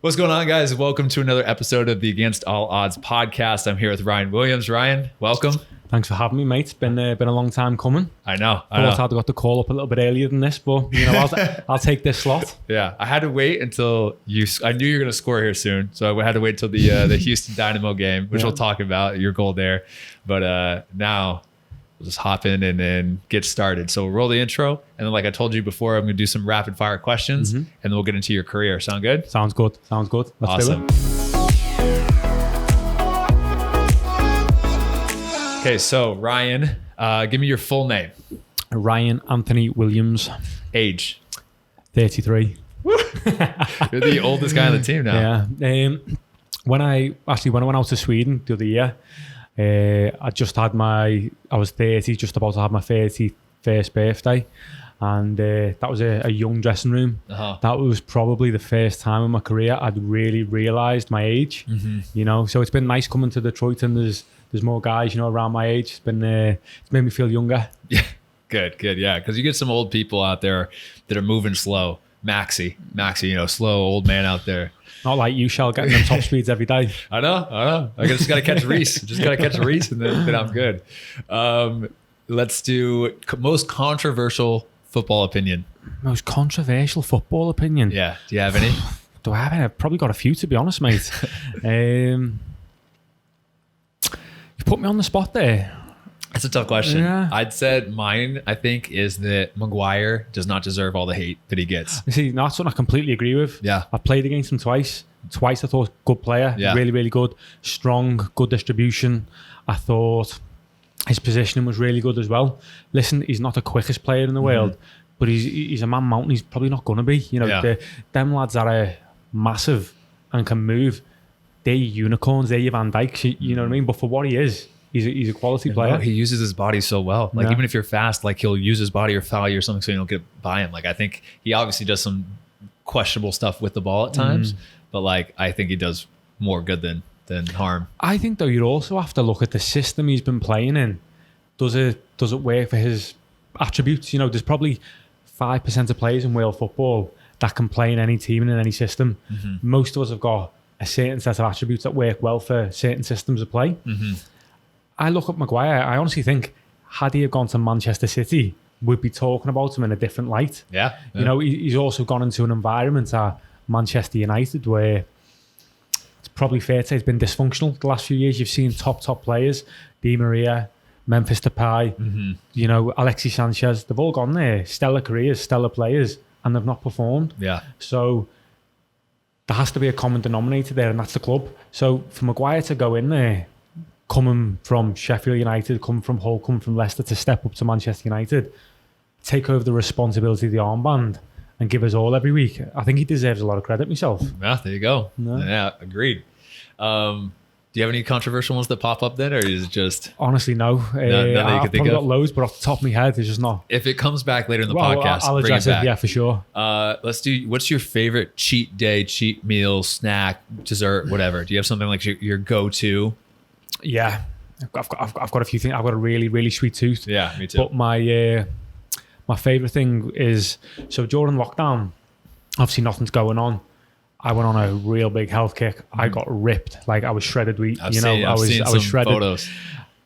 What's going on, guys? Welcome to another episode of the Against All Odds podcast. I'm here with Ryan Williams. Ryan, welcome. Thanks for having me, mate. It's been a long time coming. I know. I'd got the call up a little bit earlier than this, but I'll take this slot. Yeah, I had to wait until I knew you were going to score here soon, so I had to wait until the Houston Dynamo game, which we'll talk about, your goal there. But now we'll just hop in and then get started. So we'll roll the intro, and then like I told you before, I'm going to do some rapid fire questions, and then we'll get into your career. Sound good? Sounds good. Let's do it. Okay, so Ryan, give me your full name. Ryan Anthony Williams. Age. 33. You're the oldest guy on the team now. Yeah. When I went out to Sweden the other year, I was 30, just about to have my 31st birthday. And that was a young dressing room. That was probably the first time in my career I'd really realised my age. So it's been nice coming to Detroit, and there's more guys, around my age. It's made me feel younger. Yeah, good, yeah. Because you get some old people out there that are moving slow. Maxie, slow old man out there. Not like you, Shell, getting them top speeds every day. I know. I just got to catch Reese. And then I'm good. Let's do most controversial football opinion. Most controversial football opinion? Yeah. Do you have any? Do I have any? I've probably got a few, to be honest, mate. You put me on the spot there. That's a tough question. Yeah. I'd said mine, I think, is that Maguire does not deserve all the hate that he gets. See, that's what I completely agree with. Yeah. I played against him twice. I thought good player. Yeah. Really, really good. Strong, good distribution. I thought his positioning was really good as well. Listen, he's not the quickest player in the world, but he's a man mountain. He's probably not going to be. Them lads that are massive and can move, they're unicorns. They're your Van Dijks. You know what I mean? But for what he is, he's a quality player. No, he uses his body so well. Like, even if you're fast, like, he'll use his body or foul you or something so you don't get by him. Like, I think he obviously does some questionable stuff with the ball at times, but like, I think he does more good than harm. I think though, you also have to look at the system he's been playing in. Does it work for his attributes? There's probably 5% of players in world football that can play in any team and in any system. Most of us have got a certain set of attributes that work well for certain systems of play. I look at Maguire, I honestly think, had he have gone to Manchester City, we'd be talking about him in a different light. Yeah. He's also gone into an environment at Manchester United where it's probably fair to say it's been dysfunctional the last few years. You've seen top players, Di Maria, Memphis Depay, Alexis Sanchez, they've all gone there, stellar careers, stellar players, and they've not performed. Yeah. So there has to be a common denominator there, and that's the club. So for Maguire to go in there, coming from Sheffield United, coming from Hull, coming from Leicester, to step up to Manchester United, take over the responsibility of the armband and give us all every week, I think he deserves a lot of credit myself. Yeah, there you go. Yeah, agreed. Do you have any controversial ones that pop up then, or is it just... Honestly, no. I've probably got loads, but off the top of my head, there's just not. If it comes back later in the podcast, I'll address it, yeah, for sure. Let's do, what's your favorite cheat day, cheat meal, snack, dessert, whatever? Do you have something like your go-to? Yeah, I've got a few things. I've got a really, really sweet tooth. Yeah, me too. But my favourite thing is, so during lockdown, obviously nothing's going on. I went on a real big health kick. I got ripped. Like, I was shredded wheat. I've seen shredded photos.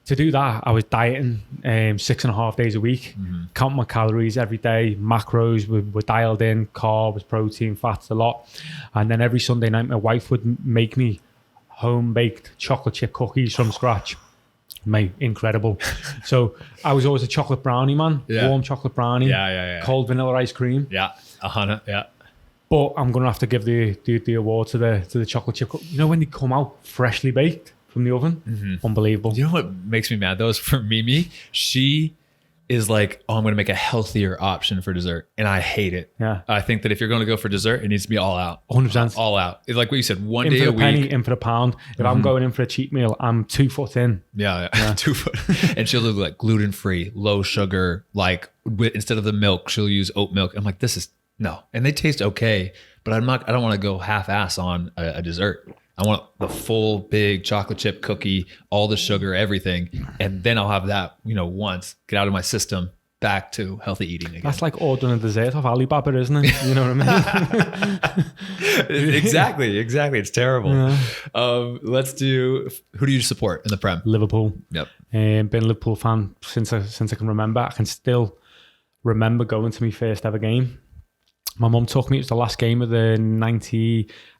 To do that, I was dieting 6.5 days a week, counting my calories every day, macros were dialed in, carbs, protein, fats, a lot. And then every Sunday night, my wife would make me home-baked chocolate chip cookies from scratch. Mate, incredible. So I was always a chocolate brownie man, warm chocolate brownie, cold vanilla ice cream. Yeah, 100, yeah. But I'm going to have to give the award to the chocolate chip. When they come out freshly baked from the oven, unbelievable. You know what makes me mad though is for Mimi, she is like, oh, I'm going to make a healthier option for dessert. And I hate it. Yeah. I think that if you're going to go for dessert, it needs to be all out. 100%. All out. It's like what you said, one in day for a the week. Penny, in for the pound. If I'm going in for a cheat meal, I'm 2 foot in. Yeah. 2 foot. And she'll do like gluten-free, low sugar, like instead of the milk, she'll use oat milk. I'm like, this is, no. And they taste okay, but I don't want to go half-ass on a dessert. I want the full big chocolate chip cookie, all the sugar, everything. And then I'll have that, once, get out of my system. back to healthy eating again. That's like ordering a dessert off Alibaba, isn't it? You know what I mean? Exactly. It's terrible. Yeah. Let's do, who do you support in the Prem? Liverpool. Yep. Been a Liverpool fan since I can remember. I can still remember going to my first ever game. My mum took me. It was the last game of the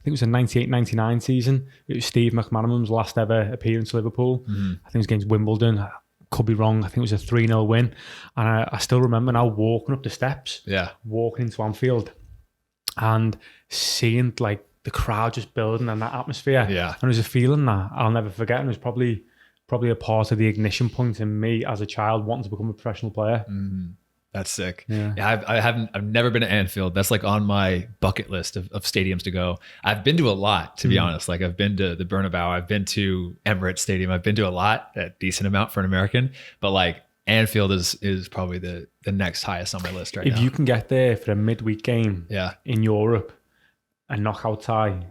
98-99 season. It was Steve McManaman's last ever appearance to Liverpool. I think it was against Wimbledon. I could be wrong. I think it was a 3-0 win. And I still remember now walking up the steps, walking into Anfield and seeing like the crowd just building and that atmosphere. And it was a feeling that I'll never forget. And it was probably a part of the ignition point in me as a child wanting to become a professional player. That's sick. Yeah. I've never been to Anfield. That's like on my bucket list of stadiums to go. I've been to a lot, to be honest. Like I've been to the Bernabeu. I've been to Emirates Stadium. I've been to a lot, a decent amount for an American. But like Anfield is probably the next highest on my list right now. If you can get there for a midweek game in Europe and knockout tie,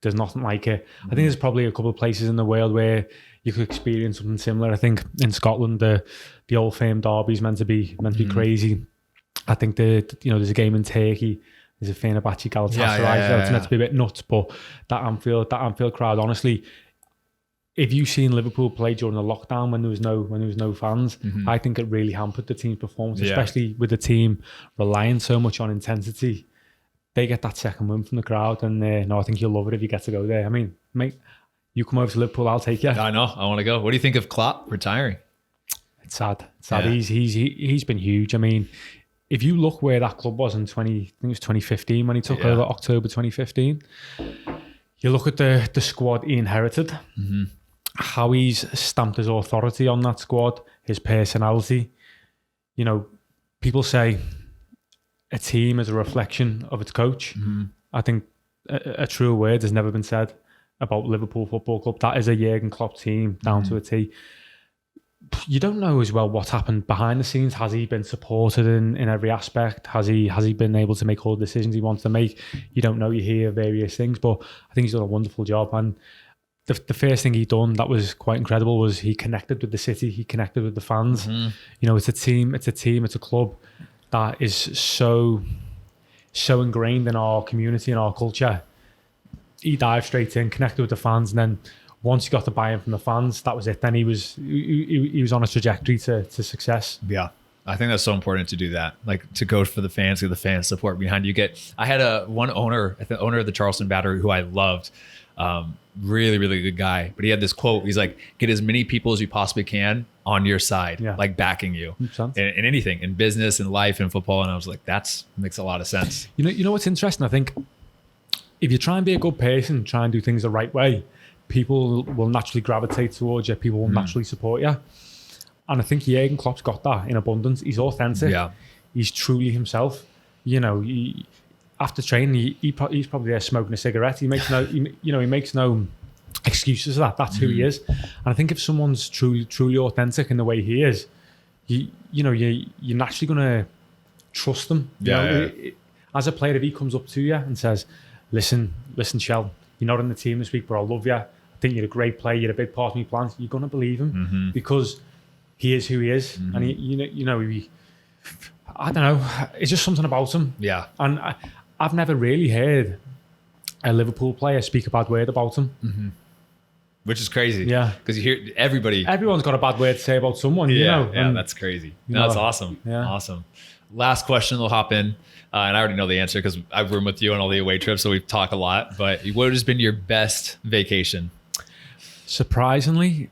there's nothing like it. I think there's probably a couple of places in the world where you could experience something similar. I think in Scotland, the Old Firm derby is meant to be crazy. I think there's a game in Turkey. There's a Fenerbahce Galatasaray. So it's meant to be a bit nuts, but that Anfield crowd, honestly, if you've seen Liverpool play during the lockdown when there was no fans, I think it really hampered the team's performance, especially with the team relying so much on intensity. They get that second win from the crowd, and I think you'll love it if you get to go there. I mean, mate, you come over to Liverpool, I'll take you. I know, I want to go. What do you think of Klopp retiring? It's sad. He's been huge. I mean, if you look where that club was in 2015 when he took over, October 2015. You look at the squad he inherited, how he's stamped his authority on that squad, his personality. You know, people say a team is a reflection of its coach. I think a true word has never been said about Liverpool Football Club. That is a Jurgen Klopp team down to a T. You don't know as well what's happened behind the scenes. Has he been supported in every aspect? Has he been able to make all the decisions he wants to make? You don't know. You hear various things, but I think he's done a wonderful job. And the first thing he done that was quite incredible was he connected with the city. He connected with the fans. You know, it's a team. It's a club that is so ingrained in our community and our culture. He dived straight in, connected with the fans, and then once he got the buy-in from the fans, that was it. Then he was on a trajectory to success. Yeah, I think that's so important to do that, like to go for the fans, get the fans support behind you. I had the owner of the Charleston Battery who I loved, really, really good guy. But he had this quote. He's like, get as many people as you possibly can on your side, like backing you in anything, in business, in life, in football. And I was like, that makes a lot of sense. You know what's interesting? I think if you try and be a good person, try and do things the right way, people will naturally gravitate towards you. People will naturally support you. And I think Jurgen Klopp's got that in abundance. He's authentic. Yeah. He's truly himself. You know, after training, he's probably there smoking a cigarette. He makes no excuses for that. That's who he is. And I think if someone's truly authentic in the way he is, you're naturally going to trust them. As a player, if he comes up to you and says, listen, Shell, you're not in the team this week, but I love you. I think you're a great player. You're a big part of my plans. You're going to believe him because he is who he is. And I don't know. It's just something about him. Yeah. And I've never really heard a Liverpool player speak a bad word about him. Which is crazy. Yeah. Because you hear everyone's got a bad word to say about someone, you know. Yeah, that's crazy. That's awesome. Yeah. Awesome. Last question, we'll hop in. And I already know the answer because I've roomed with you on all the away trips, so we've talked a lot. But what has been your best vacation? Surprisingly,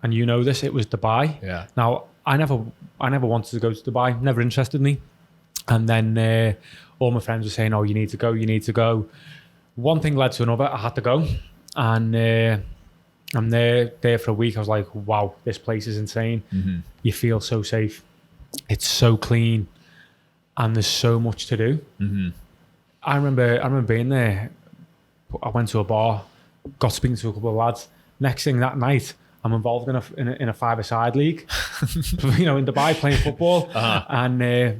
and you know this, it was Dubai. Yeah. Now, I never wanted to go to Dubai. Never interested me. And then all my friends were saying, "Oh, you need to go." One thing led to another. I had to go, and I'm there for a week. I was like, "Wow, this place is insane." You feel so safe. It's so clean. And there's so much to do. I remember being there. I went to a bar, got speaking to a couple of lads. Next thing that night, I'm involved in a five-a-side league. In Dubai playing football. And I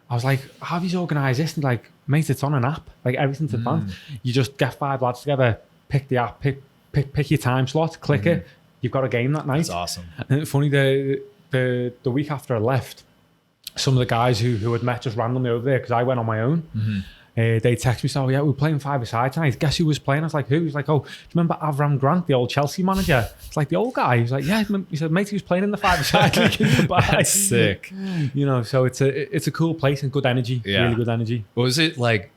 was like, how have you organised this? And like, mate, it's on an app. Like everything's advanced. You just get 5 lads together, pick the app, pick your time slot, click it. You've got a game that night. That's awesome. And it's funny, the week after I left, some of the guys who had met just randomly over there, because I went on my own. Mm-hmm. They text me, "Oh yeah, we're playing five-a-side tonight. Guess who was playing?" I was like, "Who?" He's like, "Oh, do you remember Avram Grant, the old Chelsea manager?" It's like the old guy. He's like, "Yeah." He said, "Mate, he was playing in the five-a-side league in Dubai." That's sick. You know, so it's a cool place and good energy. Yeah. Really good energy. Was it like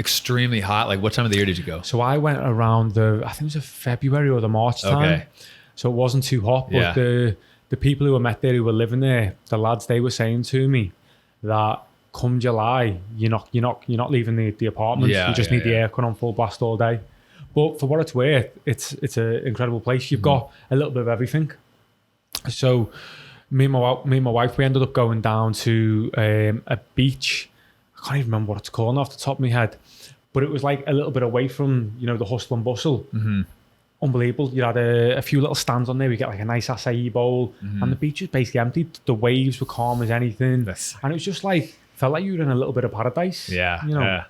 extremely hot? Like what time of the year did you go? So I went around I think it was a February or the March time. Okay. So it wasn't too hot, but the people who were met there, who were living there, the lads, they were saying to me that come July, you're not leaving the apartment. You just need the aircon on full blast all day. But for what it's worth, it's an incredible place. You've got a little bit of everything. So me and my wife, we ended up going down to a beach. I can't even remember what it's called off the top of my head, but it was like a little bit away from the hustle and bustle. Mm-hmm. Unbelievable. You had a few little stands on there. We get like a nice acai bowl, and the beach was basically empty. The waves were calm as anything, and it was just like felt like you were in a little bit of paradise. Yeah.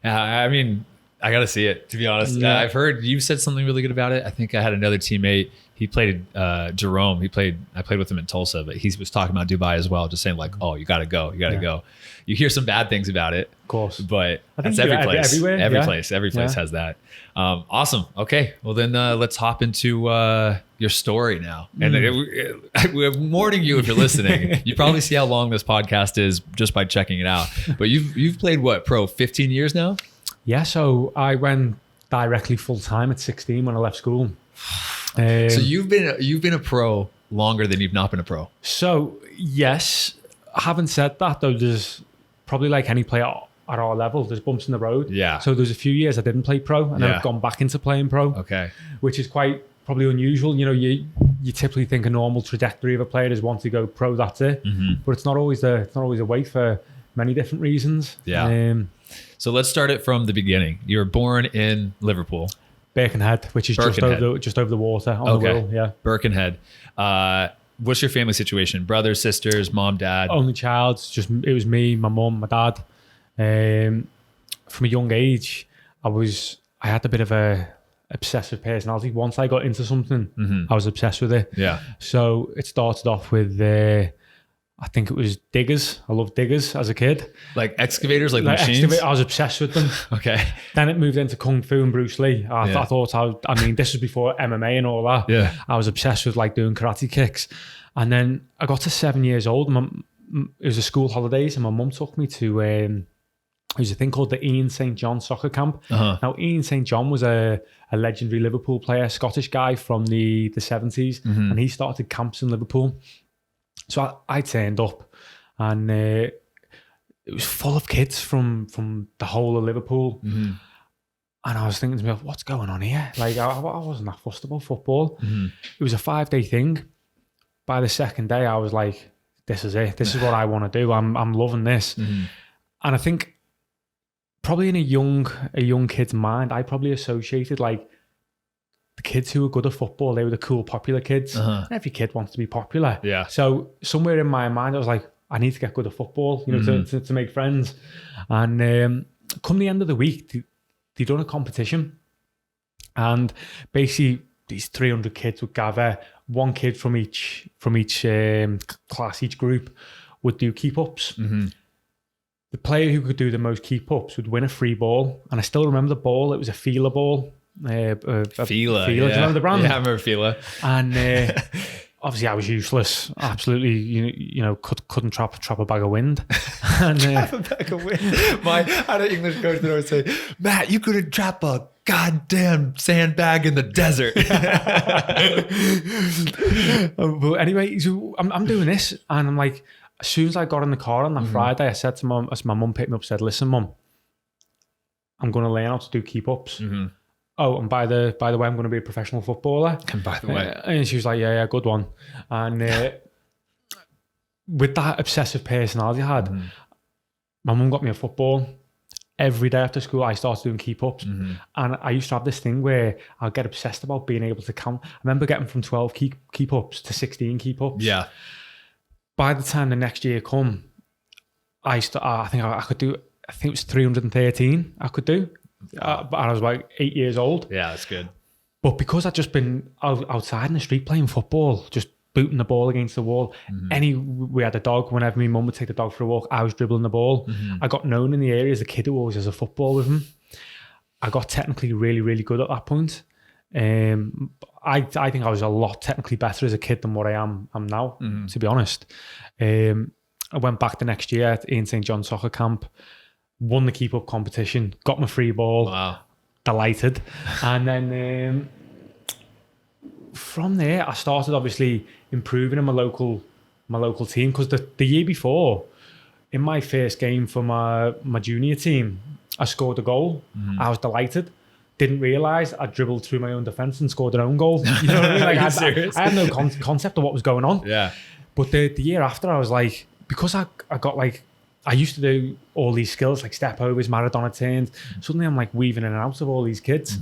I mean, I got to see it, to be honest. I've heard you said something really good about it. I think I had another teammate. He played Jerome. I played with him in Tulsa, but he was talking about Dubai as well, just saying like, "Oh, you got to go. You got to go." You hear some bad things about it, of course, but I think that's every place. Everywhere, Every place has that. Awesome. Okay, well then let's hop into your story now. And we're warning you if you're listening. You probably see how long this podcast is just by checking it out. But you've played what, pro 15 years now? Yeah. So I went directly full time at 16 when I left school. So you've been a pro longer than you've not been a pro. So yes, having said that though, there's probably like any player at our level, there's bumps in the road. Yeah. So there's a few years I didn't play pro, and then I've gone back into playing pro. Okay. Which is quite probably unusual. You typically think a normal trajectory of a player is once to go pro, that's it. Mm-hmm. But it's not always the way for many different reasons. Yeah. So let's start it from the beginning. You were born in Liverpool. Birkenhead, which is just over the water on the Rhyl. Yeah. Birkenhead. What's your family situation? Brothers, sisters, mom, dad? Only child. It was me, my mum, my dad. From a young age, I had a bit of a obsessive personality. Once I got into something, I was obsessed with it. Yeah. So it started off with I think it was diggers. I loved diggers as a kid. Like excavators, like the machines? I was obsessed with them. Okay. Then it moved into Kung Fu and Bruce Lee. I thought, this was before MMA and all that. Yeah. I was obsessed with like doing karate kicks. And then I got to 7 years old. It was a school holidays, and my mum took me to there was a thing called the Ian St. John soccer camp. Uh-huh. Now, Ian St. John was a legendary Liverpool player, Scottish guy from the 70s, and he started camps in Liverpool. So I turned up, and it was full of kids from the whole of Liverpool. Mm-hmm. And I was thinking to myself, what's going on here? Like, I wasn't that fussed about football. Mm-hmm. It was a 5-day thing. By the second day, I was like, this is it. This is what I want to do. I'm loving this. Mm-hmm. And I think probably in a young kid's mind, I probably associated like the kids who were good at football, they were the cool, popular kids. Uh-huh. Every kid wants to be popular. Yeah. So somewhere in my mind, I was like, I need to get good at football, to make friends. And come the end of the week, they done a competition. And basically, these 300 kids would gather. One kid from each class, each group, would do keep-ups. Mm-hmm. The player who could do the most keep-ups would win a free ball. And I still remember the ball. It was a Fila ball. Fila. Do you remember the brand? Yeah, I remember Fila. And obviously I was useless. Absolutely, couldn't trap a bag of wind. And, trap a bag of wind. I had an English coach that always say, Matt, you couldn't trap a goddamn sandbag in the desert. But anyway, so I'm doing this, and I'm like, as soon as I got in the car on that Friday, I said to mum, as my mum picked me up, said, listen, mum, I'm going to learn how to do keep-ups. Mm-hmm. Oh, and by the way, I'm going to be a professional footballer. And by the way. And she was like, yeah, good one. And with that obsessive personality I had, my mum got me a football. Every day after school, I started doing keep-ups. Mm-hmm. And I used to have this thing where I'll get obsessed about being able to count. I remember getting from 12 keep-ups to 16 keep-ups. Yeah. By the time the next year come, I think I could do, I think it was 313 I could do. And I was like 8 years old. Yeah, that's good. But because I'd just been outside in the street playing football, just booting the ball against the wall. We had a dog. Whenever my mum would take the dog for a walk, I was dribbling the ball. I got known in the area as a kid who always has a football with him. I got technically really, really good at that point. I think I was a lot technically better as a kid than what I am now, to be honest. I went back the next year at Ian St. John soccer camp, won the keep-up competition, got my free ball. Wow. Delighted. And then from there, I started obviously improving in my local team, because the year before, in my first game for my junior team, I scored a goal. I was delighted. Didn't realise I dribbled through my own defence and scored an own goal. You know what I mean? Like, I had no concept of what was going on. Yeah. But the year after, I was like, because I got like, I used to do all these skills like step overs, Maradona turns. Suddenly I'm like weaving in and out of all these kids.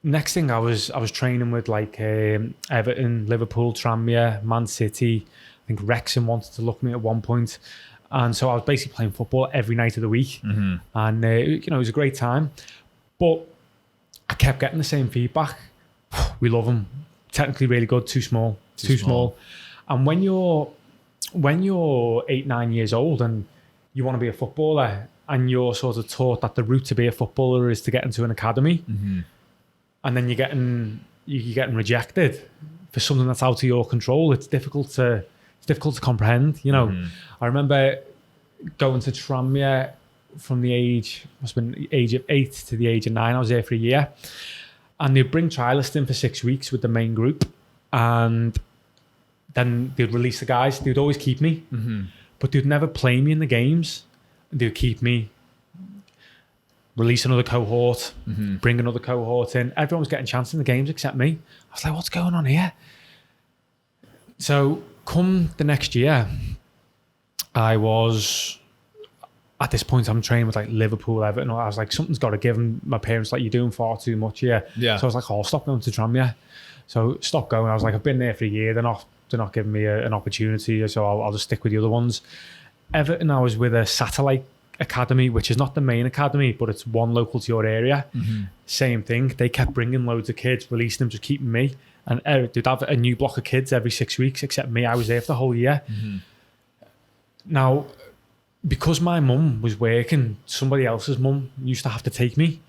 Next thing I was training with like Everton, Liverpool, Tranmere, Man City. I think Wrexham wanted to look me at one point. And so I was basically playing football every night of the week. And it was a great time. But I kept getting the same feedback. We love him. Technically really good, too small. And when you're 8-9 years old and you want to be a footballer, and you're sort of taught that the route to be a footballer is to get into an academy, and then you're getting rejected for something that's out of your control, it's difficult to comprehend. You know, I remember going to Tranmere from the age of 8 to the age of 9. I was there for a year, and they'd bring trialists in for 6 weeks with the main group, and then they'd release the guys. They'd always keep me, but they'd never play me in the games. They'd keep me, release another cohort, bring another cohort in. Everyone was getting chances in the games except me. I was like, what's going on here? So come the next year, I was, at this point, I'm training with like Liverpool, Everton. I was like, something's got to give. And my parents like, you're doing far too much here. Yeah. So I was like, I'll stop going to Tranmere. So stop going. I was like, I've been there for a year. They're not giving me an opportunity, so I'll just stick with the other ones. Everton, I was with a satellite academy, which is not the main academy, but it's one local to your area. Same thing. They kept bringing loads of kids, releasing them, just keeping me. And they'd have a new block of kids every 6 weeks, except me. I was there for the whole year. Now, because my mum was working, somebody else's mum used to have to take me.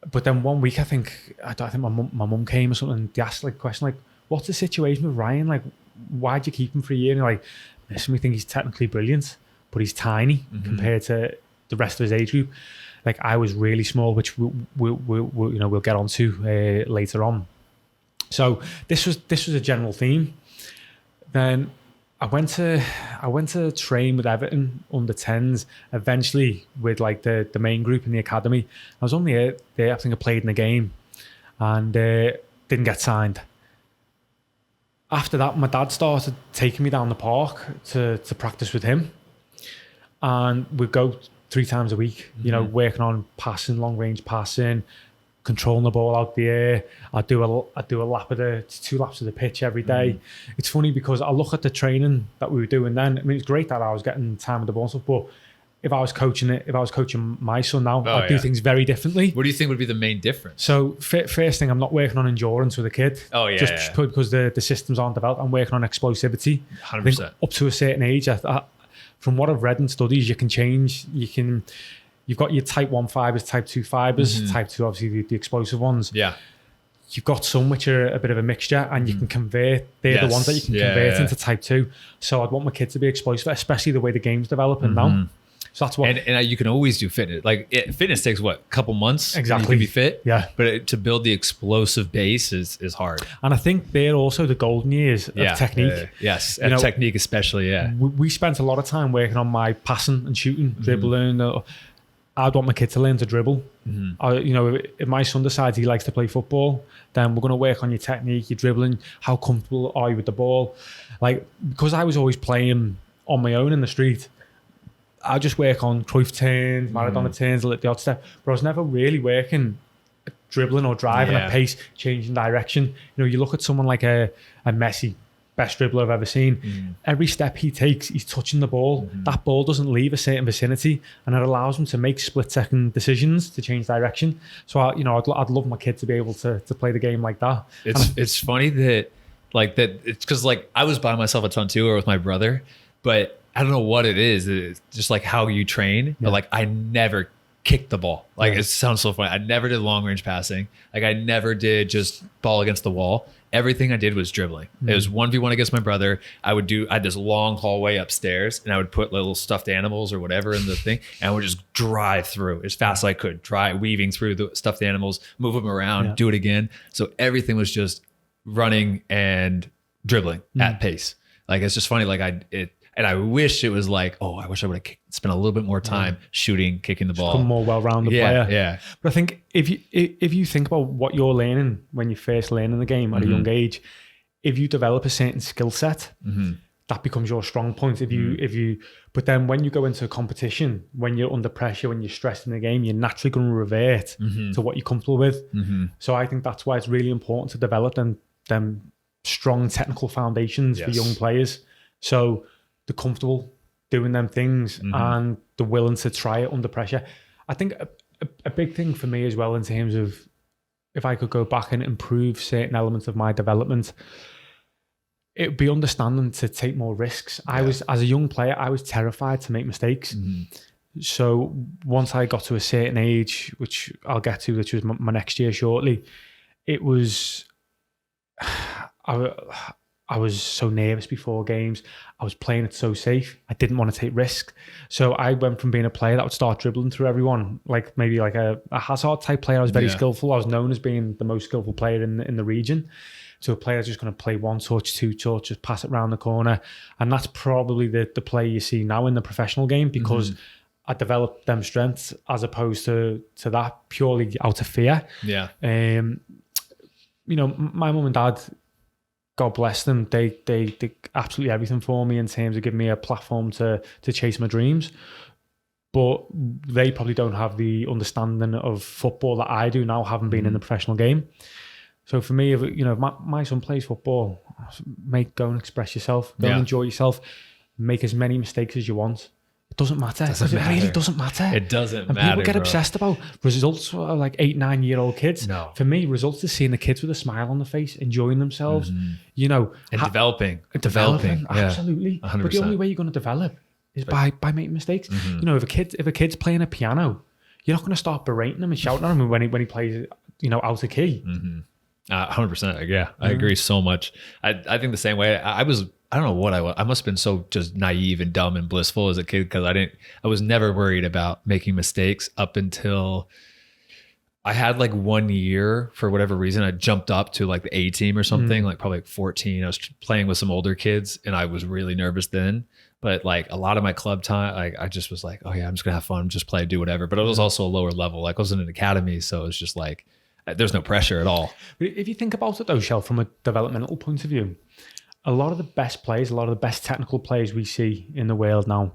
But then one week, I think my mum came or something, and they asked like a question like, what's the situation with Ryan? Like, why'd you keep him for a year? And you're like, listen, we think he's technically brilliant, but he's tiny compared to the rest of his age group. Like, I was really small, which we'll get onto later on. So this was a general theme. Then I went to train with Everton under 10s, eventually with like the main group in the academy. I was only there, I think I played in the game, and didn't get signed. After that, my dad started taking me down the park to practice with him, and we'd go 3 times a week, working on passing, long range passing, controlling the ball out the air. I'd do a lap of 2 laps of the pitch every day. It's funny because I look at the training that we were doing then. I mean, it's great that I was getting time with the ball and stuff, but if I was coaching my son now, I'd do things very differently. What do you think would be the main difference? So first thing, I'm not working on endurance with a kid. Just because the systems aren't developed. I'm working on explosivity. 100%. I think up to a certain age, from what I've read in studies, you can change. You've got your type 1 fibers, type 2 fibers, type 2, obviously the explosive ones. Yeah. You've got some which are a bit of a mixture, and you can convert. They're the ones that you can convert into type 2. So I'd want my kids to be explosive, especially the way the game's developing now. So that's what. And you can always do fitness. Like fitness takes what, a couple months? Exactly. You can be fit. Yeah. But to build the explosive base is hard. And I think they're also the golden years of technique. Yes. And technique especially. Yeah. We spent a lot of time working on my passing and shooting, dribbling. I'd want my kid to learn to dribble. If my son decides he likes to play football, then we're going to work on your technique, your dribbling. How comfortable are you with the ball? Like, because I was always playing on my own in the street, I just work on Cruyff turns, Maradona turns, the odd step. But I was never really working dribbling or driving at pace, changing direction. You look at someone like a Messi, best dribbler I've ever seen. Every step he takes, he's touching the ball. That ball doesn't leave a certain vicinity, and it allows him to make split-second decisions to change direction. So, I'd love my kid to be able to play the game like that. It's funny that Like that, it's because like I was by myself a ton too, or with my brother, but I don't know what it is. It's just like how you train, but like I never kicked the ball. Like it sounds so funny. I never did long range passing. Like I never did just ball against the wall. Everything I did was dribbling. It was 1v1 against my brother. I had this long hallway upstairs and I would put little stuffed animals or whatever in the thing. And I would just drive through as fast as I could, weaving through the stuffed animals, move them around, do it again. So everything was just running and dribbling at pace. Like, it's just funny. Like and I wish it was like, oh, I wish I would have spent a little bit more time shooting, kicking the ball. Become more well-rounded player. Yeah. But I think if you think about what you're learning when you first learn the game at a young age, if you develop a certain skill set, that becomes your strong point. But then when you go into a competition, when you're under pressure, when you're stressed in the game, you're naturally going to revert to what you're comfortable with. So I think that's why it's really important to develop them strong technical foundations for young players. So they're comfortable doing them things and they're willing to try it under pressure. I think a big thing for me as well, in terms of if I could go back and improve certain elements of my development, it would be understanding to take more risks. As a young player, I was terrified to make mistakes. So once I got to a certain age, which I'll get to, which was my next year shortly, it was... I was so nervous before games. I was playing it so safe. I didn't want to take risks. So I went from being a player that would start dribbling through everyone, like maybe like a Hazard type player. I was very skillful. I was known as being the most skillful player in the region. So a player that's just going to play one touch, two touch, just pass it around the corner. And that's probably the play you see now in the professional game, because I developed them strengths as opposed to that purely out of fear. Yeah. My mum and dad, God bless them, they did absolutely everything for me in terms of giving me a platform to chase my dreams. But they probably don't have the understanding of football that I do now, having been in the professional game. So for me, if my son plays football, mate, go and express yourself, go and enjoy yourself, make as many mistakes as you want. It doesn't matter. It really doesn't matter. It doesn't and matter. People get obsessed about results for like 8-9-year-old kids. No. For me, results is seeing the kids with a smile on their face, enjoying themselves, and developing. Absolutely. 100%. But the only way you're going to develop is by making mistakes. If a kid's playing a piano, you're not going to start berating him and shouting at him when he plays, out of key. 100%. Yeah, I agree so much. I think the same way. I don't know what I was. I must have been so just naive and dumb and blissful as a kid, because I was never worried about making mistakes up until I had like 1 year, for whatever reason, I jumped up to like the A team or something, like probably like 14. I was playing with some older kids and I was really nervous then. But like a lot of my club time, like I just was like, oh yeah, I'm just gonna have fun, just play, do whatever. But it was also a lower level. Like I was in an academy, so it's just like there's no pressure at all. If you think about it though, Shell, from a developmental point of view, a lot of the best players, a lot of the best technical players we see in the world now,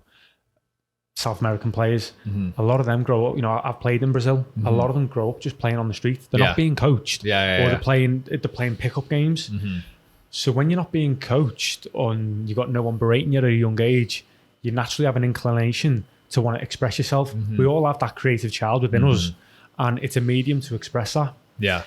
South American players, a lot of them grow up. I've played in Brazil. A lot of them grow up just playing on the street. They're not being coached, or they're playing pickup games. So when you're not being coached, and you got no one berating you at a young age, you naturally have an inclination to want to express yourself. We all have that creative child within us, and it's a medium to express that. Yeah.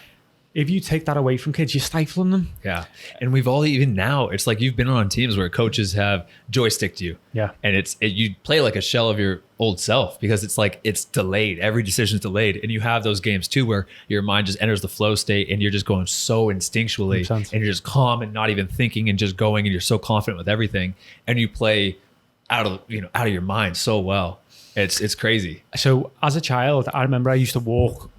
If you take that away from kids, you're stifling them. Yeah. And we've all, even now, it's like you've been on teams where coaches have joysticked you. Yeah. And you play like a shell of your old self, because it's like it's delayed. Every decision is delayed. And you have those games too where your mind just enters the flow state and you're just going so instinctually, and you're just calm and not even thinking and just going, and you're so confident with everything. And you play out of your mind so well. It's crazy. So as a child, I remember I used to walk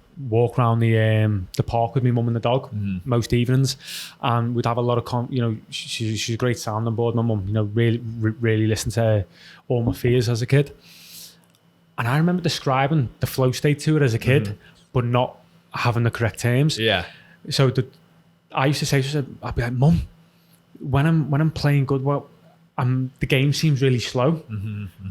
around the park with my mum and the dog most evenings, and we'd have a lot of she's a great sounding board, my mum, really listened to all my fears as a kid. And I remember describing the flow state to it as a kid, but not having the correct terms. So I used to say to her, I'd be like, Mum, when I'm playing good, the game seems really slow,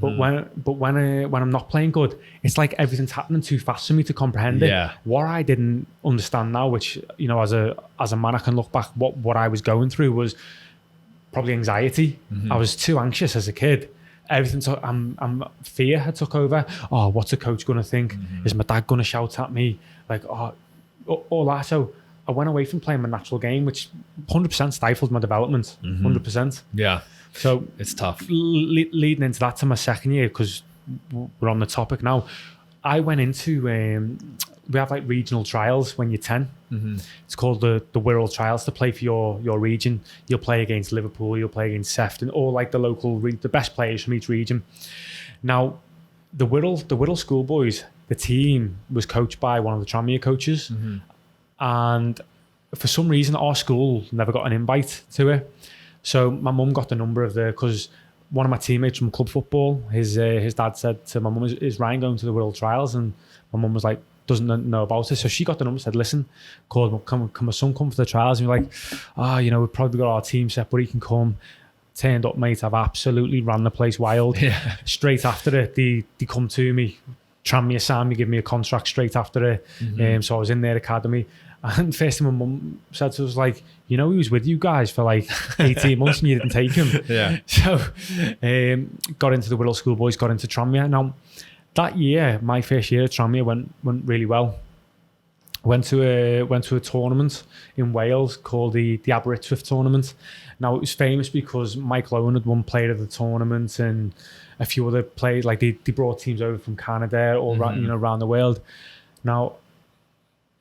but when I'm not playing good, it's like everything's happening too fast for me to comprehend it. What I didn't understand now, which as a man I can look back, what I was going through was probably anxiety. I was too anxious as a kid. Fear had took over. What's the coach going to think? Is my dad going to shout at me? Like all that. So I went away from playing my natural game, which 100% stifled my development. 100%. Yeah. So it's tough. Leading into that to my second year, because we're on the topic now, I went into we have like regional trials when you're 10. It's called the Wirral trials, to play for your region. You'll play against Liverpool, you'll play against Sefton, or like the local the best players from each region. Now the Wirral schoolboys, the team was coached by one of the Tranmere coaches, and for some reason our school never got an invite to it. So my mum got the number of because one of my teammates from club football, his dad said to my mum, is Ryan going to the Wirral trials? And my mum was like, doesn't know about it. So she got the number, said, listen, Colwyn, can my son come for the trials? And we're like, we've probably got our team set, but he can come. Turned up, mate. I've absolutely ran the place wild. Yeah. Straight after it, they come to me, Tranmere signed me, give me a contract straight after it. So I was in their academy. And first thing my mum said to us, like, he was with you guys for like 18 months and you didn't take him. Yeah. So got into the Wirral schoolboys, got into Tranmere. Now, that year, my first year at Tranmere went really well. Went to a tournament in Wales called the Aberystwyth tournament. Now, it was famous because Mike Lowen had won player of the tournament, and a few other players, like they brought teams over from Canada or around the world. Now,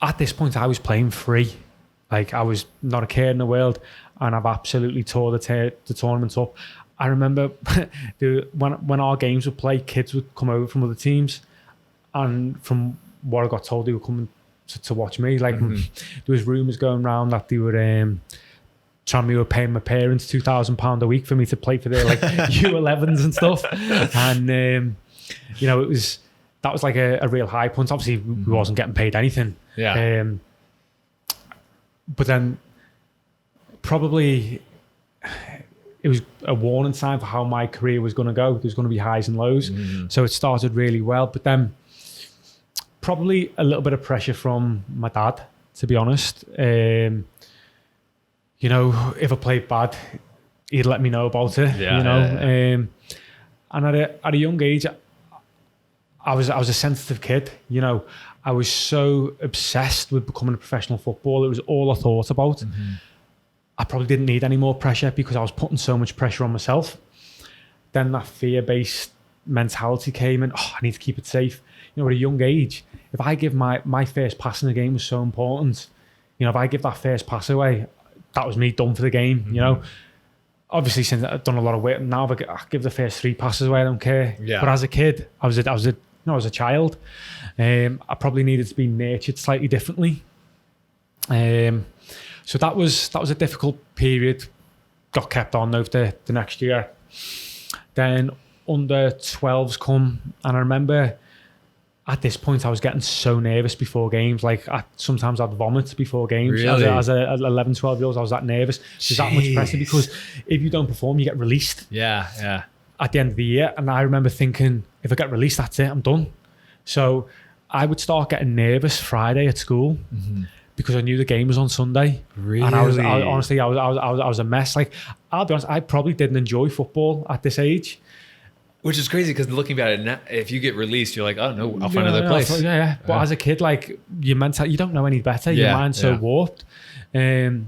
at this point, I was playing free. Like, I was not a care in the world, and I've absolutely tore the tournament up. I remember when our games would play, kids would come over from other teams, and from what I got told, they were coming to watch me. Like, there was rumours going around that they were Tranmere were paying my parents £2,000 a week for me to play for their like U11s and stuff, and that was like a real high point. Obviously, we wasn't getting paid anything. Yeah. But then probably it was a warning sign for how my career was going to go. There's going to be highs and lows. So it started really well, but then probably a little bit of pressure from my dad, to be honest. If I played bad, he'd let me know about it. And at a young age, I was a sensitive kid. I was so obsessed with becoming a professional footballer. It was all I thought about. I probably didn't need any more pressure because I was putting so much pressure on myself. Then that fear-based mentality came in. I need to keep it safe. At a young age, if I give my first pass in the game was so important. If I give that first pass away, that was me done for the game. Obviously, since I've done a lot of work now, if I give the first 3 passes away, I don't care. Yeah. But as a kid, I was a child. I probably needed to be nurtured slightly differently. So that was a difficult period. Got kept on over the next year. Then under 12s come, and I remember at this point I was getting so nervous before games. Like sometimes I'd vomit before games. Really? As a 11, 12 year old, I was that nervous. There's that much pressure because if you don't perform, you get released. Yeah. At the end of the year, and I remember thinking, if I get released, that's it, I'm done. So I would start getting nervous Friday at school because I knew the game was on Sunday. Really? And I was a mess. Like, I'll be honest, I probably didn't enjoy football at this age. Which is crazy because looking at it now, if you get released, you're like, oh no, I'll find another place. But as a kid, like you don't know any better. Your mind's so warped. Under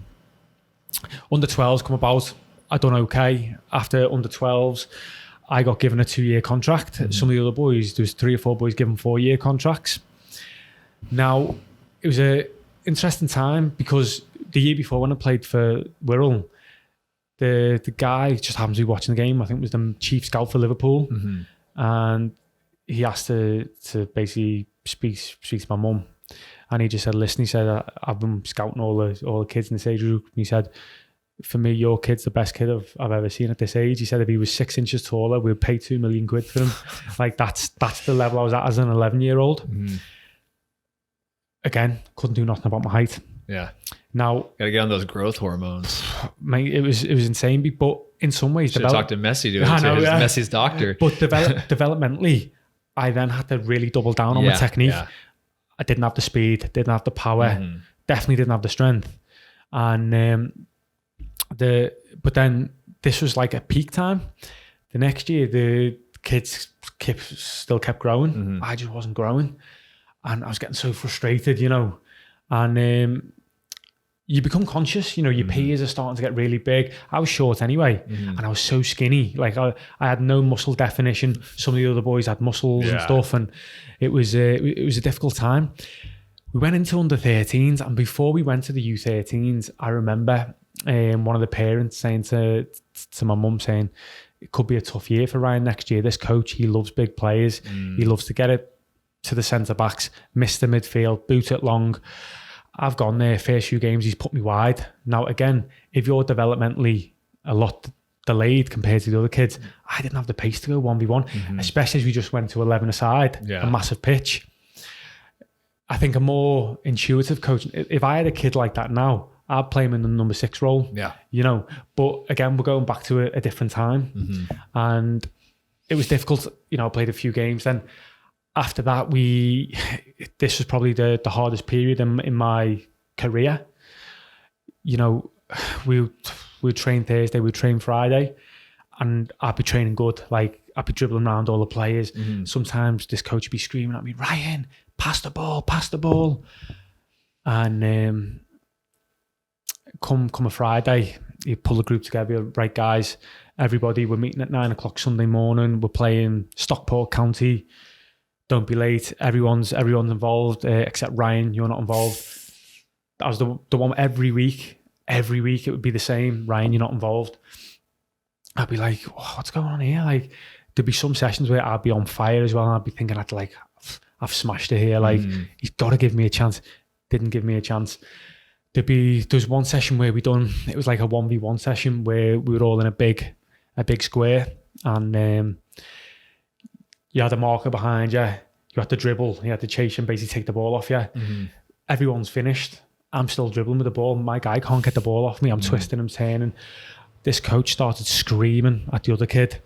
12s come about. I done okay. After under 12s, I got given a 2-year contract. Some of the other boys, there was 3 or 4 boys given 4-year contracts. Now, it was a interesting time because the year before when I played for Rhyl, the guy just happened to be watching the game. I think it was the chief scout for Liverpool, and he asked to basically speak to my mum, and he just said, "Listen," he said, "I've been scouting all the kids in this age group." And he said, "For me, your kid's the best kid I've ever seen at this age." He said, "If he was 6 inches taller, we'd pay £2 million for him." Like that's the level I was at as an 11-year-old. Again, couldn't do nothing about my height. Yeah. Now, gotta get on those growth hormones. Mate, it was insane. But in some ways, should have talked to Messi to it. Messi's doctor. But developmentally, I then had to really double down on my technique. Yeah. I didn't have the speed, didn't have the power, definitely didn't have the strength, and but then this was like a peak time. The next year, the kids still kept growing. I just wasn't growing, and I was getting so frustrated, and you become conscious, you know, your peers are starting to get really big. I was short anyway, and I was so skinny. Like I had no muscle definition. Some of the other boys had muscles and stuff, and it was a difficult time. We went into under 13s, and before we went to the U13s, I remember one of the parents saying to my mum, saying, it could be a tough year for Ryan next year. This coach, he loves big players. He loves to get it to the centre backs, miss the midfield, boot it long. I've gone there, first few games, he's put me wide. Now, again, if you're developmentally a lot delayed compared to the other kids, I didn't have the pace to go 1v1, especially as we just went to 11 aside, a massive pitch. I think a more intuitive coach, if I had a kid like that now, I'd play him in the number 6 role, you know. But again, we're going back to a different time. And it was difficult, you know. I played a few games. Then after that, this was probably the hardest period in my career. You know, we would train Thursday, we'd train Friday, and I'd be training good. Like, I'd be dribbling around all the players. Sometimes this coach would be screaming at me, Ryan, pass the ball. And come a Friday, you pull the group together, right guys, everybody, we're meeting at 9 o'clock Sunday morning, we're playing Stockport County, don't be late, everyone's involved, except Ryan, you're not involved. That was the one every week it would be the same, Ryan, you're not involved. I'd be like, what's going on here? Like, there'd be some sessions where I'd be on fire as well, and I'd be thinking, I've smashed it here, like, he's got to give me a chance. Didn't give me a chance. There's one session where it was like a 1v1 session where we were all in a big square, and you had a marker behind you, you had to dribble, you had to chase and basically take the ball off you. Everyone's finished, I'm still dribbling with the ball, my guy can't get the ball off me, I'm twisting, I'm turning. This coach started screaming at the other kid,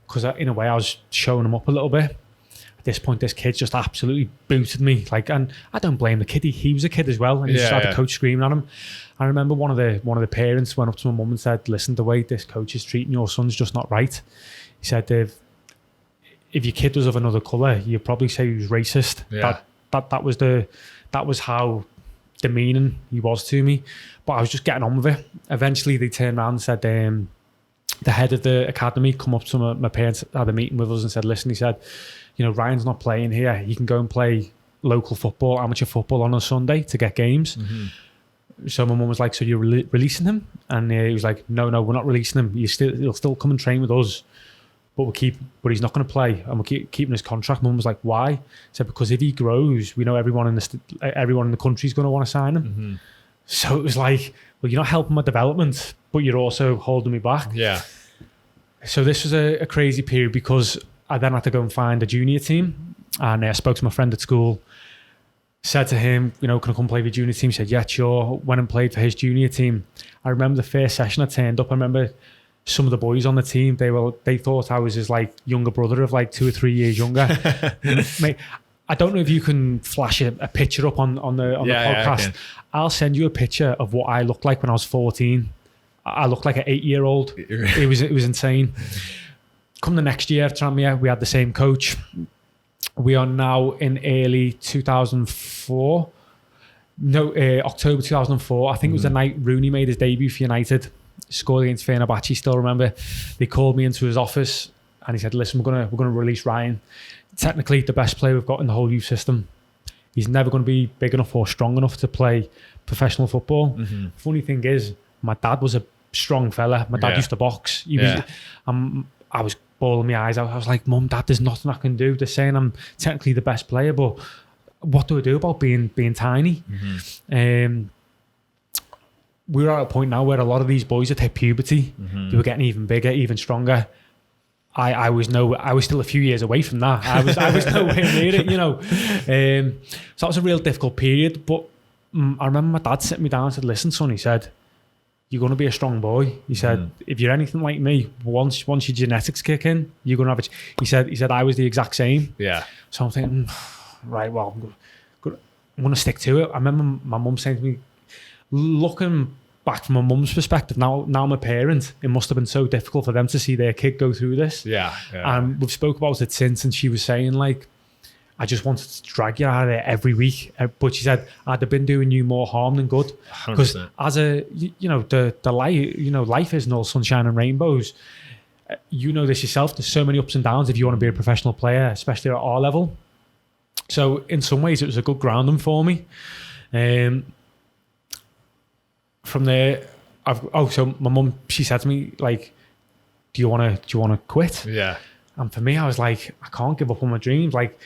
because in a way I was showing him up a little bit. At this point, this kid just absolutely booted me. Like, and I don't blame the kid. He was a kid as well, and he just had the coach screaming at him. I remember one of the parents went up to my mum and said, "Listen, the way this coach is treating your son's just not right." He said, "If your kid was of another colour, you'd probably say he was racist." That was how demeaning he was to me. But I was just getting on with it. Eventually, they turned around and said, the head of the academy come up to my parents, had a meeting with us, and said, "Listen," he said, "you know, Ryan's not playing here. He can go and play local football, amateur football on a Sunday to get games." So my mum was like, "So you're releasing him?" And he was like, no, we're not releasing him. He'll still come and train with us, but he's not going to play, and we're keeping his contract." Mum was like, "Why?" He said, "Because if he grows, we know everyone in the country is going to want to sign him." So it was like, well, you're not helping my development, but you're also holding me back. So this was a crazy period, because I then had to go and find a junior team, and I spoke to my friend at school, said to him, you know, "Can I come play for the junior team?" He said, "Yeah, sure." Went and played for his junior team. I remember the first session I turned up, I remember some of the boys on the team, they thought I was his like younger brother of like 2 or 3 years younger. Mate, I don't know if you can flash a picture up on the podcast. I'll send you a picture of what I looked like when I was 14. I looked like an 8-year-old. It was insane. Come the next year, Tranmere, we had the same coach. We are now in early 2004. No, October 2004. I think it was the night Rooney made his debut for United. Scored against Fenerbahce, still remember. They called me into his office and he said, "Listen, we're gonna release Ryan. Technically the best player we've got in the whole youth system. He's never going to be big enough or strong enough to play professional football." Funny thing is, my dad was a strong fella. My dad used to box. I was bawling my eyes out. I was like, "Mum, Dad, there's nothing I can do. They're saying I'm technically the best player, but what do I do about being tiny?" We were at a point now where a lot of these boys had hit puberty. They were getting even bigger, even stronger. I was still a few years away from that. I was nowhere near it, you know. So that was a real difficult period. But I remember my dad sitting me down and said, "Listen, son," he said, "you're going to be a strong boy." He said, "If you're anything like me, once your genetics kick in, you're going to have it." He said, "I was the exact same." So I'm thinking, right, well, I'm going to stick to it. I remember my mum saying to me, looking back from my mum's perspective, now I'm a parent, it must have been so difficult for them to see their kid go through this. And we've spoke about it since, and she was saying, like, I just wanted to drag you out of there every week. But she said, I'd have been doing you more harm than good. Because as the life, life isn't all sunshine and rainbows. You know this yourself. There's so many ups and downs if you want to be a professional player, especially at our level. So in some ways, it was a good grounding for me. From there, so my mum, she said to me, like, do you want to quit? Yeah. And for me, I was like, I can't give up on my dreams. Like,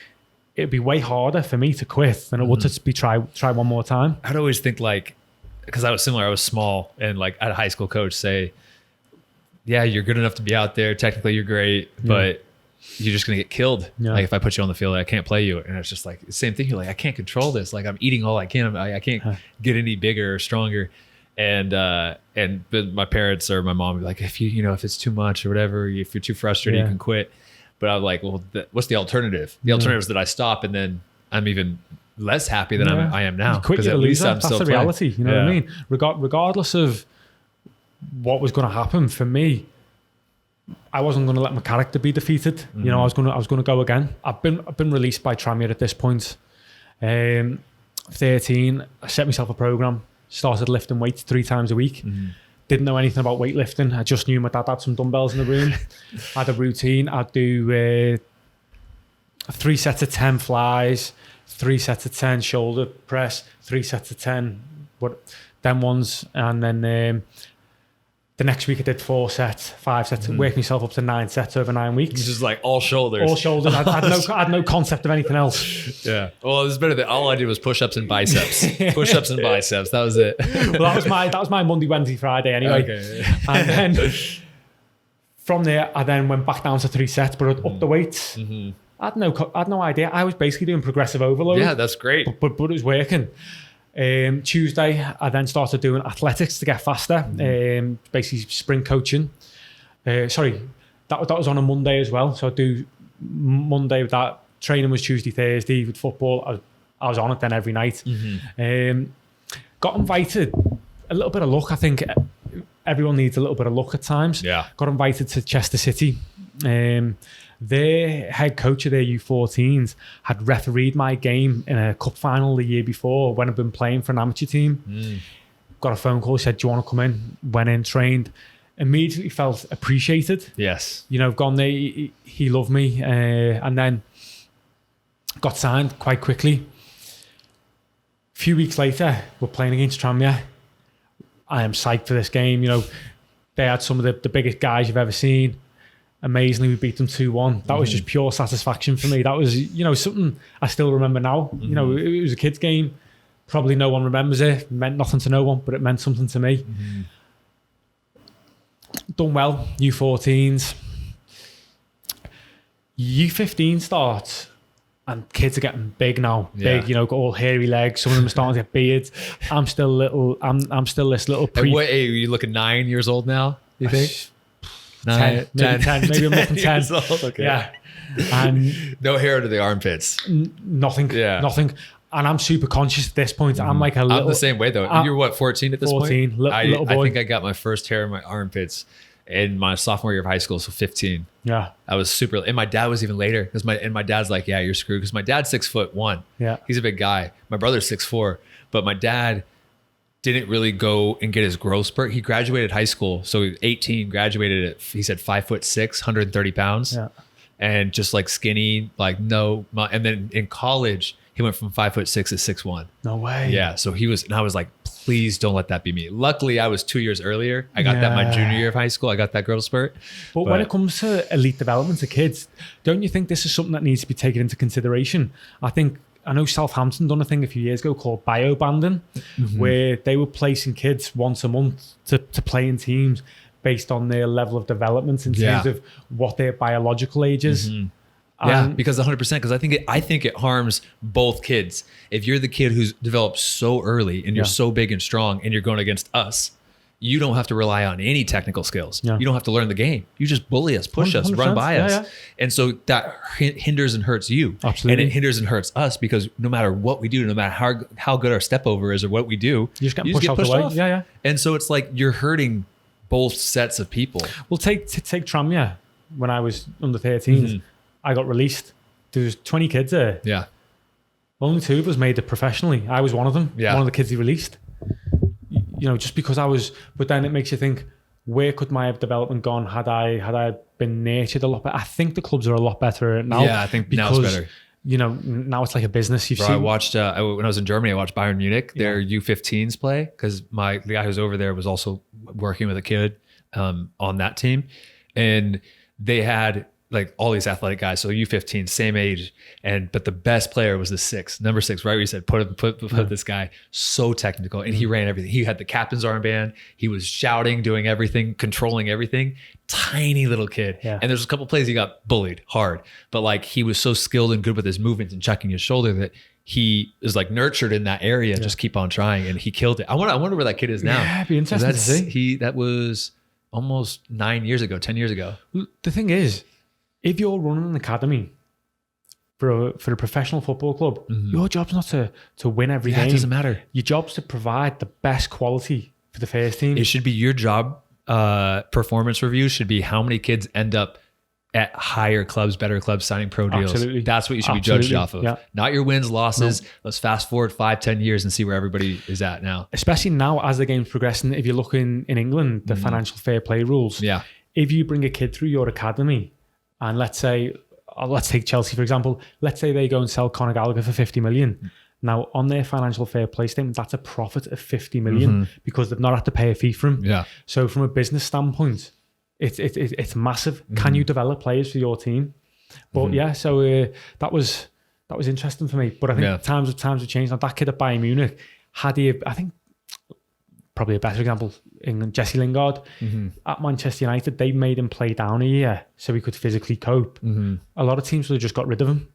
it'd be way harder for me to quit than it would to be try one more time. I'd always think, like, because I was similar, I was small, and like I had a high school coach say, yeah, you're good enough to be out there. Technically, you're great, but you're just going to get killed. Yeah. Like, if I put you on the field, I can't play you. And it's just like the same thing. You're like, I can't control this. Like, I'm eating all I can. I can't get any bigger or stronger. And my parents or my mom would be like, if if it's too much or whatever, if you're too frustrated, you can quit. But I'm like, well, what's the alternative? The alternative is that I stop, and then I'm even less happy than I am now. Because at least I'm still playing. That's the reality. You know what I mean? Regardless of what was going to happen for me, I wasn't going to let my character be defeated. I was going to go again. I've been released by Tranmere at this point. 13, I set myself a program. Started lifting weights 3 times a week. Didn't know anything about weightlifting. I just knew my dad had some dumbbells in the room. I had a routine. I'd do 3 sets of 10 flies, 3 sets of 10 shoulder press, 3 sets of 10 them ones, and then the next week I did 4 sets, 5 sets, worked myself up to 9 sets over 9 weeks. This is like all shoulders. All shoulders. I had no concept of anything else. Yeah. Well, it was better than all I did was push-ups and biceps. Push-ups and biceps. That was it. Well, that was my Monday, Wednesday, Friday anyway. Okay. And then from there, I then went back down to 3 sets, but up the weights. I had no idea. I was basically doing progressive overload. Yeah, that's great. But it was working. Tuesday, I then started doing athletics to get faster. Basically sprint coaching. Sorry, that was on a Monday as well. So I'd do Monday with that. Training was Tuesday, Thursday. With football, I was on it then every night. Got invited. A little bit of luck. I think everyone needs a little bit of luck at times. Yeah. Got invited to Chester City. Their head coach of their U14s had refereed my game in a cup final the year before when I'd been playing for an amateur team. Got a phone call, said, do you want to come in? Went in, trained. Immediately felt appreciated. Yes. Gone there, he loved me. And then got signed quite quickly. A few weeks later, we're playing against Tranmere. I am psyched for this game. They had some of the biggest guys you've ever seen. Amazingly, we beat them 2-1. That was just pure satisfaction for me. That was, something I still remember now. It was a kid's game. Probably no one remembers it. It meant nothing to no one, but it meant something to me. Done well, U14s. U15 starts, and kids are getting big now. Big, got all hairy legs. Some of them are starting to get beards. I'm still little. I'm still this little pre. What, are you looking 9 years old now, you think? 10, maybe 10. Maybe I'm looking 10. Okay. Yeah. And no hair to the armpits. Nothing. Yeah. Nothing. And I'm super conscious at this point. I'm like a little... I'm the same way though. You're what, 14 at this 14, point? Little boy. I think I got my first hair in my armpits in my sophomore year of high school, so 15. Yeah. I was super... And my dad was even later. Because my dad's like, yeah, you're screwed. Because my dad's 6'1". Yeah. He's a big guy. My brother's 6'4". But my dad didn't really go and get his growth spurt. He graduated high school. So he was 18, graduated at, he said 5'6", 130 pounds. Yeah. And just like skinny, like no. And then in college, he went from 5'6" to 6'1". No way. Yeah. So he was, and I was like, please don't let that be me. Luckily, I was 2 years earlier. I got that my junior year of high school. I got that growth spurt. But when it comes to elite development of kids, don't you think this is something that needs to be taken into consideration? I know Southampton done a thing a few years ago called bio-banding, where they were placing kids once a month to play in teams based on their level of development in terms of what their biological age is. Yeah, because 100%. Because I think it harms both kids. If you're the kid who's developed so early and you're so big and strong and you're going against us, you don't have to rely on any technical skills. Yeah. You don't have to learn the game. You just bully us, push us, run by us. Yeah. And so that hinders and hurts you. Absolutely. And it hinders and hurts us because no matter what we do, no matter how good our step over is or what we do, you just get pushed off. Yeah. And so it's like you're hurting both sets of people. Well, take Tranmere. When I was under 13s, I got released. There's 20 kids there. Yeah. Only 2 of us made it professionally. I was one of them. Yeah. One of the kids he released. Just because I was, but then it makes you think, where could my development gone had I been nurtured a lot better? I think the clubs are a lot better now. Yeah, I think now it's better. Now it's like a business. I watched when I was in Germany. I watched Bayern Munich, their U15s play, because the guy who's over there was also working with a kid on that team, and they had like all these athletic guys, so U15, same age, but the best player was the number 6, right? Where you said put this guy, so technical, and he ran everything. He had the captain's armband. He was shouting, doing everything, controlling everything. Tiny little kid, and there's a couple plays he got bullied hard, but like he was so skilled and good with his movements and checking his shoulder that he is like nurtured in that area. Just keep on trying, and he killed it. I wonder where that kid is now. Yeah, it'd be interesting to see. That was almost 10 years ago. The thing is, if you're running an academy for a professional football club, your job's not to win every game. It doesn't matter. Your job's to provide the best quality for the first team. It should be your job. Performance reviews should be how many kids end up at higher clubs, better clubs, signing pro deals. Absolutely. That's what you should be judged off of. Not your wins, losses. No. Let's fast forward 5-10 years and see where everybody is at now. Especially now as the game's progressing. If you look in England, the financial fair play rules. Yeah. If you bring a kid through your academy, and let's take Chelsea for example. Let's say they go and sell Conor Gallagher for 50 million. Now on their financial fair play statement, that's a profit of 50 million because they've not had to pay a fee for him. Yeah. So from a business standpoint, it's massive. Can you develop players for your team? But so that was interesting for me. But I think times have changed. Now that kid at Bayern Munich I think probably a better example, Jesse Lingard at Manchester United, they made him play down a year so he could physically cope. A lot of teams would have just got rid of him.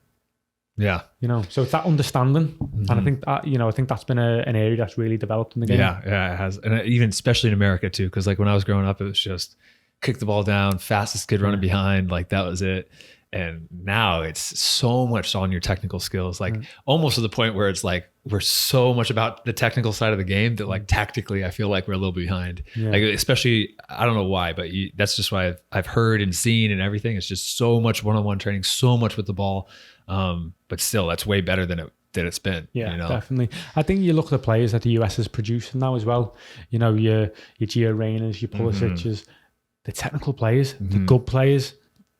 Yeah. So it's that understanding. And I think that, that's been an area that's really developed in the game. Yeah, it has. And even especially in America too, because like when I was growing up, it was just kick the ball down, fastest kid running behind, like that was it. And now it's so much on your technical skills, like almost to the point where it's like we're so much about the technical side of the game that like tactically I feel like we're a little behind. Like especially, I don't know why, but that's just why I've heard and seen and everything. It's just so much one-on-one training, so much with the ball. But still, that's way better than it's been. Yeah, definitely. I think you look at the players that the US is producing now as well. Your Gio Reyners, your Pulisic's, the technical players, the good players.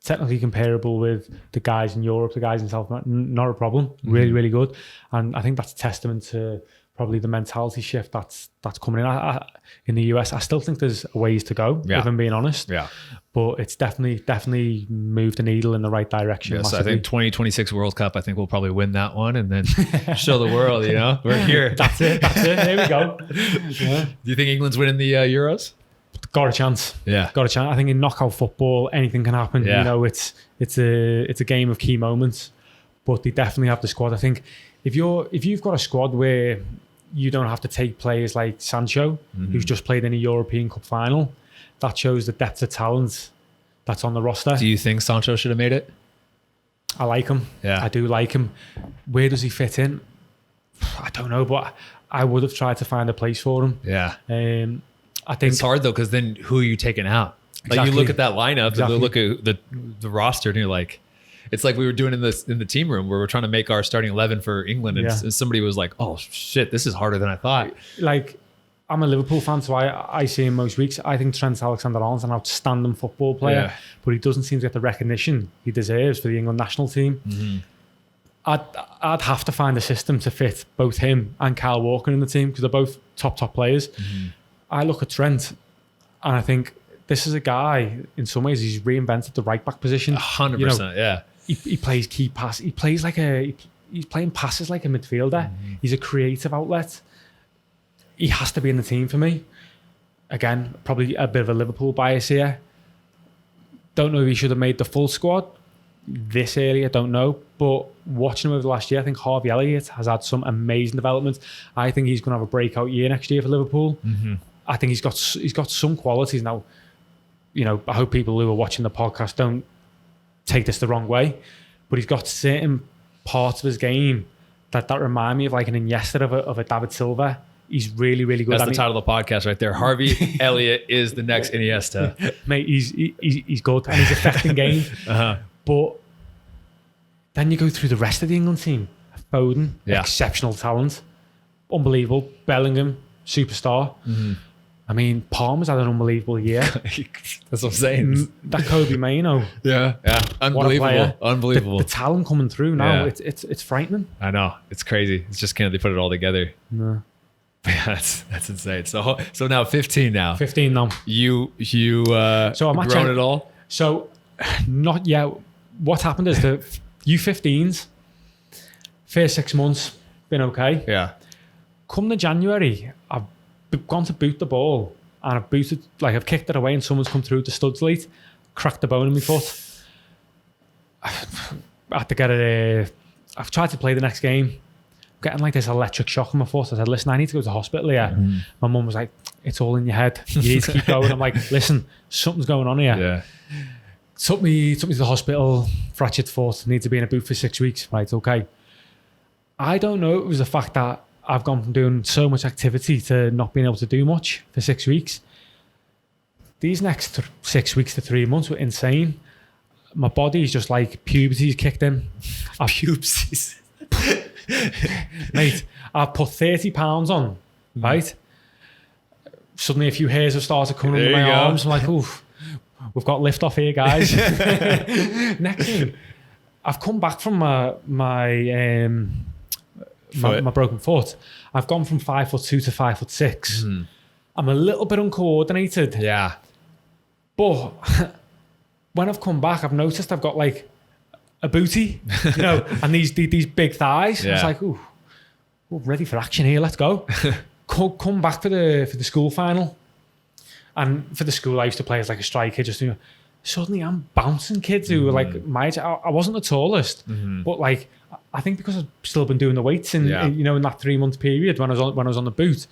Technically comparable with the guys in Europe, the guys in South America, not a problem. Really, really good. And I think that's a testament to probably the mentality shift that's coming in the US. I still think there's ways to go, if I'm being honest. Yeah. But it's definitely moved the needle in the right direction. Yes, I think 2026 World Cup, I think we'll probably win that one and then show the world, we're here. That's it. There we go. Yeah. Do you think England's winning the Euros? Got a chance. Yeah. Got a chance. I think in knockout football, anything can happen. Yeah. It's a game of key moments, but they definitely have the squad. I think if you've got a squad where you don't have to take players like Sancho, who's just played in a European Cup final, that shows the depth of talent that's on the roster. Do you think Sancho should have made it? I like him. Yeah. I do like him. Where does he fit in? I don't know, but I would have tried to find a place for him. Yeah. I think it's hard though, because then who are you taking out? Like you look at that lineup and you look at the roster and you're like, it's like we were doing in the team room where we're trying to make our starting 11 for England and somebody was like, oh shit, this is harder than I thought. Like I'm a Liverpool fan, so I see him most weeks. I think Trent Alexander-Arnold's an outstanding football player, but he doesn't seem to get the recognition he deserves for the England national team. I'd have to find a system to fit both him and Kyle Walker in the team because they're both top players. I look at Trent and I think this is a guy, in some ways, he's reinvented the right back position. 100%, yeah. He plays key pass. He plays he's playing passes like a midfielder. He's a creative outlet. He has to be in the team for me. Again, probably a bit of a Liverpool bias here. Don't know if he should have made the full squad this early, I don't know. But watching him over the last year, I think Harvey Elliott has had some amazing development. I think he's going to have a breakout year next year for Liverpool. I think he's got some qualities now. I hope people who are watching the podcast don't take this the wrong way, but he's got certain parts of his game that remind me of like an Iniesta of a David Silva. He's really, really good. That's the title of the podcast right there. Harvey Elliott is the next Iniesta. Mate, he's good and he's affecting games. But Then you go through the rest of the England team. Foden, exceptional talent, unbelievable. Bellingham, superstar. I mean, Palmer's had an unbelievable year. That's what I'm saying. That Kobe Maino. Yeah. Unbelievable. The talent coming through now, it's frightening. I know. It's crazy. It's just, can they put it all together? No. Yeah, that's insane. So now 15 now. 15 now. You so I'm grown it all? So not yet. What happened is the U15s, first 6 months, been okay. Yeah. Come the January, I've gone to boot the ball and I've kicked it away and someone's come through the studs late, cracked the bone in my foot. I had to get it. I've tried to play the next game, getting like this electric shock in my foot. I said, listen, I need to go to the hospital here. My mum was like, it's all in your head. You need to keep going. I'm like, listen, something's going on here. Yeah. Took me to the hospital, fractured foot, need to be in a boot for 6 weeks. Right, okay. I don't know. It was the fact that I've gone from doing so much activity to not being able to do much for 6 weeks. These next 6 weeks to 3 months were insane. My body's just like puberty's kicked in. Puberty's. Mate, I put 30 pounds on, right? Suddenly a few hairs have started coming under my arms. I'm like, oof, we've got lift off here, guys. Next thing, I've come back from my broken foot. I've gone from 5'2" to 5'6". I'm a little bit uncoordinated. Yeah. But when I've come back, I've noticed I've got like a booty, and these big thighs. Yeah. I was like, ooh, we're ready for action here. Let's go. Come back for the school final. And for the school, I used to play as like a striker. Suddenly I'm bouncing kids who were like my age. I wasn't the tallest, but like I think because I've still been doing the weights in that 3 month period when I was on the boot,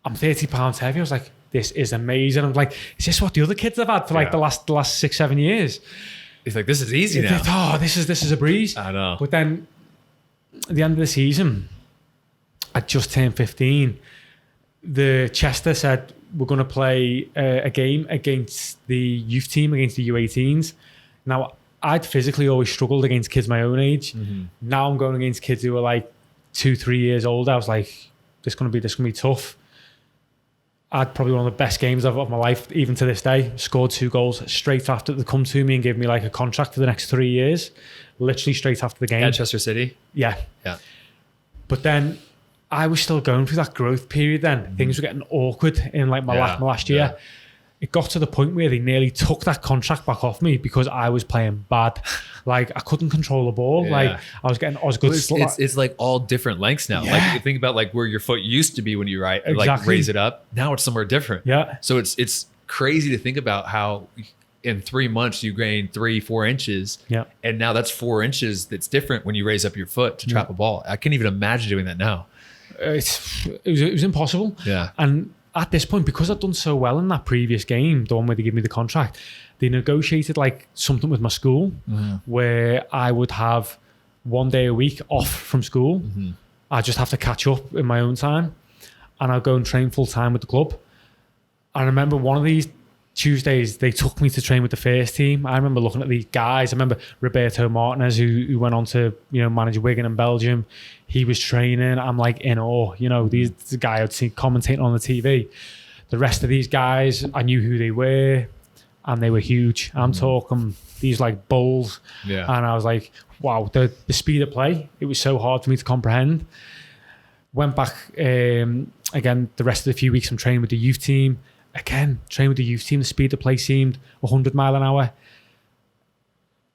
I'm 30 pounds heavy. I was like, this is amazing. I'm like, is this what the other kids have had for like the last 6-7 years? It's like, this is easy now. Oh, this is a breeze. I know. But then at the end of the season, I just turned 15. The Chester said, we're going to play a game against the youth team, against the U18s. Now, I'd physically always struggled against kids my own age. Now I'm going against kids who are like 2-3 years older. I was like, this is going to be tough. I had probably one of the best games of my life, even to this day. Scored 2 goals straight after they come to me and gave me like a contract for the next 3 years. Literally straight after the game. At Chester City? Yeah. But then I was still going through that growth period then. Things were getting awkward in like my last year. Yeah. It got to the point where they nearly took that contract back off me because I was playing bad. Like I couldn't control the ball. Like I was good. It's like all different lengths now. Like you think about like where your foot used to be when you like raise it up. Now it's somewhere different. Yeah. So it's crazy to think about how in 3 months you gain 3-4 inches. Yeah. And now that's 4 inches. That's different when you raise up your foot to trap a ball. I can't even imagine doing that now. It was impossible. Yeah. And at this point, because I'd done so well in that previous game, the one where they gave me the contract, they negotiated like something with my school where I would have 1 day a week off from school. I just have to catch up in my own time, and I'll go and train full time with the club. I remember one of these Tuesdays, they took me to train with the first team. I remember looking at these guys. I remember Roberto Martinez, who went on to manage Wigan in Belgium. He was training. I'm like in awe. This guy I'd seen commentating on the TV. The rest of these guys, I knew who they were, and they were huge. I'm talking these like bulls. Yeah. And I was like, wow, the speed of play. It was so hard for me to comprehend. Went back again. The rest of the few weeks I'm training with the youth team. Again, training with the youth team, the speed of play seemed 100 mile an hour.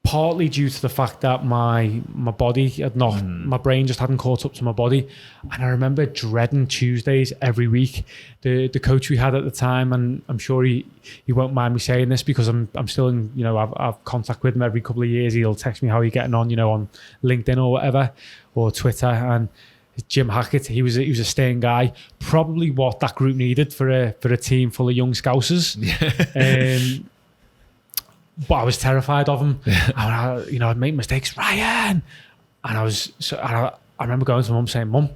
Partly due to the fact that my body had not, my brain just hadn't caught up to my body. And I remember dreading Tuesdays every week. The coach we had at the time, and I'm sure he won't mind me saying this because I'm still in, I've contact with him every couple of years. He'll text me how he's getting on, on LinkedIn or whatever, or Twitter. And Jim Hackett, he was a staying guy, probably what that group needed for a team full of young Scousers. But I was terrified of him. I'd make mistakes, Ryan, and I remember going to Mum saying, Mum,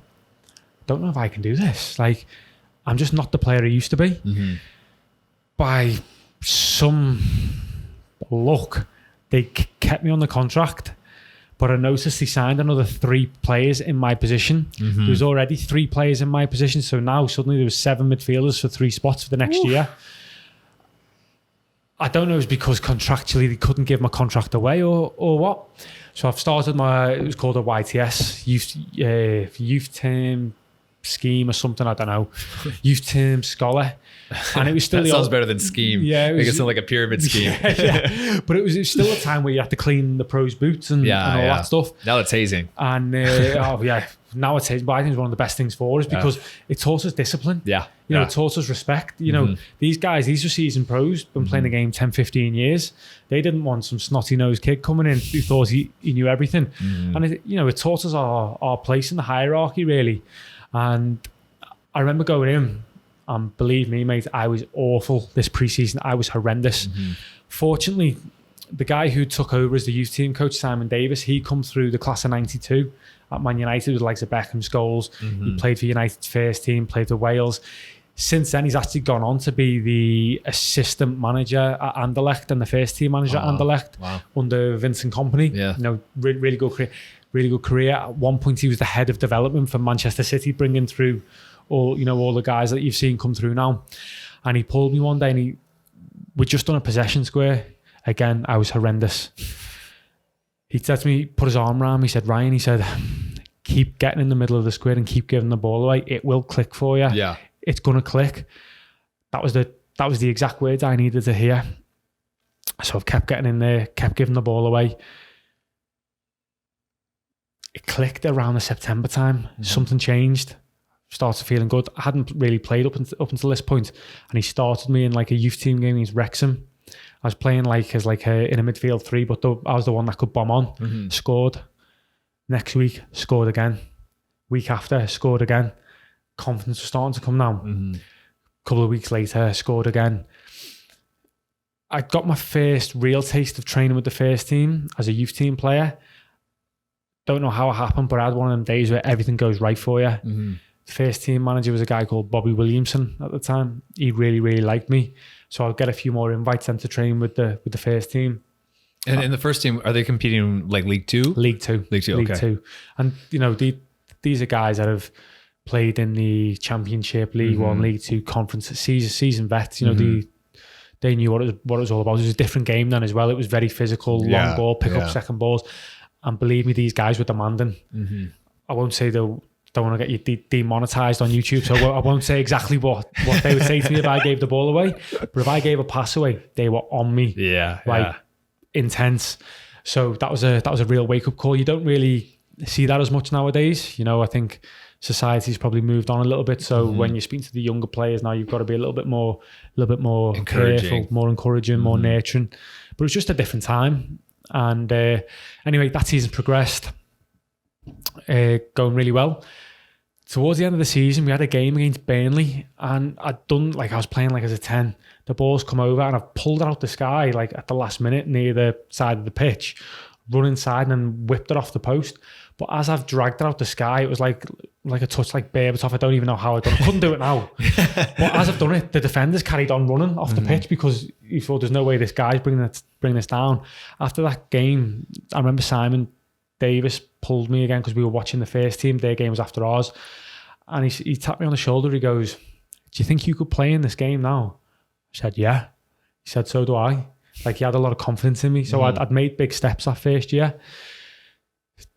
don't know if I can do this. Like, I'm just not the player I used to be. By some luck, they kept me on the contract. But I noticed he signed another 3 players in my position. There was already 3 players in my position. So now suddenly there was 7 midfielders for 3 spots for the next year. I don't know if it's because contractually they couldn't give my contract away or what. So I've started it was called a YTS, youth term scheme or something, I don't know. Youth term scholar. And it was still that sounds better than scheme. Yeah, it sounds like a pyramid scheme. But it was still a time where you had to clean the pros' boots and all that stuff. Now it's hazing. And now it's hazing. But I think it's one of the best things for us because it taught us discipline. Yeah. You know, it taught us respect. You know, these guys, these were seasoned pros, been playing the game 10, 15 years. They didn't want some snotty-nosed kid coming in who thought he knew everything. And, it taught us our place in the hierarchy, really. And I remember going in, and believe me, mate, I was awful this pre-season. I was horrendous. Fortunately, the guy who took over as the youth team coach, Simon Davis, he come through the class of 92 at Man United with the likes of Beckham, Scholes. He played for United's first team, played for Wales. Since then, he's actually gone on to be the assistant manager at Anderlecht and the first team manager at Anderlecht under Vincent Kompany. Yeah. Really good career. Really good career. At one point, he was the head of development for Manchester City, bringing through all the guys that you've seen come through now. And he pulled me one day, and we'd just done a possession square. Again, I was horrendous. He said to me, put his arm around me. He said, Ryan, he said, keep getting in the middle of the square and keep giving the ball away. It will click for you. Yeah. It's going to click. That was the exact words I needed to hear. So I've kept getting in there, kept giving the ball away. It clicked around the September time. Something changed. Started feeling good. I hadn't really played up until this point, and he started me in like a youth team game against Wrexham. I was playing in a midfield 3, but I was the one that could bomb on. Scored. Next week, scored again. Week after, scored again. Confidence was starting to come down. A couple of weeks later, scored again. I got my first real taste of training with the first team as a youth team player. Don't know how it happened, but I had one of them days where everything goes right for you. The first team manager was a guy called Bobby Williamson at the time. He really, really liked me. So I'll get a few more invites then to train with the first team. And in the first team, are they competing like League Two? League Two. League Two. And, these are guys that have played in the Championship, League One, League Two, Conference, season vets. They knew what it was all about. It was a different game then as well. It was very physical, long ball, pick up second balls. And believe me, these guys were demanding. I won't say don't want to get you demonetized on YouTube, so I won't say exactly what they would say to me if I gave the ball away. But if I gave a pass away, they were on me. Intense. So that was a real wake up call. You don't really see that as much nowadays. I think society's probably moved on a little bit. So when you speak to the younger players now, you've got to be a little bit more careful, more encouraging, more nurturing. But it's just a different time. And anyway, that season progressed, going really well. Towards the end of the season, we had a game against Burnley, and I was playing as a 10. The ball's come over, and I've pulled it out the sky at the last minute near the side of the pitch, run inside and whipped it off the post. But as I've dragged it out the sky, it was like a touch like Berbatov. I don't even know how I've done it. I couldn't do it now. But as I've done it, the defenders carried on running off the pitch because he thought there's no way this guy's bringing this down. After that game, I remember Simon Davis pulled me again because we were watching the first team. Their game was after ours. And he tapped me on the shoulder. He goes, "Do you think you could play in this game now?" I said, "Yeah." He said, "So do I." He had a lot of confidence in me. So I'd made big steps that first year.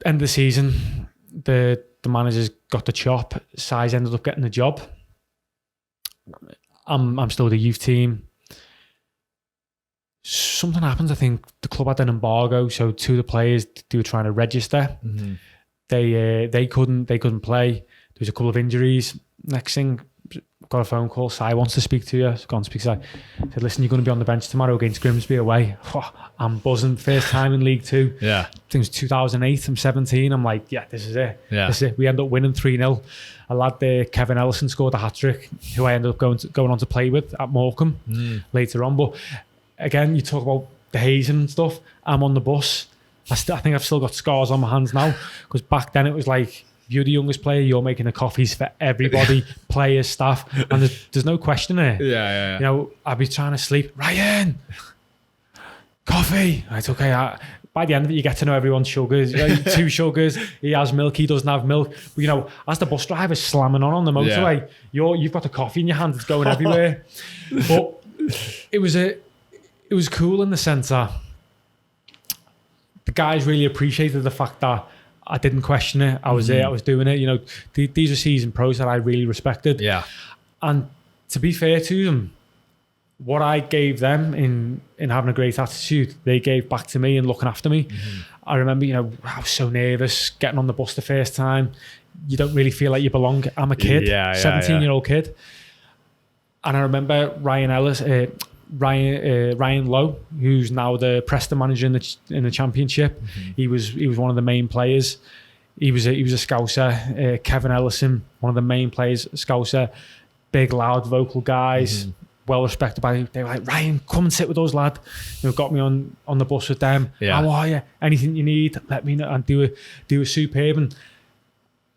End of the season, the managers got the chop. Size ended up getting the job. I'm still the youth team. Something happens. I think the club had an embargo, so 2 of the players, they were trying to register. They couldn't play. There was a couple of injuries. Next thing, got a phone call. Si wants to speak to you. So gone to speak to Si. Said, "Listen, you're going to be on the bench tomorrow against Grimsby away." I'm buzzing. First time in League Two. Yeah. I think it was 2008. I'm 17. I'm like, yeah, this is it. Yeah. This is it. We end up winning 3-0. A lad there, Kevin Ellison, scored a hat-trick, who I ended up going on to play with at Morecambe later on. But again, you talk about the hazing and stuff. I'm on the bus. I think I've still got scars on my hands now, because back then it was like, if you're the youngest player, you're making the coffees for everybody, players, staff, and there's no question there. Yeah. I'd be trying to sleep. "Ryan, coffee." Right, okay. by the end of it, you get to know everyone's sugars. 2 sugars. He has milk. He doesn't have milk. But, you know, as the bus driver's slamming on the motorway, you've got the coffee in your hand. It's going everywhere. But it was cool in the sense that the guys really appreciated the fact that I didn't question it. I was there. I was doing it. You know, these are seasoned pros that I really respected. Yeah. And to be fair to them, what I gave them in having a great attitude, they gave back to me and looking after me. I remember, you know, I was so nervous getting on the bus the first time. You don't really feel like you belong. I'm a kid, 17-year-old kid. And I remember Ryan Lowe, who's now the Preston manager in the Championship. He was one of the main players. He was a Scouser. Kevin Ellison, one of the main players, Scouser. Big, loud, vocal guys. Well respected by. They were like, Ryan, come and sit with us, lad. You know, got me on the bus with them. How are you? Anything you need, let me know. And do a superb. And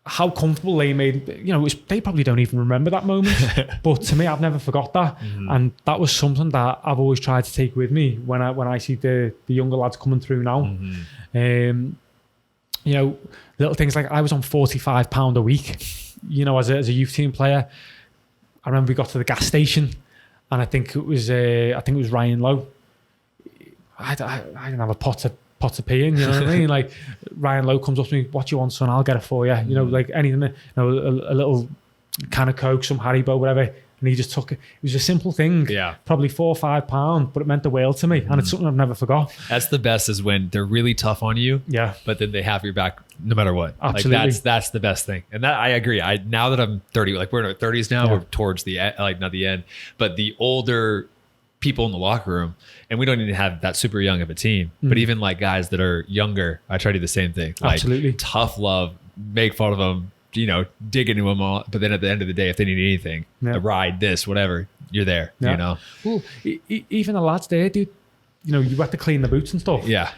how comfortable they made. You know, they probably don't even remember that moment. But to me, I've never forgot that. And that was something that I've always tried to take with me when I see the younger lads coming through now. You know, little things like I was on £45 a week. You know, as a youth team player. I remember we got to the gas station. And I think it was Ryan Lowe. I didn't have a pot to pee in, you know what I mean? Like Ryan Lowe comes up to me, what do you want, son? I'll get it for you. You know, like anything, you know, a little can of Coke, some Haribo, whatever. And he just took it. It was a simple thing. Yeah. Probably £4 or £5, but it meant the world to me. And it's something I've never forgot. That's the best, is when they're really tough on you. Yeah. But then they have your back no matter what. Absolutely. Like that's the best thing. And that, I agree. Now that I'm 30, like we're in our 30s now, we're towards the end, like not the end, but the older people in the locker room, and we don't even have that super young of a team, but even like guys that are younger, I try to do the same thing. Like, absolutely. Tough love, make fun of them, you know, dig into them all. But then at the end of the day, if they need anything, a ride, this, whatever, you're there, you know? Well, even the lads there, dude, you know, you have to clean the boots and stuff. Yeah.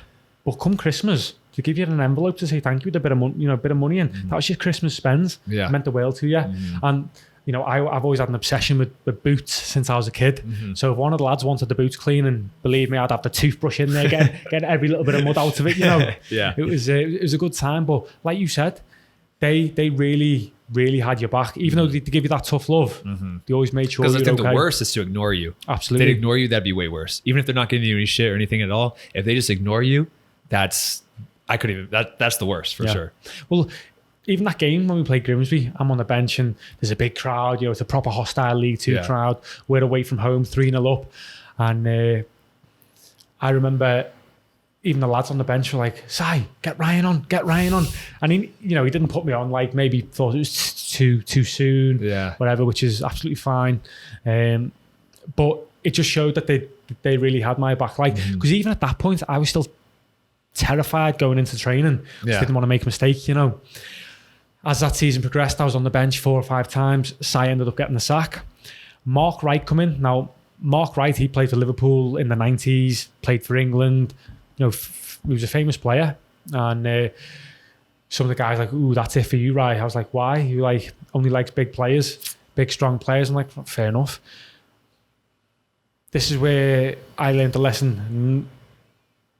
But come Christmas, to give you an envelope to say thank you with a bit of money, you know, a bit of money in, that was your Christmas spends. Yeah. It meant the world to you. And, you know, I've always had an obsession with boots since I was a kid. So if one of the lads wanted the boots clean, and believe me, I'd have the toothbrush in there, getting every little bit of mud out of it, you know. It was a good time. But like you said, they really, really had your back. Even though they give you that tough love, they always made sure you were okay. Because the worst is to ignore you. Absolutely. If they ignore you, that'd be way worse. Even if they're not giving you any shit or anything at all, if they just ignore you, that's the worst for sure. Well, even that game when we played Grimsby, I'm on the bench and there's a big crowd, you know, it's a proper hostile League Two crowd. We're away from home, 3-0 up. And I remember even the lads on the bench were like, "Si, get Ryan on. And he, you know, he didn't put me on, like maybe thought it was too soon, whatever, which is absolutely fine. But it just showed that they really had my back. Like, because even at that point, I was still terrified going into training. Didn't want to make a mistake, you know. As that season progressed, I was on the bench 4 or 5 times. Si ended up getting the sack. Mark Wright come in. Now, Mark Wright, he played for Liverpool in the 90s, played for England. You know, he was a famous player. And some of the guys like, ooh, that's it for you, Rye. I was like, why? He like only likes big players, big, strong players. I'm like, fair enough. This is where I learned the lesson.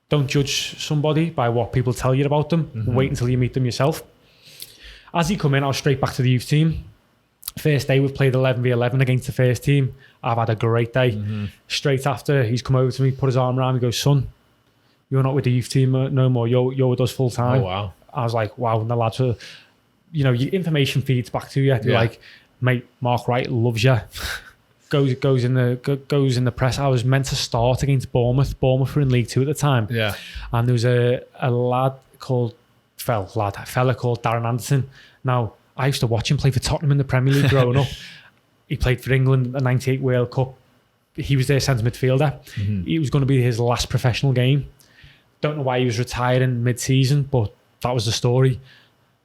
Don't judge somebody by what people tell you about them. Wait until you meet them yourself. As he come in, I was straight back to the youth team. First day, we've played 11v11 against the first team. I've had a great day. Straight after, he's come over to me, put his arm around me, goes, son, you're not with the youth team no more. You're with us full time. Oh, wow. I was like, wow. And the lads were, you know, your information feeds back to you. They're like, mate, Mark Wright loves you. Goes in the press. I was meant to start against Bournemouth. Bournemouth were in League Two at the time. Yeah. And there was a fella called Darren Anderson. Now, I used to watch him play for Tottenham in the Premier League growing up. He played for England at the 98 World Cup. He was their centre midfielder. It was going to be his last professional game. Don't know why he was retiring mid-season, but that was the story.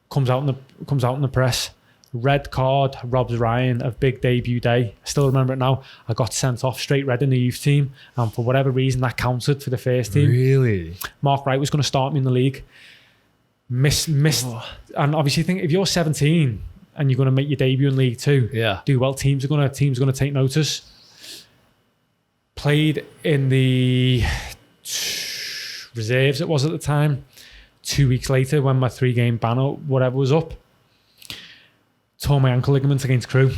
Comes out in the press. Red card, robs Ryan of big debut day. I still remember it now. I got sent off straight red in the youth team, and for whatever reason that counted for the first team. Really? Mark Wright was going to start me in the league. Missed, and obviously think if you're 17 and you're going to make your debut in League Two, do well. Teams are going to take notice. Played in the reserves it was at the time. 2 weeks later, when my 3-game ban or whatever was up, tore my ankle ligament against Crewe.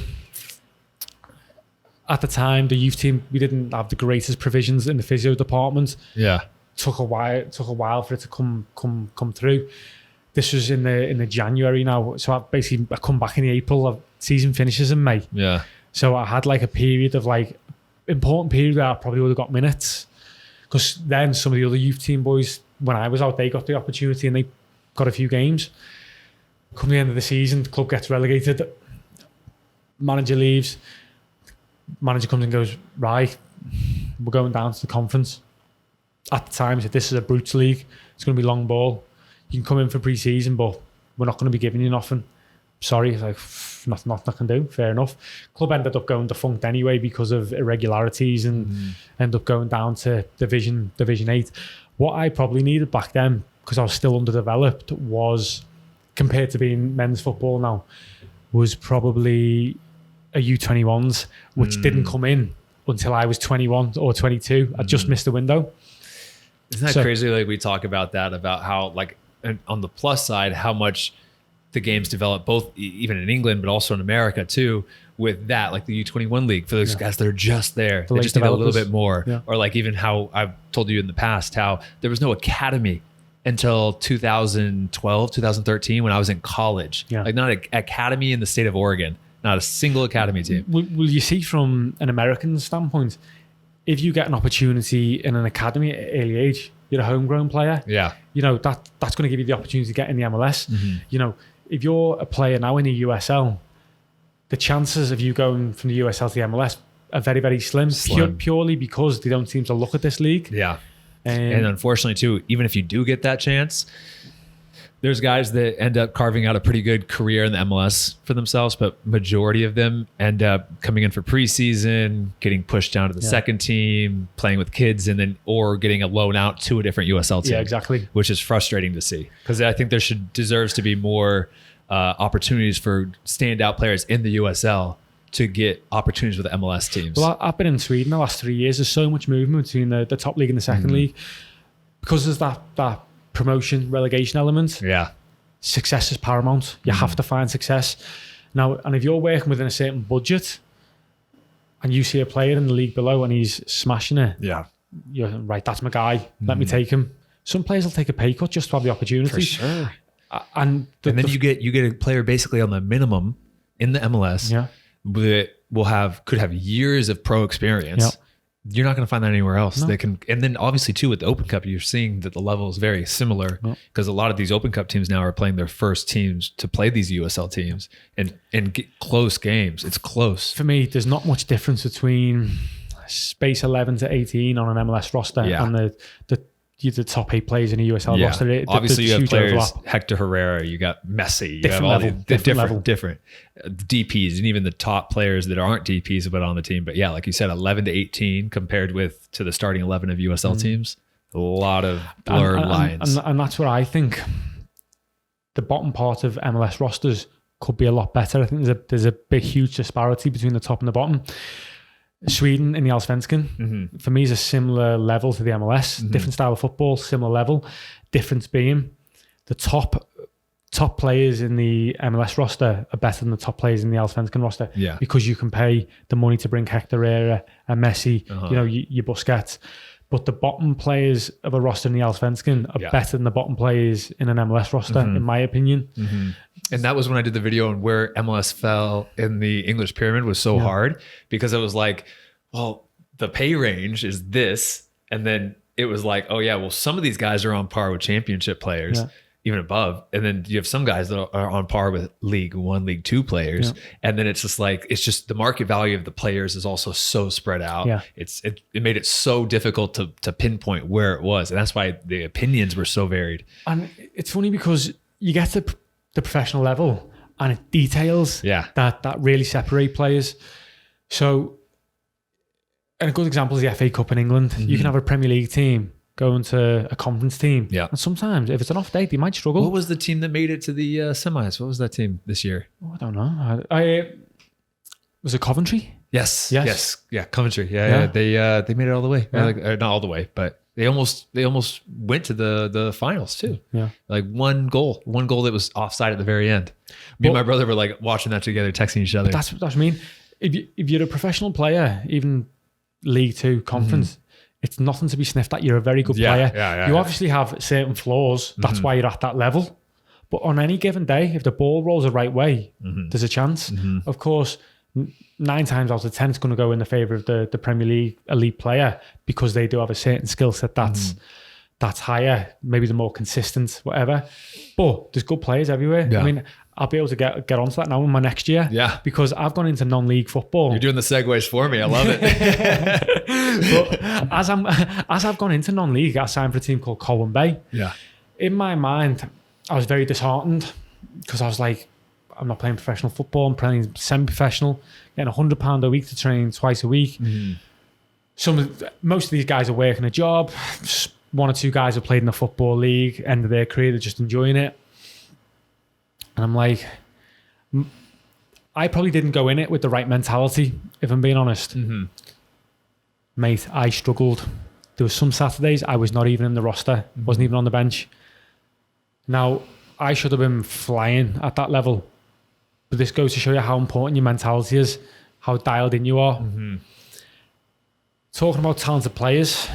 At the time, the youth team, we didn't have the greatest provisions in the physio department. Yeah. Took a while for it to come through. This was in the January now, so I come back in the April. Season finishes in May. Yeah. So I had like a period of like important period where I probably would have got minutes, because then some of the other youth team boys, when I was out, they got the opportunity and they got a few games. Come the end of the season, the club gets relegated. Manager leaves. Manager comes and goes, right, we're going down to the conference. At the time, he said, this is a brutes league. It's going to be long ball. You can come in for pre-season, but we're not going to be giving you nothing. Sorry. It's like, nothing I can do. Fair enough. Club ended up going defunct anyway because of irregularities and ended up going down to Division 8. What I probably needed back then, because I was still underdeveloped, was, compared to being men's football now, was probably a U21s, which didn't come in until I was 21 or 22. I just missed the window. Isn't that crazy? Like, we talk about that, about how, like, on the plus side, how much the games develop, both even in England, but also in America too, with that, like the U21 league, for those guys that are just there. They just need a little bit more. Yeah. Or like even how I've told you in the past, how there was no academy until 2012, 2013, when I was in college. Yeah. Like, not an academy in the state of Oregon, not a single academy team. Will you see, from an American standpoint, if you get an opportunity in an academy at an early age, you're a homegrown player. Yeah. You know, that's going to give you the opportunity to get in the MLS. You know, if you're a player now in the USL, the chances of you going from the USL to the MLS are very, very slim. Purely because they don't seem to look at this league. Yeah. And unfortunately too, even if you do get that chance, there's guys that end up carving out a pretty good career in the MLS for themselves, but majority of them end up coming in for preseason, getting pushed down to the second team, playing with kids, and then or getting a loan out to a different USL team. Yeah, exactly. Which is frustrating to see, because I think there deserves to be more opportunities for standout players in the USL to get opportunities with the MLS teams. Well, I've been in Sweden the last 3 years. There's so much movement between the top league and the second league, because there's that promotion relegation element. Yeah, success is paramount. You have to find success now, and if you're working within a certain budget and you see a player in the league below and he's smashing it, you're right, that's my guy, let me take him. Some players will take a pay cut just to have the opportunity. For sure. And then you get a player basically on the minimum in the MLS that could have years of pro experience. You're not going to find that anywhere else. No. They can, and then obviously too with the Open Cup, you're seeing that the level is very similar, because a lot of these Open Cup teams now are playing their first teams to play these USL teams and get close games. It's close. For me, there's not much difference between space 11 to 18 on an MLS roster and the top 8 players in a USL roster. Obviously, you have players, overlap. Hector Herrera, you got Messi, you have all different DPs, and even the top players that aren't DPs but on the team. But yeah, like you said, 11 to 18 compared to the starting 11 of USL teams, a lot of blurred lines. And that's what I think. The bottom part of MLS rosters could be a lot better. I think there's a big, huge disparity between the top and the bottom. Sweden in the Allsvenskan, for me, is a similar level to the MLS. Different style of football, similar level. Difference being the top players in the MLS roster are better than the top players in the Allsvenskan roster. Yeah. Because you can pay the money to bring Hector Herrera and Messi, you know, your Busquets. But the bottom players of a roster in the Allsvenskan are better than the bottom players in an MLS roster, in my opinion. And that was when I did the video on where MLS fell in the English pyramid was so hard, because it was like, well, the pay range is this. And then it was like, oh yeah, well, some of these guys are on par with championship players, even above. And then you have some guys that are on par with League 1, League 2 players. And then it's just like, it's just the market value of the players is also so spread out. It made it so difficult to pinpoint where it was. And that's why the opinions were so varied. And it's funny because you get to the professional level and it details that really separate players. So, and a good example is the FA Cup in England. You can have a Premier League team going to a conference team. And sometimes if it's an off day, they might struggle. What was the team that made it to the semis? What was that team this year? Oh, I don't know. Was it Coventry? Yes. Yeah, Coventry. Yeah. They made it all the way. Like, not all the way, but They almost went to the finals too. Yeah. Like one goal that was offside at the very end. Me and my brother were like watching that together, texting each other. That's what I mean. If you're a professional player, even League Two conference, it's nothing to be sniffed at. You're a very good player. You obviously have certain flaws. That's why you're at that level. But on any given day, if the ball rolls the right way, there's a chance. Of course, 9 times out of 10, it's going to go in the favour of the Premier League elite player because they do have a certain skill set that's higher, maybe the more consistent, whatever. But there's good players everywhere. Yeah. I mean, I'll be able to get onto that now in my next year. Yeah. Because I've gone into non-league football. You're doing the segues for me. I love it. But as I've gone into non-league, I signed for a team called Colwyn Bay. Yeah. In my mind, I was very disheartened because I was like, I'm not playing professional football. I'm playing semi-professional, getting £100 a week to train twice a week. Most of these guys are working a job. Just 1 or 2 guys have played in the football league, end of their career, they're just enjoying it. And I'm like, I probably didn't go in it with the right mentality, if I'm being honest. Mate, I struggled. There were some Saturdays I was not even in the roster, wasn't even on the bench. Now, I should have been flying at that level. But this goes to show you how important your mentality is, how dialed in you are. Talking about talented players,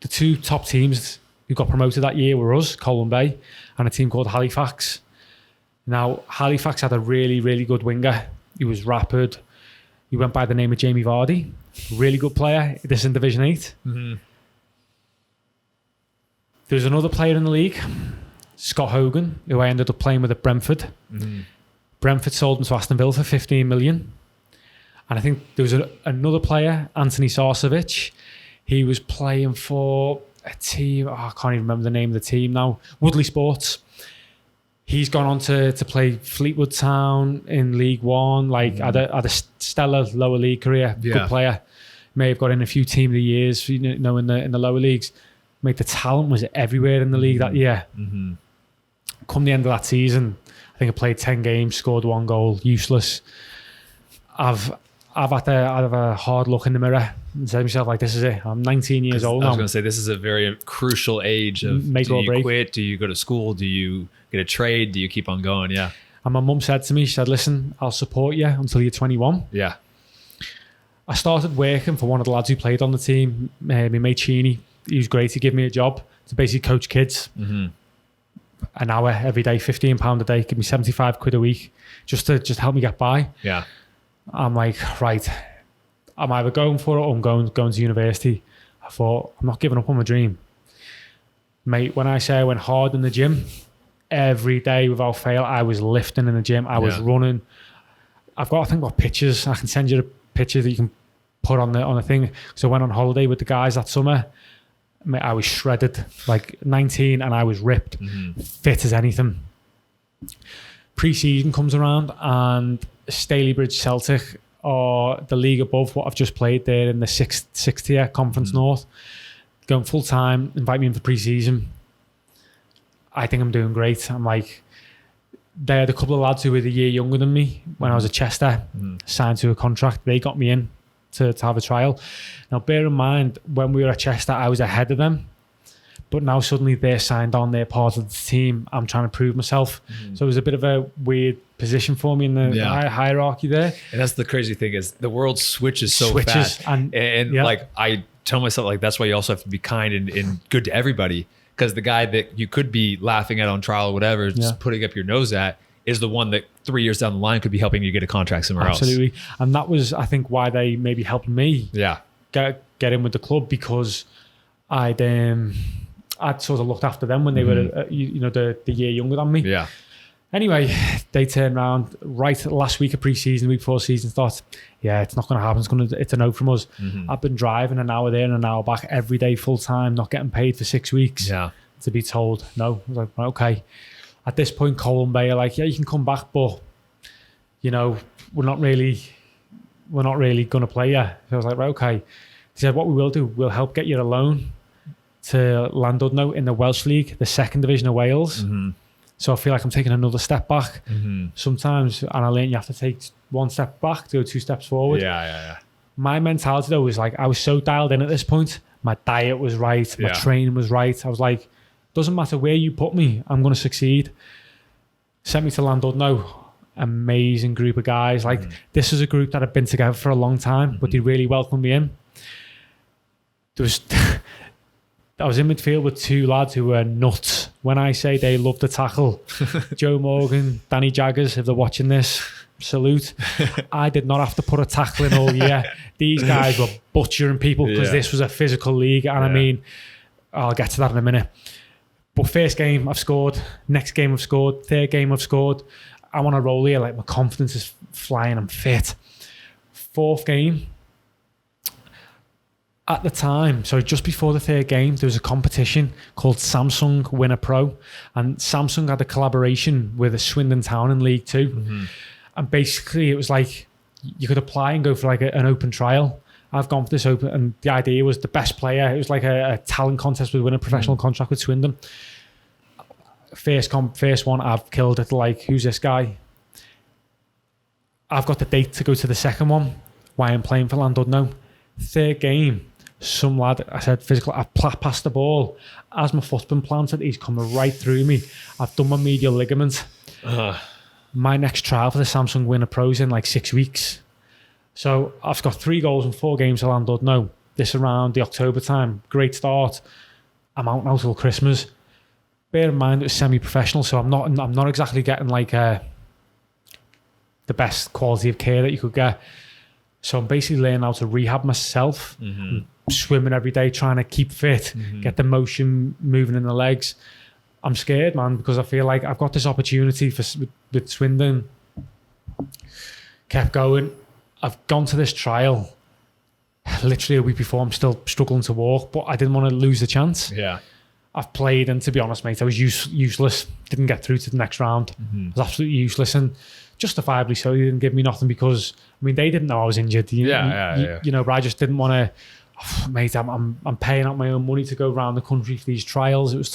the 2 top teams who got promoted that year were us, Colwyn Bay, and a team called Halifax. Now, Halifax had a really, really good winger. He was rapid. He went by the name of Jamie Vardy. Really good player. This in Division 8. There's another player in the league, Scott Hogan, who I ended up playing with at Brentford. Brentford sold him to Aston Villa for 15 million. And I think there was another player, Anthony Sarcevic. He was playing for a team, I can't even remember the name of the team now, Woodley Sports. He's gone on to play Fleetwood Town in League One, had a stellar lower league career, good player. May have got in a few team of the years, in the lower leagues. Mate, the talent was everywhere in the league that year. Come the end of that season, I think I played 10 games, scored 1 goal, useless. I've had to have a hard look in the mirror and said to myself, like, this is it. I'm 19 years old now. I was going to say, this is a very crucial age of, do you quit? Do you go to school? Do you get a trade? Do you keep on going? Yeah. And my mum said to me, she said, listen, I'll support you until you're 21. Yeah. I started working for one of the lads who played on the team, my mate Cheney. He was great. He gave me a job to basically coach kids. An hour every day, £15 a day, give me 75 quid a week just to help me get by. Yeah. I'm like, right, I'm either going for it or I'm going to university. I thought, I'm not giving up on my dream. Mate, when I say I went hard in the gym, every day without fail, I was lifting in the gym. I was running. I think I've got pictures. I can send you a picture that you can put on the thing. So I went on holiday with the guys that summer. Mate, I was shredded, like 19, and I was ripped, fit as anything. Pre-season comes around and Stalybridge Celtic are the league above what I've just played there in the sixth tier, Conference North. Going full time, invite me in for pre-season. I think I'm doing great. I'm like, they had a couple of lads who were a year younger than me when I was at Chester, signed to a contract. They got me in to have a trial. Now, bear in mind, when we were at Chester, I was ahead of them. But now suddenly they're signed on, they're part of the team. I'm trying to prove myself. So it was a bit of a weird position for me in the hierarchy there. And that's the crazy thing is the world switches so fast. And like, I tell myself, like, that's why you also have to be kind and good to everybody. Because the guy that you could be laughing at on trial or whatever, just putting up your nose at, is the one that 3 years down the line could be helping you get a contract somewhere else. Absolutely. And that was, I think, why they maybe helped me get in with the club, because I'd sort of looked after them when they were, the year younger than me. Yeah. Anyway, they turned around right last week of pre-season, the week before season starts. Yeah, it's not going to happen. It's a no from us. I've been driving an hour there and an hour back every day, full time, not getting paid for 6 weeks. Yeah. To be told no. I was like, okay. At this point, Colwyn Bay are like, yeah, you can come back, but we're not really going to play you. So I was like, right, okay. He said, what we will do, we'll help get you a loan to Llandudno in the Welsh League, the 2nd Division of Wales. So I feel like I'm taking another step back sometimes, and I learned you have to take 1 step back to go 2 steps forward. Yeah. My mentality though was like, I was so dialed in at this point. My diet was right. My training was right. I was like, doesn't matter where you put me, I'm going to succeed. Sent me to Llandudno. Amazing group of guys. Like, this is a group that had been together for a long time, but they really welcomed me in. There was... I was in midfield with two lads who were nuts. When I say they loved the tackle, Joe Morgan, Danny Jaggers, if they're watching this, salute. I did not have to put a tackle in all year. These guys were butchering people because this was a physical league. And I mean, I'll get to that in a minute. But first game, I've scored. Next game, I've scored. Third game, I've scored. I'm on a roll here. Like, my confidence is flying. I'm fit. Fourth game. At the time, so just before the third game, there was a competition called Samsung Winner Pro, and Samsung had a collaboration with a Swindon Town in League Two. And basically it was like you could apply and go for like an open trial. I've gone for this open, and the idea was the best player. It was like a talent contest with winning a professional contract with Swindon. First one, I've killed it. Like, who's this guy? I've got the date to go to the second one, why I'm playing for Llandudno. Third game, some lad, I said physical, I passed the ball. As my foot's been planted, he's coming right through me. I've done my medial ligament. My next trial for the Samsung Winner Pros in like 6 weeks. So I've got 3 goals in 4 games at Llandudno. This around the October time. Great start. I'm out now till Christmas. Bear in mind it was semi-professional, so I'm not exactly getting like the best quality of care that you could get. So I'm basically learning how to rehab myself, swimming every day, trying to keep fit, get the motion moving in the legs. I'm scared, man, because I feel like I've got this opportunity with Swindon. Kept going. I've gone to this trial literally a week before. I'm still struggling to walk, but I didn't want to lose the chance. Yeah. I've played, and to be honest, mate, I was useless. Didn't get through to the next round. I was absolutely useless, and justifiably so. They didn't give me nothing because, I mean, they didn't know I was injured. You know, but I just didn't want to. Oh, mate, I'm paying out my own money to go around the country for these trials. It was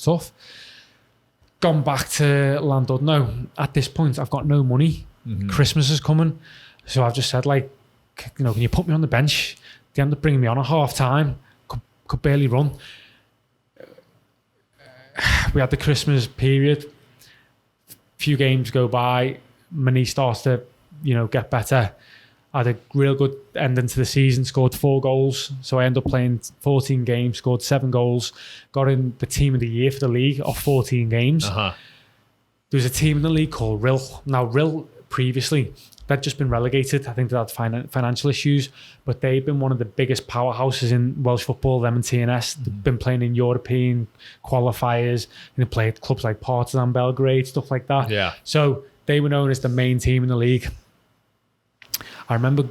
tough. Gone back to Llandudno. At this point, I've got no money. Christmas is coming, so I've just said, like, you know, can you put me on the bench? They ended up bringing me on at half time. Could barely run. We had the Christmas period. Few games go by. My knee starts to, you know, get better. I had a real good ending to the season, scored 4 goals. So I ended up playing 14 games, scored 7 goals, got in the team of the year for the league of 14 games. There was a team in the league called Rhyl. Now, Rhyl previously, they'd just been relegated. I think they had financial issues, but they've been one of the biggest powerhouses in Welsh football, them and TNS. They've been playing in European qualifiers. They played at clubs like Partizan Belgrade, stuff like that. Yeah. So they were known as the main team in the league. I remember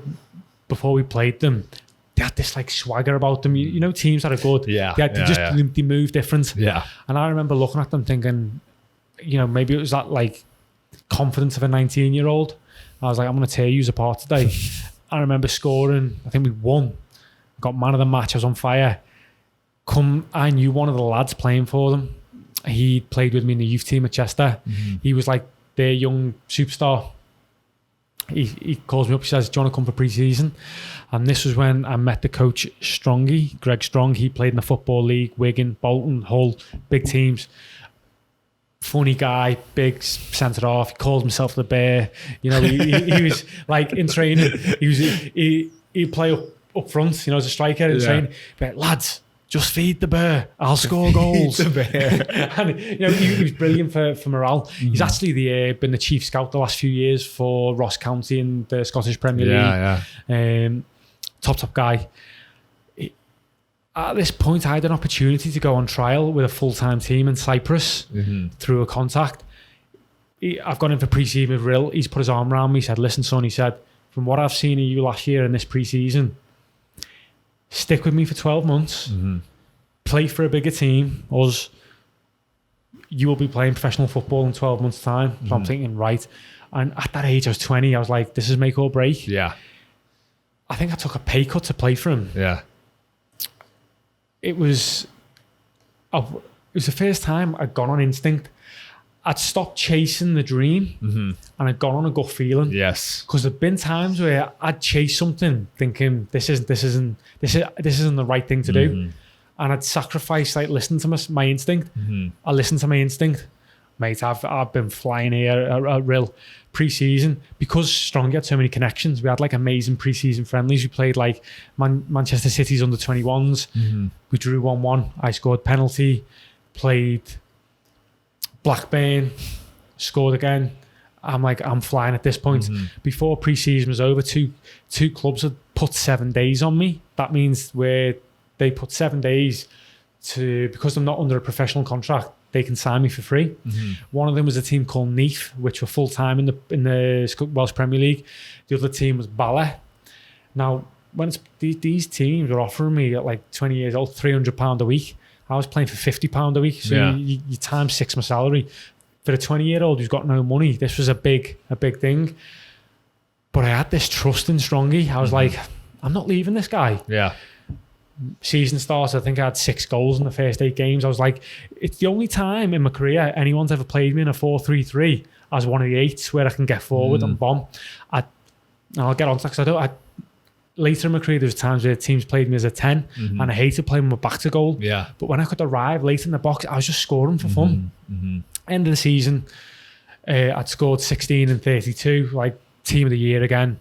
before we played them, they had this like swagger about them. You know, teams that are good. They move different. Yeah. And I remember looking at them thinking, you know, maybe it was that like confidence of a 19-year-old. I was like, I'm going to tear you apart today. I remember scoring. I think we won. Got man of the match. I was on fire. I knew one of the lads playing for them. He played with me in the youth team at Chester. He was like their young superstar. He calls me up. He says, do you want to come for pre-season? And this was when I met the coach Greg Strong. He played in the Football League, Wigan, Bolton, Hull, big teams. Funny guy, big centre half. He called himself the Bear. You know, he was like in training. He'd play up front, you know, as a striker in training. But lads, just feed the Bear. I'll score goals. Feed the Bear. And you know, he was brilliant for morale. He's actually been the chief scout the last few years for Ross County in the Scottish Premier League. Top guy. At this point, I had an opportunity to go on trial with a full-time team in Cyprus through a contact. I've gone in for pre-season with Rhyl. He's put his arm around me. He said, listen, son, he said, from what I've seen of you last year in this pre-season, stick with me for 12 months, play for a bigger team, us. You will be playing professional football in 12 months' time. So I'm thinking, right. And at that age, I was 20. I was like, this is make or break. Yeah. I think I took a pay cut to play for him. Yeah. It was the first time I'd gone on instinct. I'd stopped chasing the dream and I'd gone on a gut feeling. Yes. Because there'd been times where I'd chase something thinking this isn't the right thing to do. And I'd sacrifice like listening to my instinct. I listened to my instinct. Mate, I've been flying here at Rhyl pre-season because Strong had so many connections. We had like amazing pre-season friendlies. We played like Manchester City's under 21s. We drew 1-1. I scored penalty. Played Blackburn, scored again. I'm flying at this point. Before pre-season was over, two clubs had put 7 days on me. That means where they put 7 days because I'm not under a professional contract, they can sign me for free. One of them was a team called Neath, which were full-time in the Welsh Premier League. The other team was Bala. Now, when these teams were offering me at like 20 years old, £300 a week, I was playing for £50 a week. So you times 6 my salary. For a 20-year-old who's got no money, this was a big thing. But I had this trust in Strongy. I was like, I'm not leaving this guy. Yeah. Season starts, I think I had 6 goals in the first 8 games. I was like, it's the only time in my career anyone's ever played me in a 4-3-3 as one of the 8s where I can get forward and bomb. I'll get on to that because later in my career, there was times where teams played me as a 10 and I hated playing with my back to goal. Yeah. But when I could arrive late in the box, I was just scoring for fun. End of the season, I'd scored 16 and 32, like team of the year again.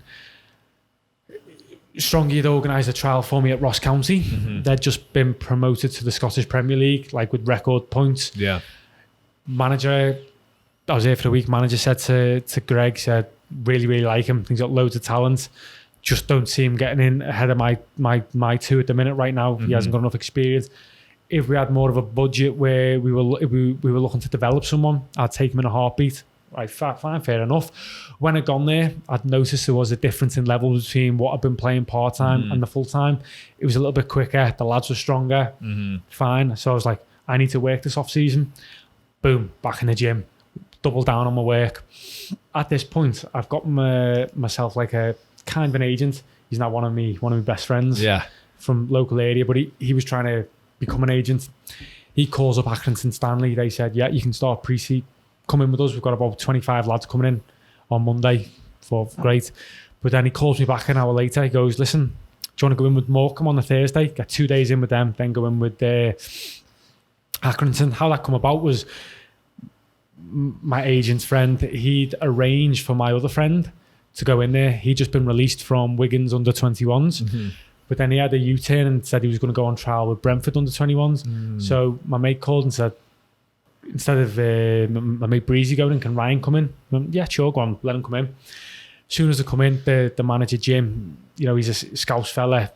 Strongy had organised a trial for me at Ross County. They'd just been promoted to the Scottish Premier League, like with record points. Yeah. Manager, I was there for a week. Manager said to Greg, said, really, really like him. He's got loads of talent. Just don't see him getting in ahead of my 2 at the minute right now. He hasn't got enough experience. If we had more of a budget where we were looking to develop someone, I'd take him in a heartbeat. Right, fine, fair enough. When I'd gone there, I'd noticed there was a difference in levels between what I'd been playing part-time and the full-time. It was a little bit quicker. The lads were stronger. Fine. So I was like, I need to work this off-season. Boom, back in the gym. Double down on my work. At this point, I've got myself like a kind of an agent. He's now one of my best friends from local area, but he was trying to become an agent. He calls up Accrington Stanley. They said, yeah, you can start pre-season. Come in with us. We've got about 25 lads coming in on Monday. Great. But then he calls me back an hour later. He goes, listen, do you want to go in with Morecambe on the Thursday? Get 2 days in with them, then go in with Accrington. How that come about was my agent's friend. He'd arranged for my other friend to go in there. He'd just been released from Wigan's under 21s. But then he had a U-turn and said he was going to go on trial with Brentford under 21s. So my mate called and said, instead of my mate Breezy going in, can Ryan come in? Yeah, sure, go on, let him come in. As soon as they come in, the manager, Jim, he's a Scouse fella,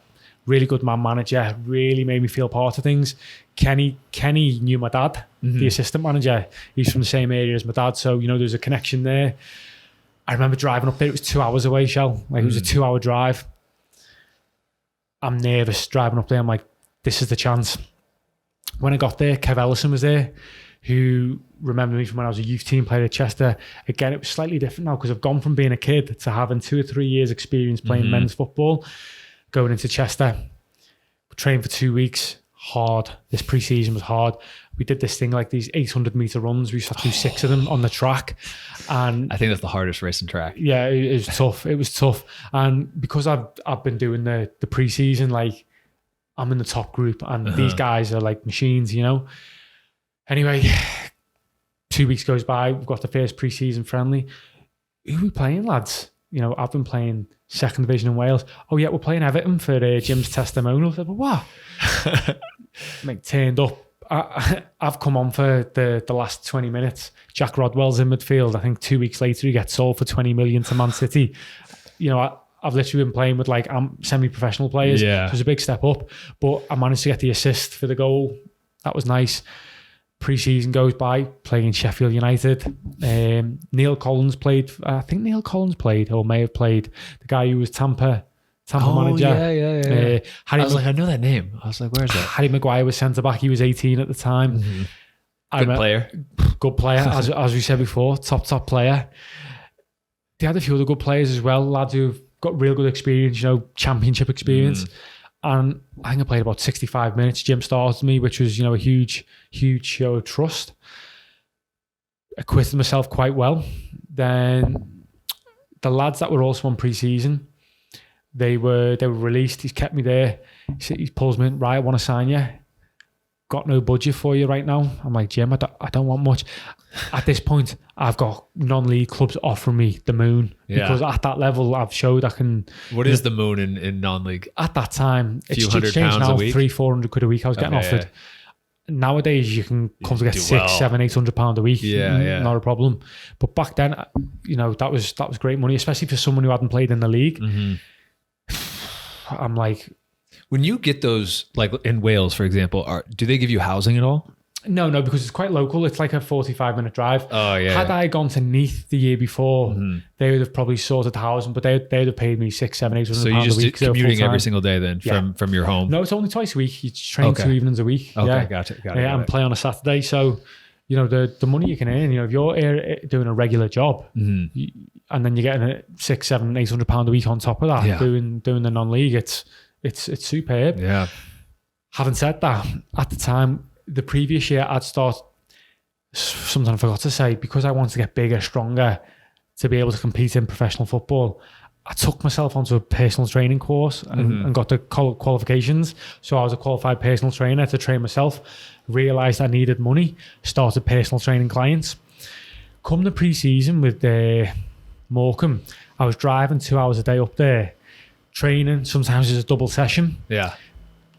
really good man manager, really made me feel part of things. Kenny knew my dad, the assistant manager. He's from the same area as my dad, so, there's a connection there. I remember driving up there, it was 2 hours away, Shell. Like, it was a 2-hour drive. I'm nervous driving up there. I'm like, this is the chance. When I got there, Kev Ellison was there, who remembered me from when I was a youth team player at Chester. Again, it was slightly different now because I've gone from being a kid to having 2 or 3 years experience playing men's football, going into Chester. Trained for 2 weeks, hard. This pre-season was hard. We did this thing like these 800-metre runs. We used to do 6 of them on the track. And I think that's the hardest race in track. Yeah, it was tough. It was tough. And because I've been doing the pre-season, like, I'm in the top group and these guys are like machines, Anyway, 2 weeks goes by. We've got the first pre-season friendly. Who are we playing, lads? I've been playing 2nd Division in Wales. Oh, yeah, we're playing Everton for Jim's testimonial. I said, well, what? Mate, turned up. I've come on for the last 20 minutes. Jack Rodwell's in midfield. I think 2 weeks later, he gets sold for 20 million to Man City. I've literally been playing with like semi-professional players. Yeah. So it was a big step up. But I managed to get the assist for the goal. That was nice. Pre-season goes by, playing Sheffield United. Neil Collins played. I think Neil Collins played, or may have played. The guy who was Tampa manager. Yeah. I know that name. I was like, where is that? Harry Maguire was centre back. He was 18 at the time. Good player. Good player, as we said before. Top player. They had a few other good players as well, lads who've got real good experience, championship experience. And I think I played about 65 minutes. Jim started me, which was, a huge show of trust. acquitted myself quite well. Then the lads that were also on pre-season, they were released. He's kept me there. He pulls me in, right, I want to sign you. Got no budget for you right now. I'm like, Jim, I don't want much. At this point, I've got non-league clubs offering me the moon because at that level, I've showed I can. What is the moon in non-league? At that time, it's £100 changed now. a week? 300-400 quid a week. I was getting offered. Yeah. Nowadays, you can come to get £600-800 a week. Yeah. Not a problem. But back then, that was great money, especially for someone who hadn't played in the league. Mm-hmm. I'm like, when you get those, like in Wales, for example, do they give you housing at all? No, because it's quite local. It's like a 45-minute drive. Oh, yeah. Had I gone to Neath the year before, they would have probably sorted housing, but they'd have paid me £600, £700, £800 so you just a week. Commuting every single day then from your home? No, it's only twice a week. You train 2 evenings a week. Okay, got it. And play on a Saturday. So, the money you can earn, if you're doing a regular job, and then you're getting £600-800 a week on top of that, doing the non-league, it's superb. Yeah. Having said that, at the time, the previous year, I'd start, something I forgot to say, because I wanted to get bigger, stronger, to be able to compete in professional football, I took myself onto a personal training course and got the qualifications. So I was a qualified personal trainer to train myself, realised I needed money, started personal training clients. Come the pre-season with Morecambe, I was driving 2 hours a day up there, training, sometimes it's a double session. Yeah.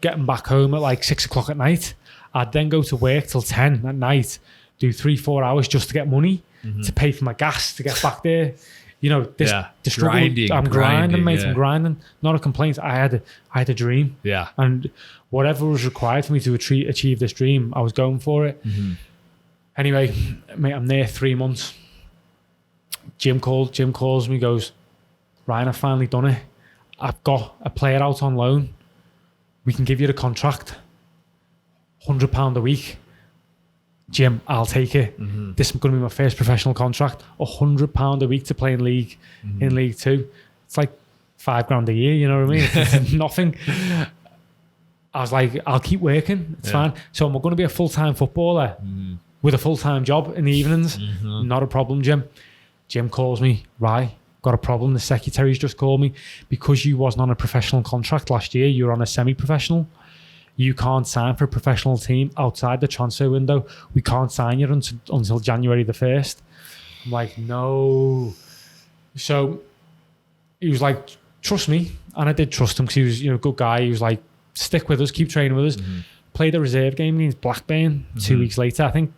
Getting back home at like 6 o'clock at night. I'd then go to work till 10 at night, do 3-4 hours just to get money, to pay for my gas to get back there. The struggle. I'm grinding, mate. Yeah. I'm grinding. Not a complaint. I had a dream. Yeah. And whatever was required for me to achieve this dream, I was going for it. Anyway, mate, I'm there 3 months. Jim calls me, goes, Ryan, I've finally done it. I've got a player out on loan. We can give you the contract. £100 a week. Jim, I'll take it. This is going to be my first professional contract. £100 a week to play in League League Two. It's like £5,000 a year. You know what I mean? It's nothing. I was like, I'll keep working. It's fine. So I'm going to be a full-time footballer with a full-time job in the evenings. Not a problem, Jim. Jim calls me. Right, got a problem. The secretary's just called me because you wasn't on a professional contract last year. You were on a semi-professional. You can't sign for a professional team outside the transfer window. We can't sign you until January the 1st. I'm like, no. So he was like, trust me. And I did trust him because he was a good guy. He was like, stick with us, keep training with us. Played a reserve game against Blackburn 2 weeks later. I think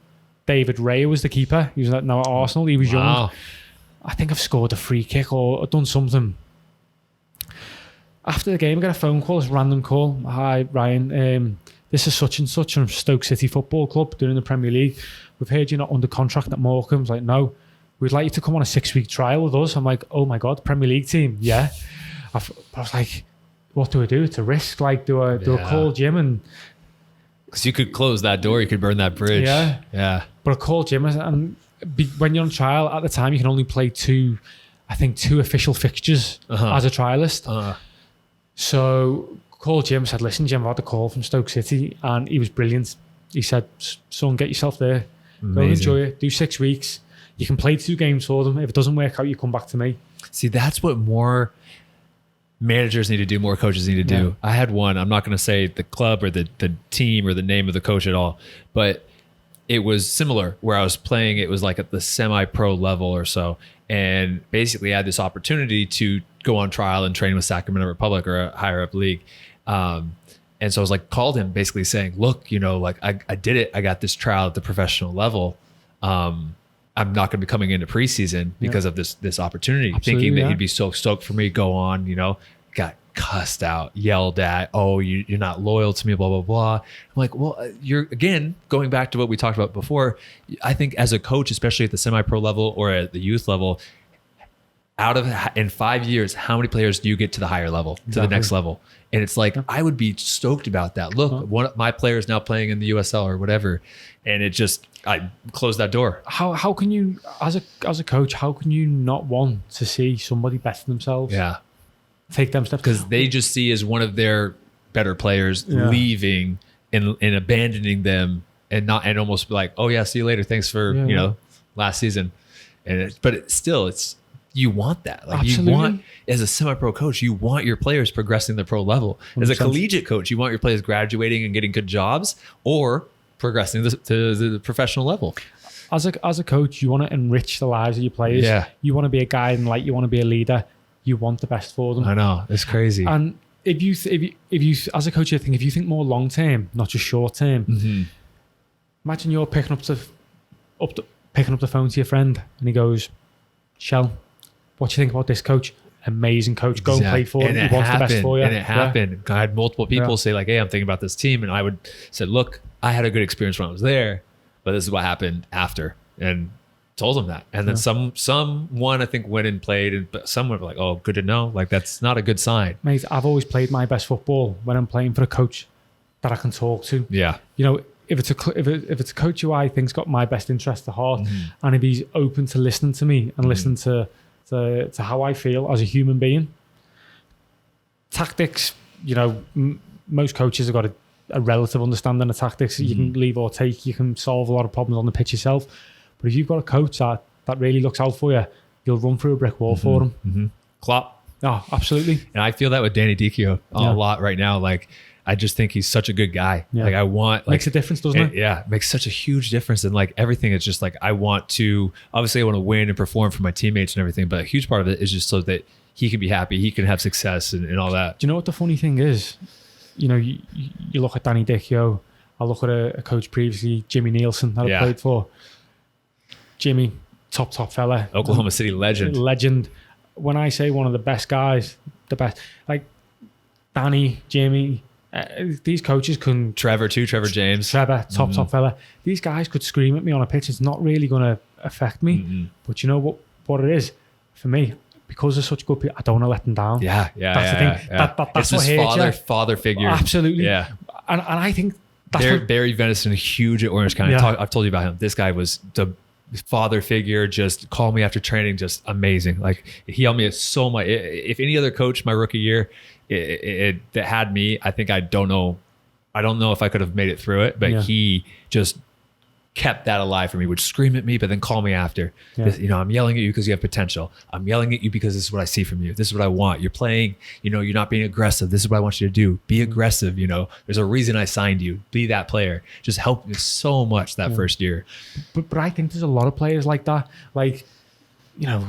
David Rhyl was the keeper. He was now at Arsenal. He was young. I think I've scored a free kick or I've done something. After the game, I got a phone call, this random call. Hi, Ryan. This is such and such from Stoke City Football Club doing the Premier League. We've heard you're not under contract at Morecambe. I was like, no. We'd like you to come on a 6-week trial with us. I'm like, oh my God, Premier League team? Yeah. I was like, what do I do? It's a risk. Like, do I call Jim? And because you could close that door, you could burn that bridge. Yeah. But I called Jim, and when you're on trial at the time, you can only play two official fixtures as a trialist. So called Jim, said, listen, Jim, I've had a call from Stoke City, and he was brilliant. He said, son, get yourself there. Amazing. Go and enjoy it. Do 6 weeks. You can play 2 games for them. If it doesn't work out, you come back to me. See, that's what more managers need to do, more coaches need to do. I had one, I'm not going to say the club or the team or the name of the coach at all, but it was similar where I was playing. It was like at the semi-pro level or so. And basically I had this opportunity to go on trial and train with Sacramento Republic or a higher up league. And so I was like, called him basically saying, look, I did it. I got this trial at the professional level. I'm not going to be coming into preseason because of this opportunity. Absolutely, thinking that he'd be so stoked for me, go on, got cussed out, yelled at, oh, you're not loyal to me, blah, blah, blah. I'm like, well, you're, again, going back to what we talked about before, I think as a coach, especially at the semi-pro level or at the youth level, in 5 years, how many players do you get to the higher level, to the next level? And it's like, I would be stoked about that. Look, one of my players now playing in the USL or whatever. And I closed that door. How can you, as a coach, how can you not want to see somebody better themselves? Yeah. Take them steps. Because they just see as one of their better players leaving and abandoning them and almost like, oh yeah, see you later. Thanks for, last season. But it's you want that. Like Absolutely. you want, as a semi-pro coach, you want your players progressing to the pro level. As a 100%. collegiate coach, you want your players graduating and getting good jobs or progressing to the professional level. As a coach, you want to enrich the lives of your players. Yeah. You want to be a guide and light. You want to be a leader. You want the best for them. I know, it's crazy. And if you as a coach, I think if you think more long term, not just short term. Imagine you're picking up the phone to your friend, and he goes, "Shell, what do you think about this coach? Amazing coach. Go and play for him. He wants the best for you." And it happened. I had multiple people say like, "Hey, I'm thinking about this team," and I would say, "Look, I had a good experience when I was there, but this is what happened after." And told them that. And then someone I think went and played, but some were like, "Oh, good to know." Like that's not a good sign. Mate, I've always played my best football when I'm playing for a coach that I can talk to. Yeah. You know, if it's a coach who I think's got my best interest at heart, and if he's open to listening to me and listening to how I feel as a human being. Tactics, you know, most coaches have got a relative understanding of tactics. You can leave or take. You can solve a lot of problems on the pitch yourself. But if you've got a coach that really looks out for you, you'll run through a brick wall for him. Klopp. Oh, absolutely. And I feel that with Danny Dicchio a lot right now. Like, I just think he's such a good guy. Yeah. Like I want, like, makes a difference, doesn't it? Yeah, it makes such a huge difference. And like everything is just like, I want to win and perform for my teammates and everything. But a huge part of it is just so that he can be happy, he can have success and all that. Do you know what the funny thing is? You know, you look at Danny Dicchio. I look at a coach previously, Jimmy Nielsen, that I played for. Jimmy, top fella. Oklahoma City legend. When I say one of the best guys, the best, like Danny, Jimmy, these coaches can... Trevor James. Trevor, top fella. These guys could scream at me on a pitch. It's not really going to affect me. But you know what it is? For me, because they're such good people, I don't want to let them down. Yeah. That's the thing. Yeah. That's it's what his father figure. Absolutely. Yeah. And I think... Barry Venison, huge at Orange County. Yeah. I've told you about him. This guy was the father figure, just called me after training, just amazing. Like he helped me so much. If any other coach my rookie year that had me, I think I don't know if I could have made it through it, but he just kept that alive for me, would scream at me, but then call me after. You know, I'm yelling at you because you have potential. I'm yelling at you because this is what I see from you. This is what I want. You're playing, you know, you're not being aggressive. This is what I want you to do. Be aggressive. You know, there's a reason I signed you. Be that player. Just helped me so much that first year. But I think there's a lot of players like that. Like, you know,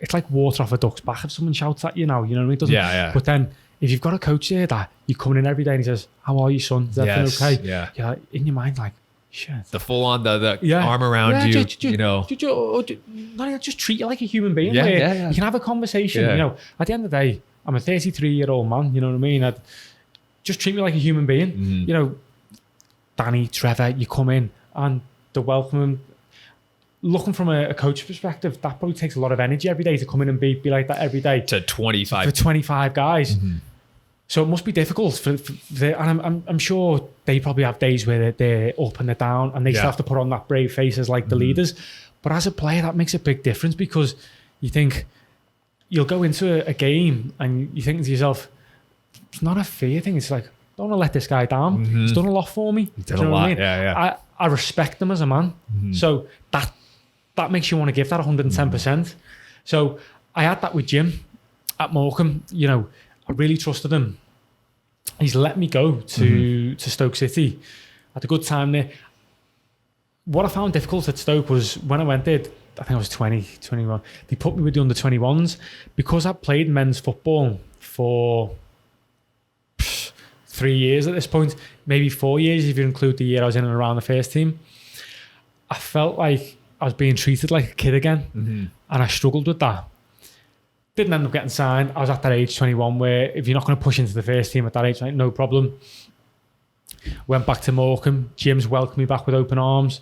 it's like water off a duck's back if someone shouts at you now, you know what I mean? Yeah. But then if you've got a coach there that you come in every day and he says, "How are you, son? Is everything okay?" Yeah. You're like, in your mind, like, shit. The full on the arm around you, you know. Just treat you like a human being. Yeah. You can have a conversation. Yeah. You know, at the end of the day, I'm a 33-year-old man. You know what I mean? Just treat me like a human being. You know, Danny, Trevor, you come in and they're welcoming. Looking from a coach perspective, that probably takes a lot of energy every day to come in and be like that every day. To 25. For 25 guys. So it must be difficult for and I'm sure they probably have days where they're up and they're down and they still have to put on that brave face as like the leaders. But as a player, that makes a big difference because you think you'll go into a game and you think to yourself, it's not a fear thing. It's like, I don't want to let this guy down. He's done a lot for me. He's done a lot. I mean? Yeah. I respect him as a man. So that makes you want to give that 110%. So I had that with Jim at Morecambe. You know, I really trusted him. He's let me go to Stoke City. I had a good time there. What I found difficult at Stoke was when I went there, I think I was 20, 21. They put me with the under-21s. Because I played men's football for 3 years at this point, maybe 4 years if you include the year I was in and around the first team. I felt like I was being treated like a kid again. And I struggled with that. Didn't end up getting signed. I was at that age, 21, where if you're not going to push into the first team at that age, like, no problem. Went back to Morecambe. Jim's welcomed me back with open arms.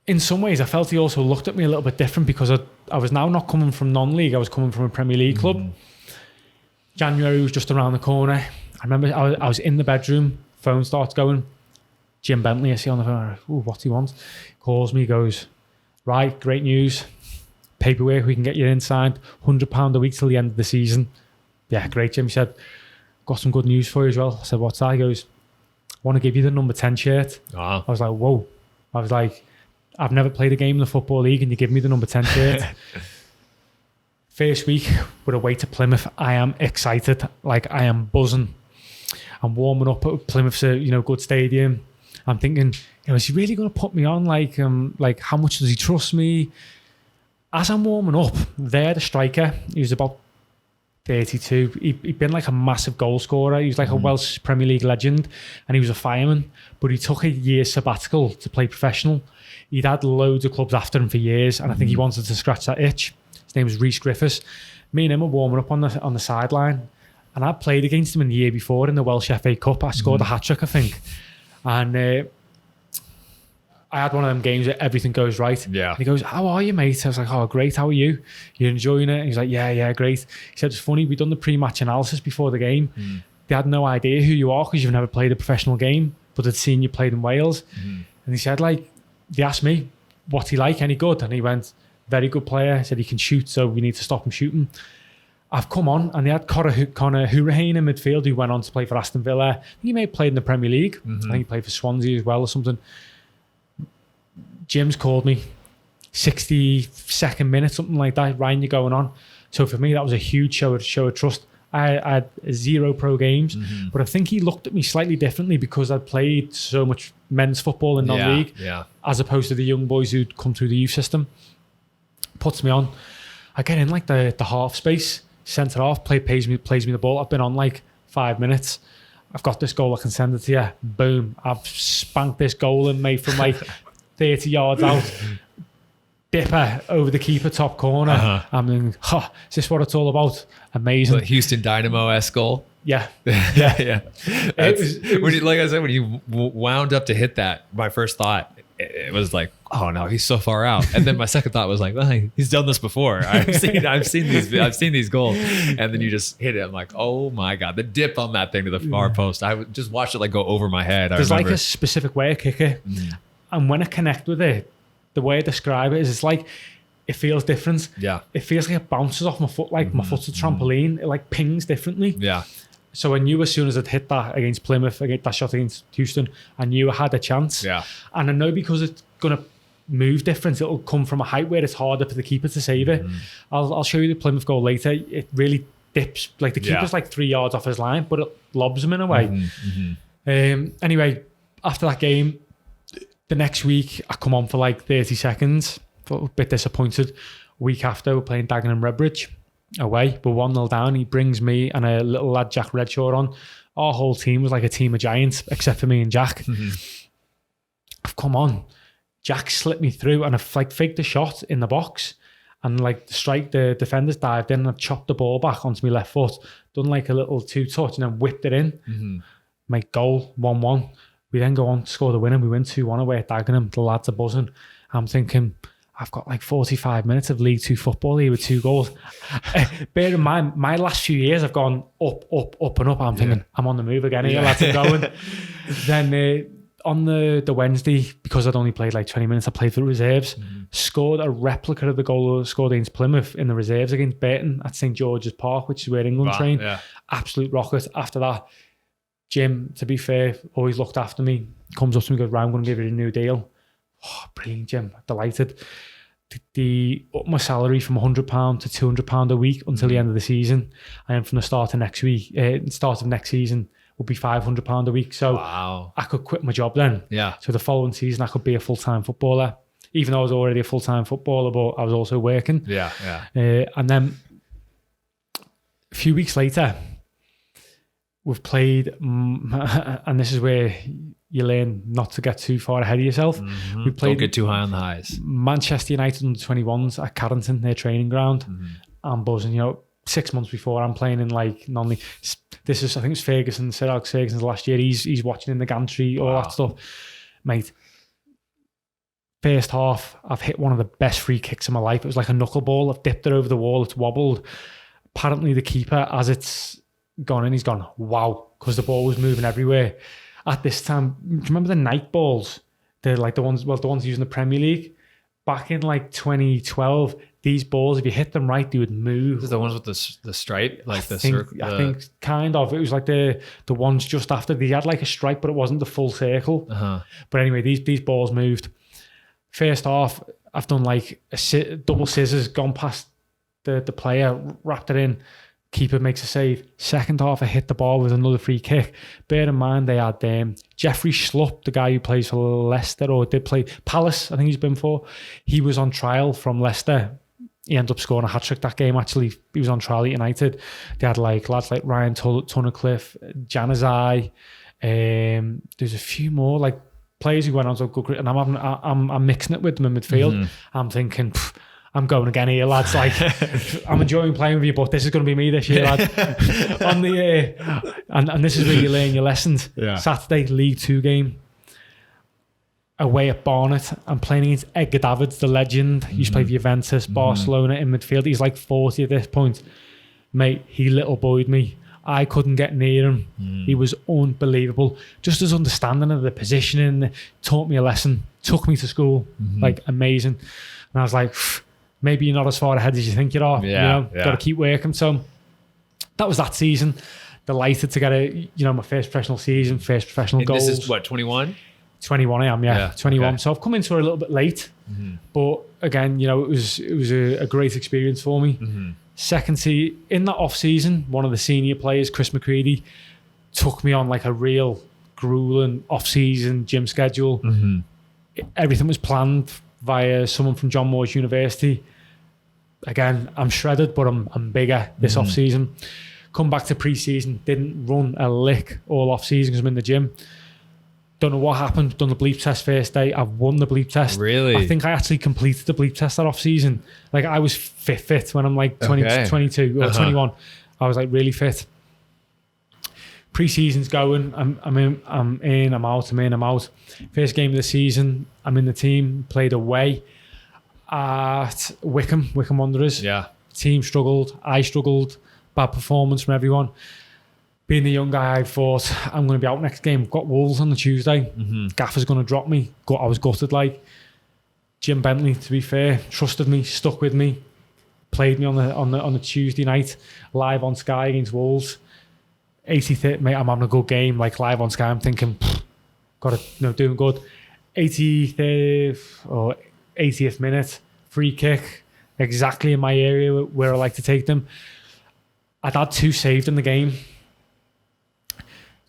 In some ways, I felt he also looked at me a little bit different because I was now not coming from non-league. I was coming from a Premier League club. January was just around the corner. I remember I was in the bedroom. Phone starts going. Jim Bentley, I see on the phone. Ooh, what's he want? Calls me, goes, "Right, great news. Paperwork, we can get you in signed. £100 a week till the end of the season." Yeah, great, Jim. He said, "Got some good news for you as well." I said, "What's that?" He goes, "I want to give you the number 10 shirt." Wow. I was like, whoa. I was like, I've never played a game in the Football League and you give me the number 10 shirt. First week, we're away to Plymouth. I am excited. Like, I am buzzing. I'm warming up at Plymouth's a good stadium. I'm thinking, is he really going to put me on? Like how much does he trust me? As I'm warming up, there, the striker, he was about 32. He'd been like a massive goal scorer. He was like a Welsh Premier League legend, and he was a fireman. But he took a year sabbatical to play professional. He'd had loads of clubs after him for years, and I think he wanted to scratch that itch. His name was Rhys Griffiths. Me and him were warming up on the sideline, and I played against him in the year before in the Welsh FA Cup. I scored a hat-trick, I think. And I had one of them games where everything goes right. Yeah. And he goes, "How are you, mate?" I was like, "Oh, great. How are you? You enjoying it?" And he's like, "Yeah, great." He said, "It's funny. We'd done the pre-match analysis before the game. They had no idea who you are because you've never played a professional game, but they'd seen you played in Wales." And he said, they asked me, "What's he like? Any good?" And he went, "Very good player." He said, "He can shoot, so we need to stop him shooting." I've come on, and they had Conor Hourihane in midfield, who went on to play for Aston Villa. I think he may have played in the Premier League. I think he played for Swansea as well or something. Jim's called me 62nd minute, something like that. "Ryan, you're going on." So for me, that was a huge show of trust. I had 0 pro games, but I think he looked at me slightly differently because I'd played so much men's football in non-league, as opposed to the young boys who'd come through the youth system. Puts me on. I get in like the half space, centre half, plays me the ball. I've been on like 5 minutes. I've got this goal, I can send it to you. Boom. I've spanked this goal in, mate, from like 30 yards out. Dipper over the keeper, top corner. I'm thinking, is this what it's all about? Amazing. Houston Dynamo-esque goal. Yeah. It was, like I said, when you wound up to hit that, my first thought, it was like, oh no, he's so far out. And then my second thought was like, well, he's done this before. I've seen these goals. And then you just hit it. I'm like, oh my God, the dip on that thing to the far post. I would just watch it like go over my head. There's like a specific way I kick it. And when I connect with it, the way I describe it is it's like, it feels different. Yeah. It feels like it bounces off my foot, like my foot's a trampoline. It like pings differently. Yeah. So I knew as soon as I'd hit that against Plymouth, against that shot against Houston, I knew I had a chance. Yeah. And I know because it's going to move different, it'll come from a height where it's harder for the keeper to save it. I'll show you the Plymouth goal later. It really dips. Like the keeper's like 3 yards off his line, but it lobs him in a way. Anyway, after that game, the next week, I come on for like 30 seconds. Felt a bit disappointed. Week after, we're playing Dagenham Redbridge away. We're 1-0 down. He brings me and a little lad, Jack Redshaw, on. Our whole team was like a team of giants, except for me and Jack. I've come on. Jack slipped me through and I've like faked a shot in the box. And like the defenders dived in and I've chopped the ball back onto my left foot. Done like a little 2-touch and then whipped it in. Make goal, 1-1. We then go on to score the winner. We win 2-1 away at Dagenham. The lads are buzzing. I'm thinking, I've got like 45 minutes of League 2 football here with 2 goals. Bear in mind, my last few years have gone up and up. I'm thinking, I'm on the move again here, lads are going. Then on the Wednesday, because I'd only played like 20 minutes, I played for the reserves. Scored a replica of the goal scored against Plymouth in the reserves against Burton at St George's Park, which is where England train. Absolute rocket. After that, Jim, to be fair, always looked after me. Comes up to me and goes, "Ryan, I'm going to give you a new deal." Oh, brilliant, Jim. Delighted. The up my salary from £100 to £200 a week until the end of the season. And then from the start of next season will be £500 a week. So I could quit my job then. Yeah. So the following season I could be a full-time footballer. Even though I was already a full-time footballer, but I was also working. Yeah. And then a few weeks later, we've played, and this is where you learn not to get too far ahead of yourself. We played, don't get too high on the highs. Manchester United under 21s at Carrington, their training ground. I'm buzzing, 6 months before I'm playing in like non-league. This is, I think it's Ferguson, Sir Alex Ferguson's last year. He's watching in the gantry, all that stuff. Mate, first half, I've hit one of the best free kicks of my life. It was like a knuckleball. I've dipped it over the wall. It's wobbled. Apparently the keeper, as it's gone in, he's gone, wow, because the ball was moving everywhere. At this time, do you remember the night balls? They're like the ones using the Premier League. Back in like 2012, these balls, if you hit them right, they would move. Is the ones with the stripe, like circle? I think kind of. It was like the ones just after. They had like a stripe, but it wasn't the full circle. But anyway, these balls moved. First half, I've done like double scissors, gone past the player, wrapped it in. Keeper makes a save. Second half, I hit the ball with another free kick. Bear in mind, they had Jeffrey Schlupp, the guy who plays for Leicester, or did play Palace, I think he's been for. He was on trial from Leicester. He ended up scoring a hat-trick that game, actually. He was on trial at United. They had like lads like Ryan Tunnicliffe, Januzaj. There's a few more like players who went on to a good career, and I'm mixing it with them in midfield. I'm thinking, I'm going again here, lads. Like, I'm enjoying playing with you, but this is going to be me this year, lad. On the and this is where you learn your lessons. Yeah. Saturday, League 2 game, away at Barnet. I'm playing against Edgar Davids, the legend. He used to play for Juventus, Barcelona in midfield. He's like 40 at this point. Mate, he little boyed me. I couldn't get near him. He was unbelievable. Just his understanding of the positioning, taught me a lesson, took me to school, like amazing. And I was like, maybe you're not as far ahead as you think you are. Got to keep working. So that was that season. Delighted to get my first professional season, first professional goals. This is what, 21? 21 I am, yeah 21. Okay. So I've come into it a little bit late, but again, it was a great experience for me. Second season, in that off season, one of the senior players, Chris McCready, took me on like a real grueling off season gym schedule. Everything was planned via someone from John Moores University. Again, I'm shredded, but I'm bigger this off season. Come back to pre-season, didn't run a lick all off season because I'm in the gym. Don't know what happened. Done the bleep test first day. I've won the bleep test. Really? I think I actually completed the bleep test that off season. Like I was fit when I'm like 22 or 21. I was like really fit. Pre-season's going. I'm in, I'm out. First game of the season, I'm in the team. Played away at Wycombe Wanderers. Yeah. Team struggled. I struggled. Bad performance from everyone. Being the young guy, I thought I'm going to be out next game. Got Wolves on the Tuesday. Gaffer's going to drop me. I was gutted. Like Jim Bentley, to be fair, trusted me, stuck with me, played me on the Tuesday night live on Sky against Wolves. 83rd, mate, I'm having a good game. Like live on Sky, I'm thinking, doing good. 83rd or 80th minute, free kick, exactly in my area where I like to take them. I'd had 2 saved in the game.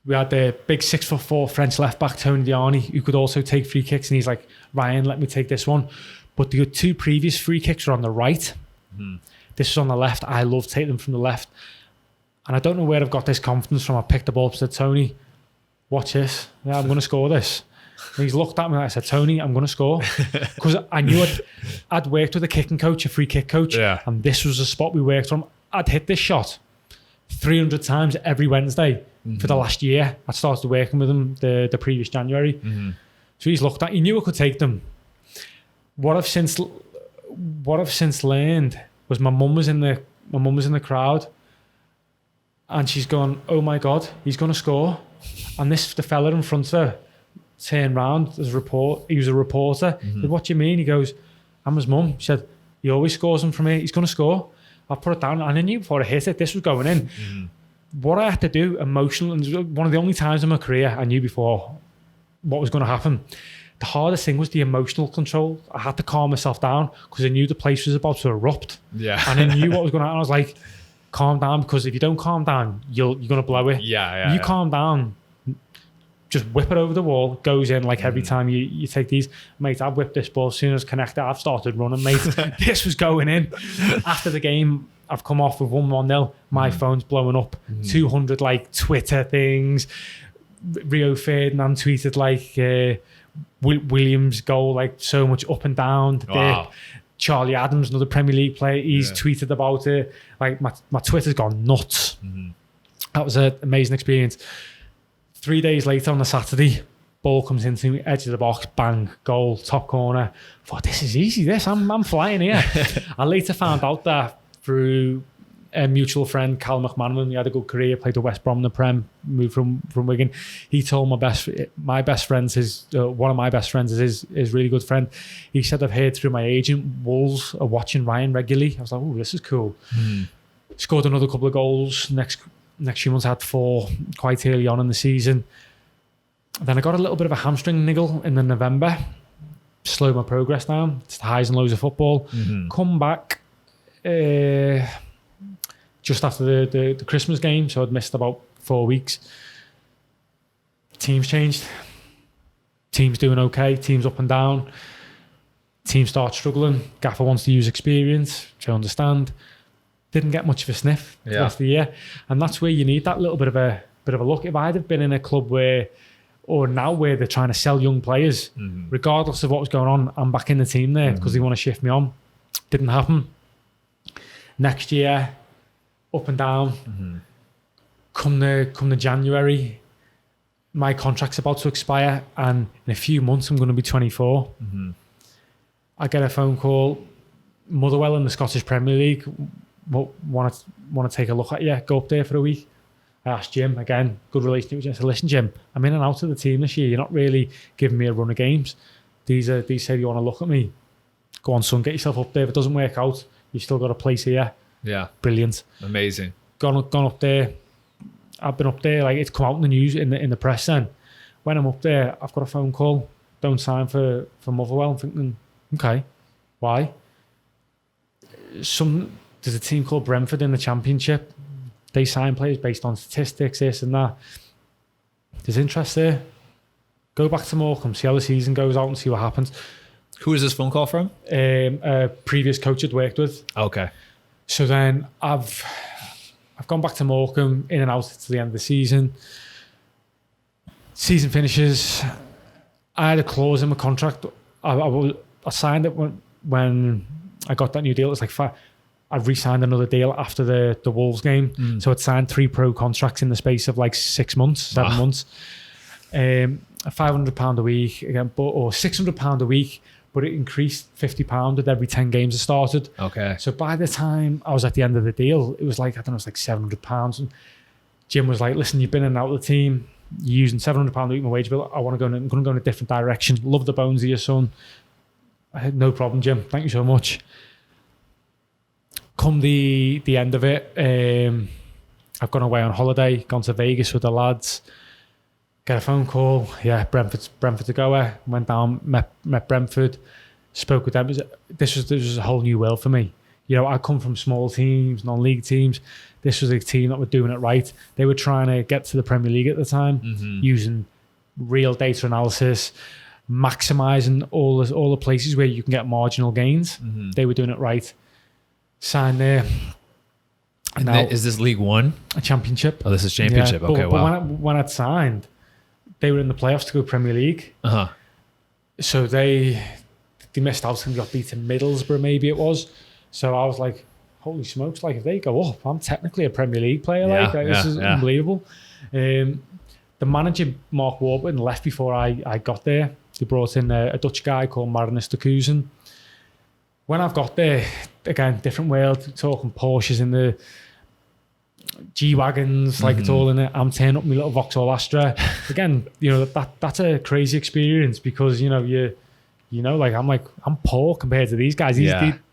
We had the big 6'4" French left back Tony Diani, who could also take free kicks, and he's like, Ryan, let me take this one. But the 2 previous free kicks were on the right. This was on the left. I love taking them from the left. And I don't know where I've got this confidence from. I picked the ball up, said, Tony, watch this. Yeah, I'm going to score this. And he's looked at me and I said, Tony, I'm going to score. Because I knew I'd worked with a kicking coach, a free kick coach. Yeah. And this was a spot we worked from. I'd hit this shot 300 times every Wednesday for the last year. I started working with him the previous January. So he's looked at, he knew I could take them. What I've since learned was my mum was in the crowd, and she's gone, oh my God, he's going to score. And the fella in front of her turned round, he was a reporter. Said, what do you mean? He goes, I'm his mum. She said, he always scores them from here. He's going to score. I put it down, and I knew before I hit it, this was going in. What I had to do emotionally, and one of the only times in my career I knew before what was going to happen. The hardest thing was the emotional control. I had to calm myself down because I knew the place was about to erupt. Yeah. And I knew what was going to happen. I was like, calm down, because if you don't calm down, you're going to blow it. Yeah. You calm down, just whip it over the wall, goes in like every time you take these. Mate, I've whipped this ball as soon as connected. I've started running, mate. This was going in. After the game, I've come off with 1-0. My phone's blowing up. 200 like Twitter things. Rio Ferdinand tweeted like Williams' goal, like so much up and down. Wow. Charlie Adams, another Premier League player, he's tweeted about it. Like my Twitter's gone nuts. That was an amazing experience. 3 days later on a Saturday, ball comes into me, edge of the box, bang, goal, top corner. I thought, this is easy, I'm flying here. I later found out that through a mutual friend, Cal McManaman. He had a good career, played at West Brom in the Prem, moved from Wigan. He told my best friends, one of my best friends is his really good friend. He said, I've heard through my agent, Wolves are watching Ryan regularly. I was like, oh, this is cool. Scored another couple of goals. Next few months I had 4 quite early on in the season. Then I got a little bit of a hamstring niggle in the November. slow my progress down. It's the highs and lows of football. Come back just after the Christmas game, so I'd missed about 4 weeks. Team's changed. Team's doing okay. Team's up and down. Team starts struggling. Gaffer wants to use experience, which I understand. Didn't get much of a sniff the rest of the year, and that's where you need that little bit of a look. If I'd have been in a club where they're trying to sell young players, regardless of what was going on, I'm back in the team there because they want to shift me on. Didn't happen. Next year, up and down. Come the January, my contract's about to expire, and in a few months I'm going to be 24. I get a phone call, Motherwell in the Scottish Premier League want to take a look at you. Go up there for a week. I asked Jim, again, good relationship with Jim. I said, listen, Jim, I'm in and out of the team this year. You're not really giving me a run of games. These say you want to look at me. Go on, son, get yourself up there. If it doesn't work out, you've still got a place here. Yeah. Brilliant. Amazing. Gone up there. I've been up there, like it's come out in the news, in the press then. When I'm up there, I've got a phone call. Don't sign for Motherwell. I'm thinking, okay, why? There's a team called Brentford in the Championship. They sign players based on statistics, this and that. There's interest there. Go back to Morecambe, see how the season goes out and see what happens. Who is this phone call from? A previous coach I'd worked with. Okay. So then I've gone back to Morecambe, in and out to the end of the season. Season finishes. I had a clause in my contract. I signed it when I got that new deal. It was like I re-signed another deal after the Wolves game. So I'd signed 3 pro contracts in the space of like 6 months, 7 months. £500 a week again, or £600 a week, but it increased £50 with every 10 games I started. Okay. So by the time I was at the end of the deal, it was like, I don't know, it was like £700. And Jim was like, listen, you've been in and out of the team. You're using £700 a week my wage bill. I'm going to go in a different direction. Love the bones of your son. I had no problem, Jim. Thank you so much. Come the end of it, I've gone away on holiday, gone to Vegas with the lads. Get a phone call. Yeah, Brentford to go. Went down, met Brentford, spoke with them. This was a whole new world for me. You know, I come from small teams, non-league teams. This was a team that were doing it right. They were trying to get to the Premier League at the time, using real data analysis, maximising all the places where you can get marginal gains. They were doing it right. Signed there. And now, is this League One? A Championship. Oh, this is Championship. Okay, wow. But when I'd signed, they were in the playoffs to go Premier League. So they missed out and got beaten Middlesbrough, maybe it was. So I was like, holy smokes, like if they go up, I'm technically a Premier League player. This is unbelievable. The manager, Mark Warburton, left before I got there. They brought in a Dutch guy called Marinus de Kuzen. When I've got there, again, different world, talking Porsches in the G-Wagons, like it's all in it. I'm turning up my little Vauxhall Astra. Again, you know, that's a crazy experience because, you know, like I'm poor compared to these guys.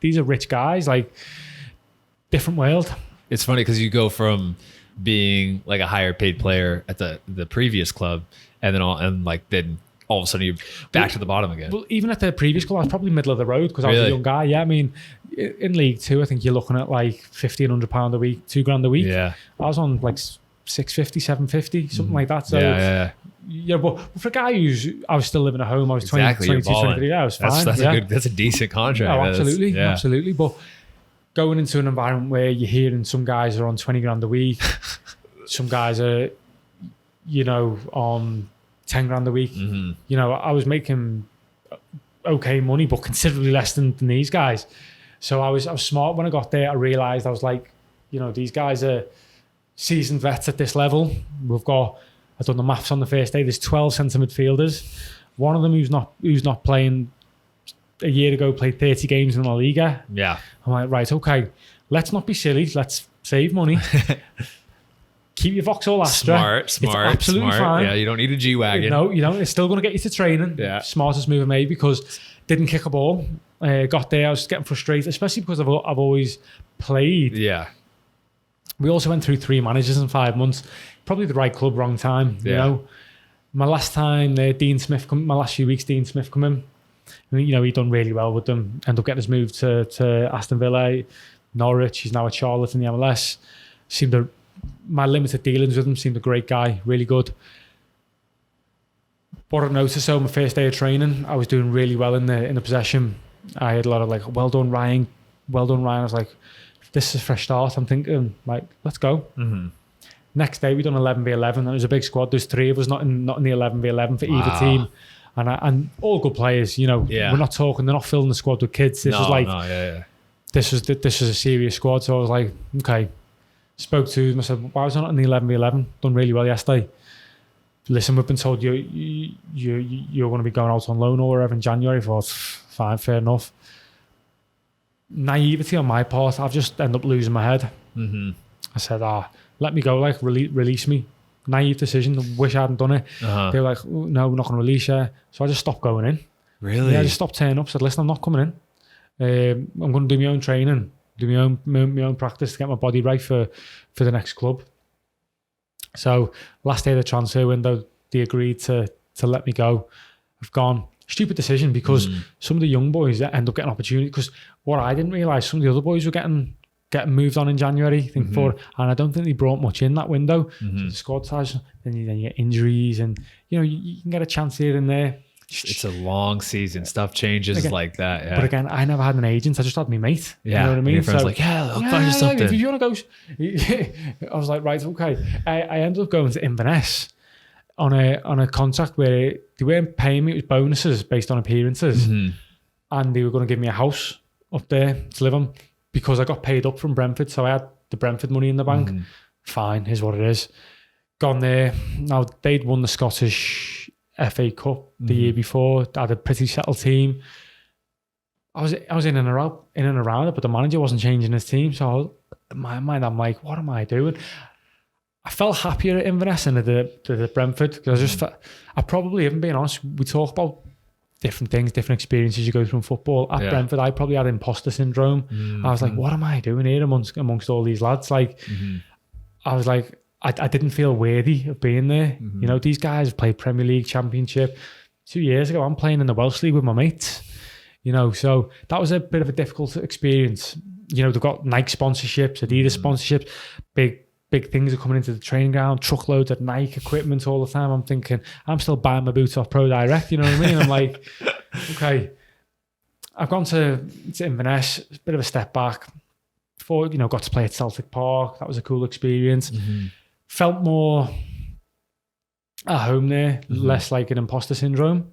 These are rich guys, like different world. It's funny because you go from being like a higher paid player at the previous club and then all of a sudden you're back to the bottom again. Well, even at the previous club, I was probably middle of the road because I was a young guy. Yeah, I mean, in League Two, I think you're looking at like £1,500 a week, £2,000 a week. Yeah, I was on like £650, £750, something like that. So yeah, but for a guy I was still living at home. I was 22, 23. Yeah, I was fine. That's a decent contract. Oh, absolutely. But going into an environment where you're hearing some guys are on £20,000 a week, some guys are, you know, on £10,000 a week. You know, I was making okay money, but considerably less than these guys. So I was smart when I got there. I realised I was like, you know, these guys are seasoned vets at this level. I've done the maths on the first day. There's 12 centre midfielders. One of them who's not playing a year ago played 30 games in La Liga. Yeah. I'm like, right, okay, let's not be silly. Let's save money. Keep your Vauxhall Astra. Smart. It's absolutely fine. Yeah, you don't need a G-Wagon. No, you don't. It's still going to get you to training. Yeah. Smartest move I made because didn't kick a ball. Got there, I was getting frustrated, especially because I've always played. Yeah. We also went through 3 managers in 5 months. Probably the right club, wrong time. You know, my last time, my last few weeks, Dean Smith come in. He'd done really well with them. Ended up getting his move to Aston Villa, Norwich. He's now at Charlotte in the MLS. My limited dealings with him, seemed a great guy, really good. What I noticed, so my first day of training, I was doing really well in the possession. I had a lot of like, well done, Ryan. Well done, Ryan. I was like, this is a fresh start. I'm thinking, like, let's go. Mm-hmm. Next day, we done 11v11. And it was a big squad. There's 3 of us not in the 11v11 for either team. And all good players, We're not talking, they're not filling the squad with kids. This was a serious squad. So I was like, okay. Spoke to them. I said, why was I not in the 11v11? Done really well yesterday. Listen, we've been told you're going to be going out on loan or whatever in January. I thought, fine, fair enough. Naivety on my part, I've just ended up losing my head. Mm-hmm. I said, let me go, like, release me. Naive decision. Wish I hadn't done it. Uh-huh. They were like, oh, no, we're not going to release you. So I just stopped going in. Really? Yeah, I just stopped turning up. Said, listen, I'm not coming in. I'm going to do my own training, do my own practice to get my body right for the next club. So last day of the transfer window, they agreed to let me go. I've gone. Stupid decision, because some of the young boys end up getting opportunity. Because what I didn't realise, some of the other boys were getting moved on in January, and I don't think they brought much in that window. So the squad size, then you get injuries, and you can get a chance here and there. It's a long season. Stuff changes again, like that. Yeah. But again, I never had an agent. I just had my mate. Yeah. You know what I mean? Your friend's like, I'll find you something. If you want to go, I was like, right, okay. I ended up going to Inverness on a contract where they weren't paying me. It was bonuses based on appearances, and they were going to give me a house up there to live on because I got paid up from Brentford, so I had the Brentford money in the bank. Fine, is what it is. Gone there. Now they'd won the Scottish FA Cup the year before. I had a pretty settled team. I was in and around it, but the manager wasn't changing his team. So in my mind, I'm like, what am I doing? I felt happier at Inverness than at Brentford, because I just felt, I probably haven't been honest. We talk about different things, different experiences you go through in football. At Brentford, I probably had imposter syndrome. I was like, what am I doing here amongst all these lads? Like, I was like, I didn't feel worthy of being there. These guys have played Premier League, Championship. 2 years ago, I'm playing in the Welsh League with my mates. So that was a bit of a difficult experience. They've got Nike sponsorships, Adidas sponsorships, big things are coming into the training ground, truckloads of Nike equipment all the time. I'm thinking, I'm still buying my boots off Pro Direct, you know what I mean? I'm like, okay. I've gone to Inverness, a bit of a step back. Before, got to play at Celtic Park. That was a cool experience. Felt more at home there, less like an imposter syndrome.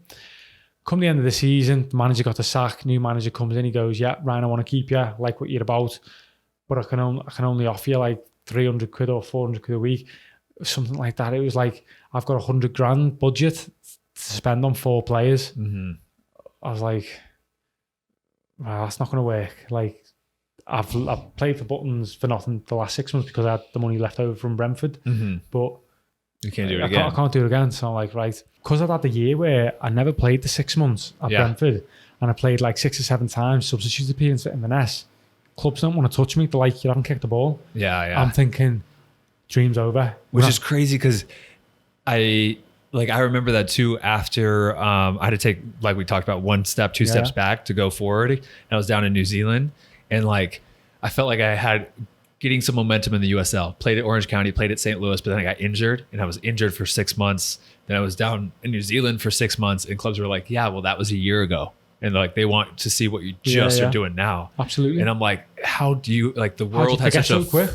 Come the end of the season, the manager got the sack, new manager comes in, he goes, yeah, Ryan, I want to keep you, I like what you're about, but I can only offer you like 300 quid or 400 quid a week, something like that. It was like, I've got $100,000 budget to spend on 4 players. I was like, well, that's not going to work. Like, I've played for Buttons for nothing the last 6 months because I had the money left over from Brentford, but you can't do it again. I can't do it again. So I'm like, right, because I've had the year where I never played the 6 months at Brentford, and I played like 6 or 7 times substitute appearance at Inverness. Clubs don't want to touch me. They're like, you haven't kicked the ball. Yeah. I'm thinking, dream's over. Which is crazy, because I remember that too. After I had to take, like we talked about, 1 step, 2 steps back to go forward. And I was down in New Zealand, and like I felt like I had getting some momentum in the USL. Played at Orange County, played at St. Louis, but then I got injured, and I was injured for 6 months. Then I was down in New Zealand for 6 months, and clubs were like, yeah, well, that was a year ago. And like, they want to see what you just are doing now. Absolutely. And I'm like, how do you, like, the world has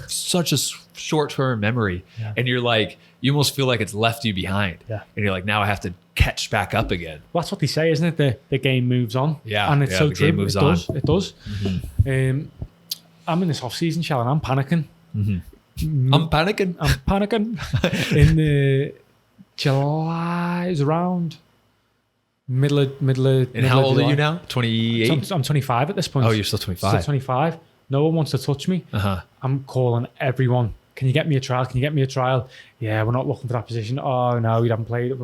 such a short-term memory. Yeah. And you're like, you almost feel like it's left you behind. Yeah. And you're like, now I have to catch back up again. Well, that's what they say, isn't it? The game moves on. Yeah. And it's so the true. Game moves on. It does. I'm in this off-season, Shell, and I'm panicking. I'm panicking. In the July, is around middle of. And how old are you now? 28? I'm 25 at this point. Oh, you're still 25. Still 25. No one wants to touch me. I'm calling everyone. Can you get me a trial? Yeah, we're not looking for that position. Oh, no, we haven't played it.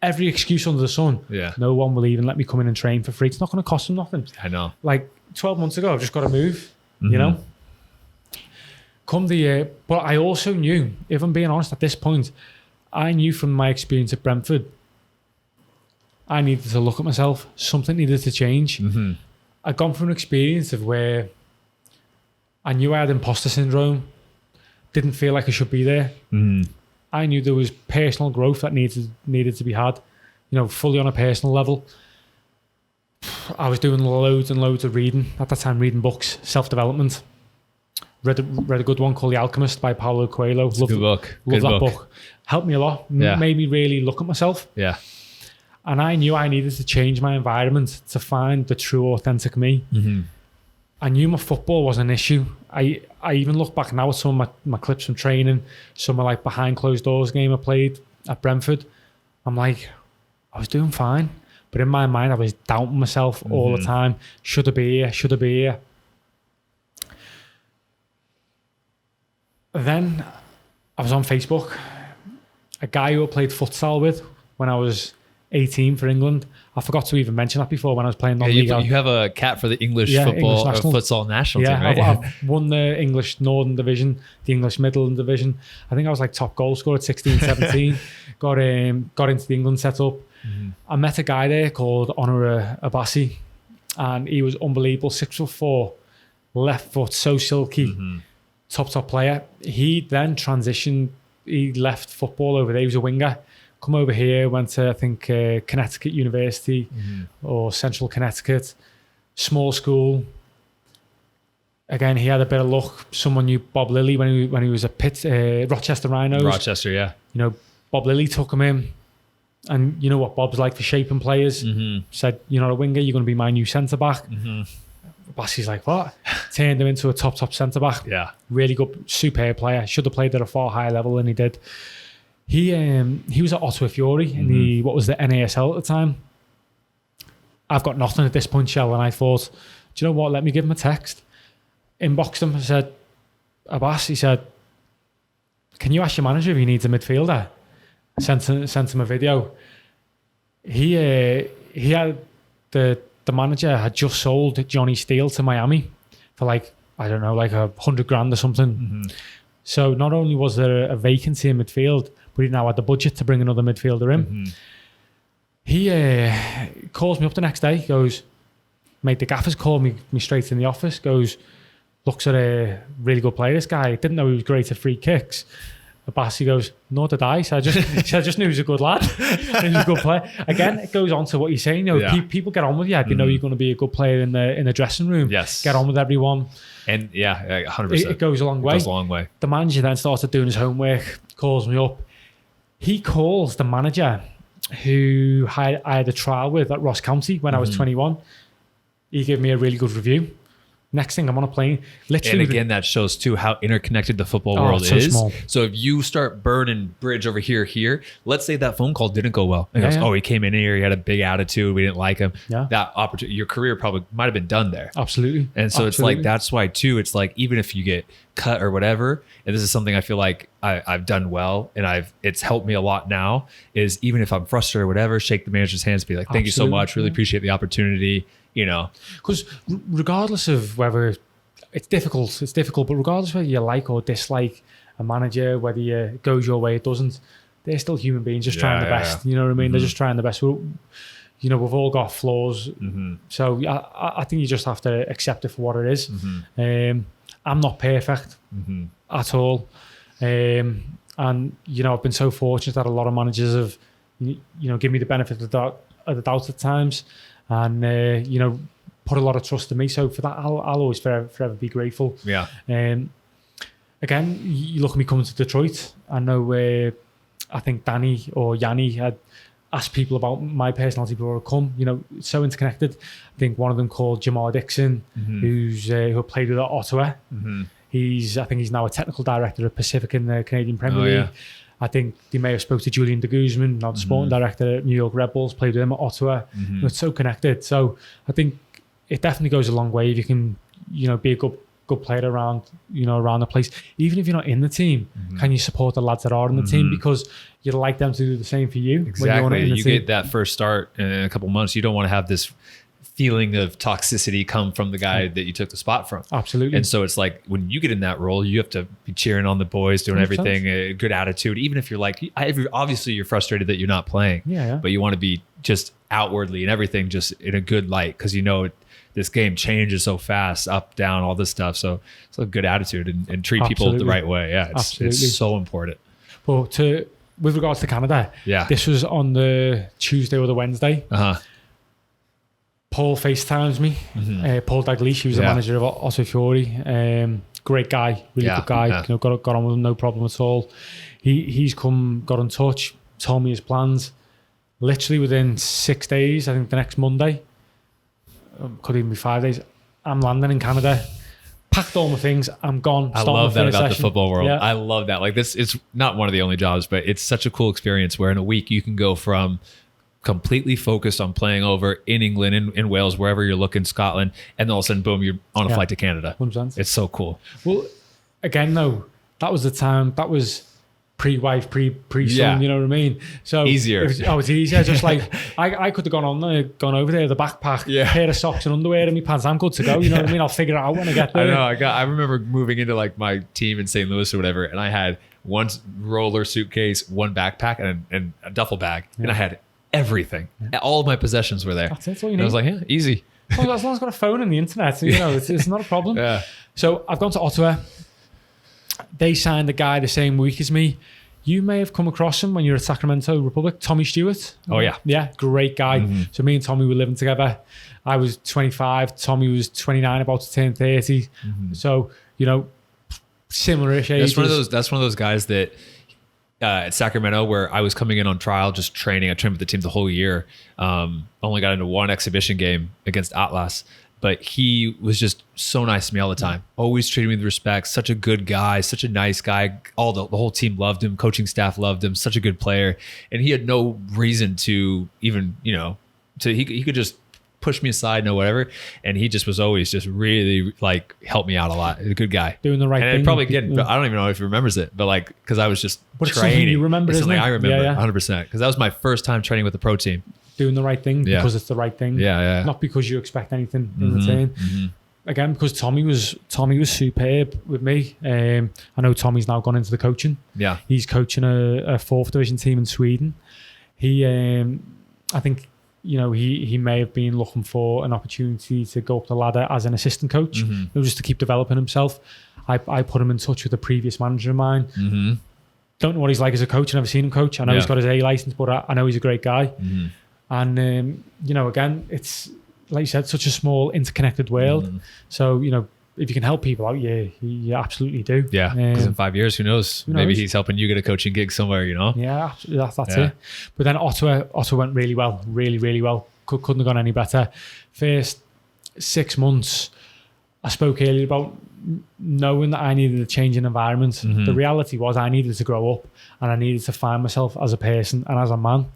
Every excuse under the sun. Yeah. No one will even let me come in and train for free. It's not going to cost them nothing. I know. Like 12 months ago, I've just got to move, you know? Come the year. But I also knew, if I'm being honest at this point, I knew from my experience at Brentford, I needed to look at myself. Something needed to change. I'd gone through an experience of where I knew I had imposter syndrome, didn't feel like I should be there. I knew there was personal growth that needed to be had, fully on a personal level. I was doing loads and loads of reading at that time, reading books, self-development. Read a good one called The Alchemist by Paulo Coelho. It's a good book. Love that book. Helped me a lot. Yeah. Made me really look at myself. Yeah. And I knew I needed to change my environment to find the true, authentic me. I knew my football was an issue. I even look back now at some of my clips from training, some of like behind closed doors game I played at Brentford. I'm like, I was doing fine. But in my mind, I was doubting myself all the time. Should I be here? Should I be here? Then I was on Facebook. A guy who I played futsal with when I was 18 for England. I forgot to even mention that before when I was playing non-league. You have a cap for the English football English futsal national team, right? I've won the English Northern Division, the English Midland Division. I think I was like top goal scorer at 16, 17. got into the England setup. I met a guy there called Honor Abassi, and he was unbelievable. 6'4", left foot, so silky, top player. He then transitioned. He left football over there. He was a winger. Come over here, went to I think Connecticut University or Central Connecticut, small school. Again, he had a bit of luck. Someone knew Bob Lilly when he was at Rochester Rhinos. Rochester, yeah. Bob Lilly took him in. And you know what Bob's like for shaping players. Said, you're not a winger, you're going to be my new centre-back. Bassie's like, what? Turned him into a top centre-back. Yeah. Really good, superb player. Should have played at a far higher level than he did. He was at Ottawa Fury in the NASL at the time. I've got nothing at this point, Shell, and I thought, do you know what? Let me give him a text. Inboxed him. I said, Abbas, he said, can you ask your manager if he needs a midfielder? Sent him a video. He had the manager had just sold Johnny Steele to Miami for like, I don't know, like $100,000 or something. So not only was there a vacancy in midfield, but he now had the budget to bring another midfielder in. He calls me up the next day, goes, mate, the gaffer's called me straight in the office, goes, looks at a really good player, this guy. Didn't know he was great at free kicks. Bassi goes, nor did I. So I just knew he was a good lad. He was a good player. Again, it goes on to what you're saying. People get on with you. If you know you're going to be a good player in the dressing room. Yes. Get on with everyone. And 100%. It goes a long way. It goes a long way. The manager then started doing his homework, calls me up. He calls the manager who I had a trial with at Ross County when I was 21. He gave me a really good review. Next thing I'm on a plane, literally. And again, that shows too how interconnected the football world is. Small. So if you start burning bridge over here, let's say that phone call didn't go well. And goes, he came in here, he had a big attitude, we didn't like him. Yeah. That opportunity, your career probably might have been done there. Absolutely. And so it's like, that's why too, it's like, even if you get cut or whatever, and this is something I feel like I've done well, and it's helped me a lot now, is even if I'm frustrated or whatever, shake the manager's hands, be like, thank you so much, really appreciate the opportunity. Because regardless of whether it's difficult, but regardless of whether you like or dislike a manager, whether it goes your way, it doesn't, they're still human beings just trying the best. You know what I mean? They're just trying the best. We've all got flaws. So I think you just have to accept it for what it is. I'm not perfect at all. And, I've been so fortunate that a lot of managers have, given me the benefit of the doubt at times. And put a lot of trust in me. So for that, I'll always forever be grateful. Yeah. Again, you look at me coming to Detroit. I know. I think Danny or Yanni had asked people about my personality before I come. It's so interconnected. I think one of them called Jamar Dixon, who played with Ottawa. I think he's now a technical director at Pacific in the Canadian Premier League. Yeah. I think they may have spoke to Julian de Guzman, now the sporting director at New York Red Bulls, played with him at Ottawa. It's so connected. So I think it definitely goes a long way if you can, be a good player around the place. Even if you're not in the team, can you support the lads that are in the team, because you'd like them to do the same for you. Exactly. When you're you get that first start in a couple months. You don't want to have this feeling of toxicity come from the guy that you took the spot from. Absolutely. And so it's like, when you get in that role, you have to be cheering on the boys, doing everything, a good attitude. Even if you're like, obviously you're frustrated that you're not playing, but you want to be just outwardly and everything just in a good light, because this game changes so fast, up, down, all this stuff. So it's a good attitude and treat people the right way. Yeah, it's so important. But with regards to Canada, this was on the Tuesday or the Wednesday. Paul FaceTimes me. Paul Dalglish, he was the manager of Ottawa Fury. Great guy, really good guy. You know, got on with him, no problem at all. He's got in touch, told me his plans. Literally within 6 days, I think the next Monday, could even be 5 days, I'm landing in Canada. Packed all my things, I'm gone. I love that about the football world. I love that. Like, this, it's not one of the only jobs, but it's such a cool experience where in a week you can go from completely focused on playing over in England, in Wales, wherever you're looking, Scotland, and then all of a sudden, boom, you're on a flight to Canada. 100%. It's so cool. Well, again, though, that was the time, that was pre-wife, pre-son, you know what I mean? So easier. It's easier. Just like, I could have gone over there, the backpack, pair of socks and underwear in my pants, I'm good to go, you know what I mean? I'll figure it out when I get there. I remember moving into like my team in St. Louis or whatever, and I had one roller suitcase, one backpack, and a duffel bag, and I had everything. All of my possessions were there. That's all you need. And I was like, easy. Well, as long as I've got a phone and the internet, you know, it's not a problem. So I've gone to Ottawa. They signed a guy the same week as me. You may have come across him when you were at Sacramento Republic, Tommy Stewart. Oh, yeah. Yeah, great guy. So me and Tommy were living together. I was 25. Tommy was 29, about to turn 30. So, you know, similar-ish ages. That's one of those guys that at Sacramento, where I was coming in on trial, just training. I trained with the team the whole year. Only got into one exhibition game against Atlas. But he was just so nice to me all the time. Always treated me with respect. Such a good guy. Such a nice guy. The whole team loved him. Coaching staff loved him. Such a good player. And he had no reason to even, he could just push me aside, whatever. And he just was always just really like helped me out a lot. He's a good guy. Doing the right thing. And probably again, I don't even know if he remembers it, but like, because I was just training. You remember, isn't it? I remember 100%. Because that was my first time training with the pro team. Doing the right thing because it's the right thing. Not because you expect anything in return. Again, because Tommy was superb with me. I know Tommy's now gone into the coaching. He's coaching a 4th division team in Sweden. He, I think, he may have been looking for an opportunity to go up the ladder as an assistant coach, just to keep developing himself. I put him in touch with a previous manager of mine. Don't know what he's like as a coach. I've never seen him coach. I know he's got his A license, but I know he's a great guy. And, again, it's, like you said, such a small interconnected world. So, if you can help people out, you absolutely do. Yeah, because in 5 years, who knows? Maybe he's helping you get a coaching gig somewhere, Yeah, that's it. But then Ottawa went really well, really well. Couldn't have gone any better. First 6 months, I spoke earlier about knowing that I needed a change in environment. The reality was I needed to grow up and I needed to find myself as a person and as a man.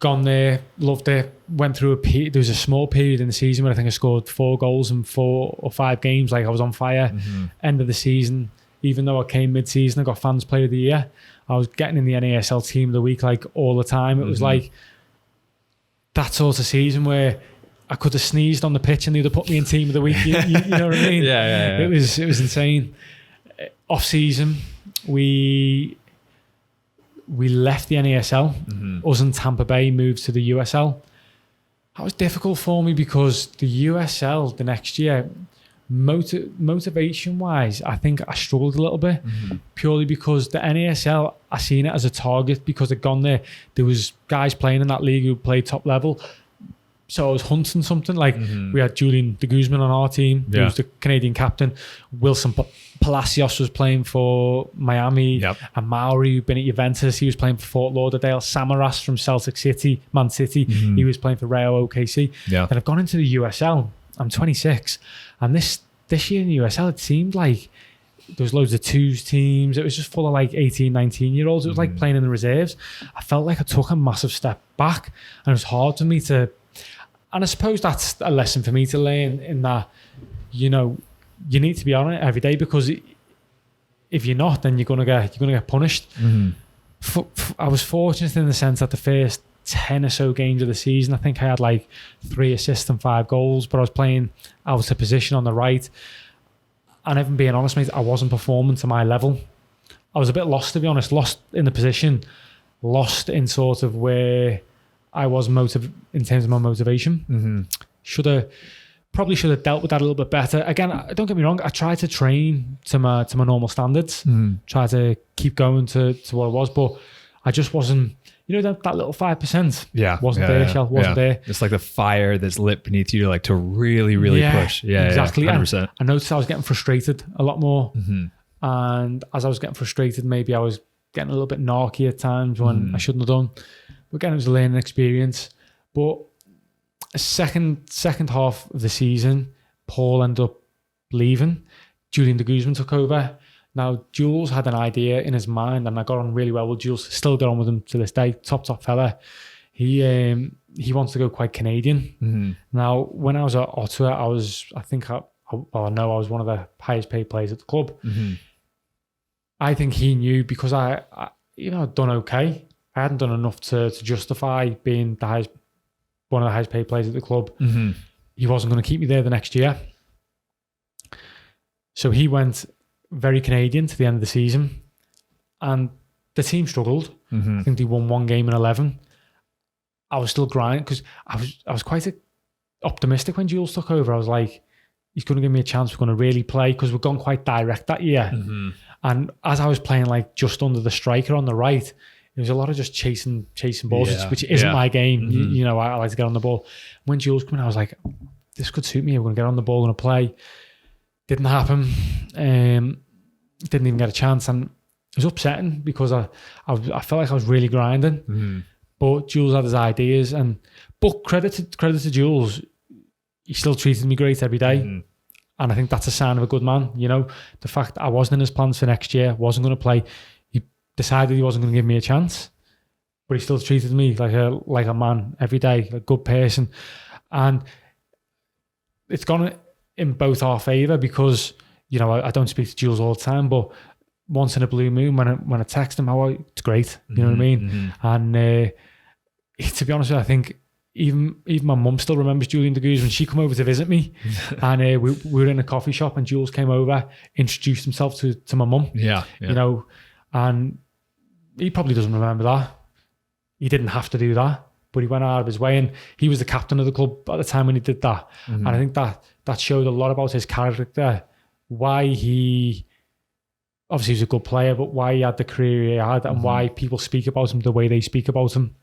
Gone there, loved it, went through there was a small period in the season where I think I scored 4 goals in 4 or 5 games, like I was on fire. End of the season, even though I came mid-season, I got Fans Player of the Year. I was getting in the NASL Team of the Week like all the time. It was like that sort of season where I could have sneezed on the pitch and they'd have put me in Team of the Week. You know what I mean? Yeah. It was insane. Off season, we left the NASL. Us and Tampa Bay moved to the USL. That was difficult for me because the USL the next year, motivation-wise, I think I struggled a little bit, purely because the NASL, I seen it as a target because I'd gone there. There was guys playing in that league who played top level. So I was hunting something. Like we had Julian de Guzman on our team, who was the Canadian captain. Wilson Palacios was playing for Miami. And Mauri, who'd been at Juventus, he was playing for Fort Lauderdale. Samaras from Celtic City, Man City, he was playing for Real OKC. Then I've gone into the USL. I'm 26. And this year in the USL, it seemed like there was loads of twos teams. It was just full of like 18, 19-year-olds. It was like playing in the reserves. I felt like I took a massive step back. And it was hard for me to... And I suppose that's a lesson for me to learn in that, you need to be on it every day because if you're not, then you're gonna get punished. I was fortunate in the sense that the first 10 or so games of the season, I think I had like 3 assists and 5 goals, but I was playing out of position on the right. And even being honest, mate, I wasn't performing to my level. I was a bit lost, to be honest, lost in the position, lost in sort of where I was in terms of my motivation. Probably should have dealt with that a little bit better. Again, don't get me wrong, I tried to train to my normal standards, try to keep going to what it was, but I just wasn't, that little 5% wasn't there. It's like the fire that's lit beneath you, like to really push. Yeah, exactly. 100%. I noticed I was getting frustrated a lot more. And as I was getting frustrated, maybe I was getting a little bit narky at times when I shouldn't have done. But again, it was a learning experience. But second half of the season, Paul ended up leaving. Julian de Guzman took over. Now, Jules had an idea in his mind, and I got on really well with Jules. Still get on with him to this day. Top fella. He wants to go quite Canadian. Now, when I was at Ottawa, I was one of the highest paid players at the club. I think he knew, because I'd done okay. I hadn't done enough to justify being one of the highest paid players at the club. He wasn't going to keep me there the next year. So he went very Canadian to the end of the season, and the team struggled. I think they won 1 game in 11. I was still grinding because I was quite optimistic when Jules took over. I was like, he's going to give me a chance. We're going to really play, because we've gone quite direct that year. And as I was playing like just under the striker on the right, it was a lot of just chasing balls, which isn't my game. I like to get on the ball. When Jules came in, I was like, this could suit me. We're going to get on the ball, going to play. Didn't happen. Didn't even get a chance, and it was upsetting because I felt like I was really grinding. But Jules had his ideas, but credit to Jules, he still treated me great every day, and I think that's a sign of a good man. The fact that I wasn't in his plans for next year, wasn't going to play. He decided he wasn't going to give me a chance, but he still treated me like a man every day, a good person, and it's gone in both our favour, because I don't speak to Jules all the time, but once in a blue moon, when I text him, how are you? It's great. You know what I mean? And to be honest with you, I think even my mum still remembers Julian de Guzman when she come over to visit me, and we were in a coffee shop, and Jules came over, introduced himself to my mum. And he probably doesn't remember that. He didn't have to do that, but he went out of his way, and he was the captain of the club at the time when he did that. And I think that showed a lot about his character, why he obviously was a good player, but why he had the career he had, and why people speak about him the way they speak about him.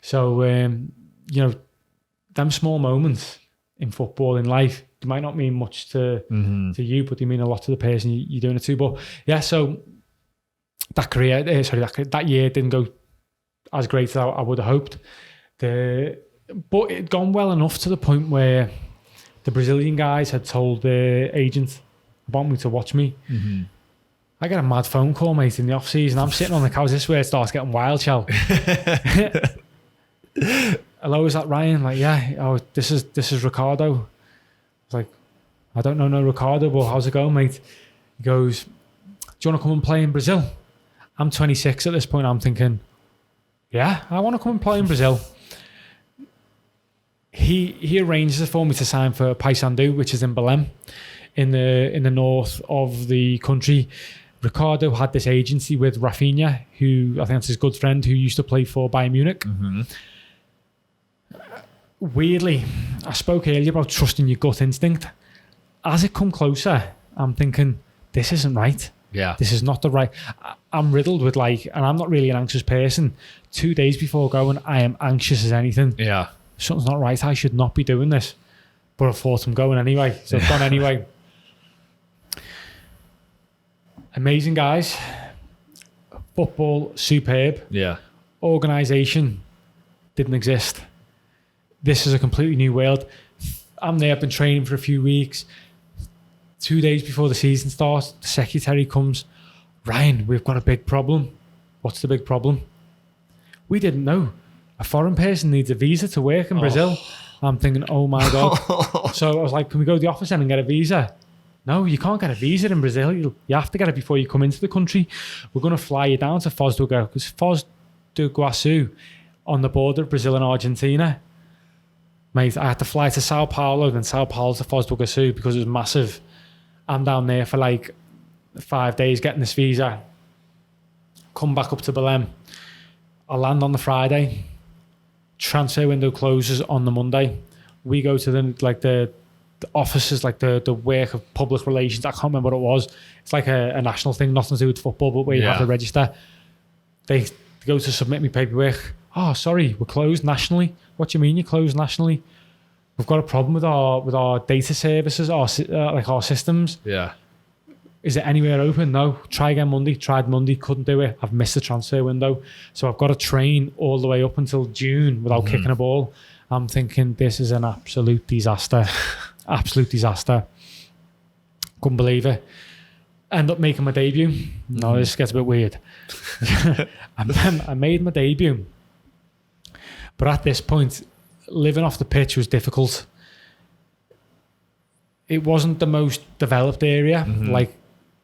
So them small moments in football, in life, they might not mean much to you, but they mean a lot to the person you're doing it to. But yeah, so that year didn't go as great as I would have hoped. But it'd gone well enough to the point where the Brazilian guys had told the agent about me to watch me. I get a mad phone call, mate, in the off season. I'm sitting on the couch. This is where it starts getting wild, Chel. Hello, is that Ryan? Like, yeah. Oh, this is Ricardo. I was like, I don't know no Ricardo, but how's it going, mate? He goes, do you want to come and play in Brazil? I'm 26 at this point. I'm thinking, yeah, I want to come and play in Brazil. He arranges for me to sign for Paysandu, which is in Belém, in the north of the country. Ricardo had this agency with Rafinha, who I think that's his good friend, who used to play for Bayern Munich. Weirdly, I spoke earlier about trusting your gut instinct. As it come closer, I'm thinking, this isn't right. Yeah. This is not the right... I'm riddled with and I'm not really an anxious person. 2 days before going, I am anxious as anything. Yeah. Something's not right. I should not be doing this. But I thought I'm going anyway. So I've gone anyway. Amazing guys. Football, superb. Yeah. Organisation didn't exist. This is a completely new world. I'm there, I've been training for a few weeks. 2 days before the season starts, the secretary comes, Ryan, we've got a big problem. What's the big problem? We didn't know. A foreign person needs a visa to work in Brazil. I'm thinking, oh my God. So I was like, can we go to the office then and get a visa? No, you can't get a visa in Brazil. You have to get it before you come into the country. We're going to fly you down to Foz do Iguaçu, because Foz do Iguaçu on the border of Brazil and Argentina. Mate, I had to fly to Sao Paulo, then Sao Paulo to Foz do Iguaçu because it was massive. I'm down there for 5 days getting this visa. Come back up to Belém. I land on the Friday. transfer window closes on the Monday. We go to the offices, like the work of public relations. I can't remember what it was. It's like a national thing, nothing to do with football, but where you have to register. They go to submit me paperwork. Oh, sorry, we're closed nationally. What do you mean you're closed nationally? We've got a problem with our data services, our systems. Yeah. Is it anywhere open? No. Try again Monday. Tried Monday, couldn't do it. I've missed the transfer window. So I've got to train all the way up until June without kicking a ball. I'm thinking this is an absolute disaster. Absolute disaster. Couldn't believe it. End up making my debut. No, this gets a bit weird. I made my debut. But at this point, living off the pitch was difficult. It wasn't the most developed area, like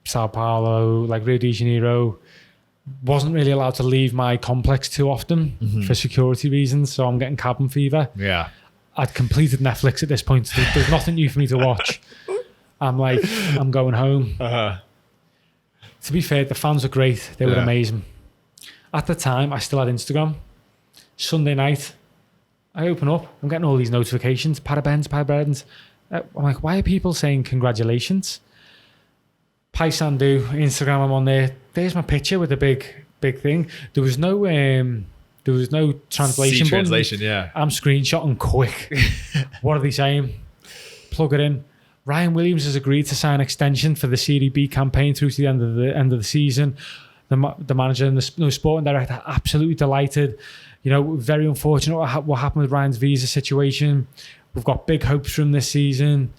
Sao Paulo, like Rio de Janeiro. Wasn't really allowed to leave my complex too often for security reasons, so I'm getting cabin fever. Yeah. I'd completed Netflix at this point. There's nothing new for me to watch. I'm like, I'm going home. To be fair, the fans were great. They were amazing. At the time, I still had Instagram. Sunday night, I open up. I'm getting all these notifications. Parabens. I'm like, why are people saying congratulations? Paysandu, Instagram, I'm on there. There's my picture with the big thing. There was no translation button. Translation, yeah. I'm screenshotting quick. What are they saying? Plug it in. Ryan Williams has agreed to sign extension for the Serie B campaign through to the end of the season. The manager and the sporting director absolutely delighted. You know, very unfortunate what happened with Ryan's visa situation. We've got big hopes from this season.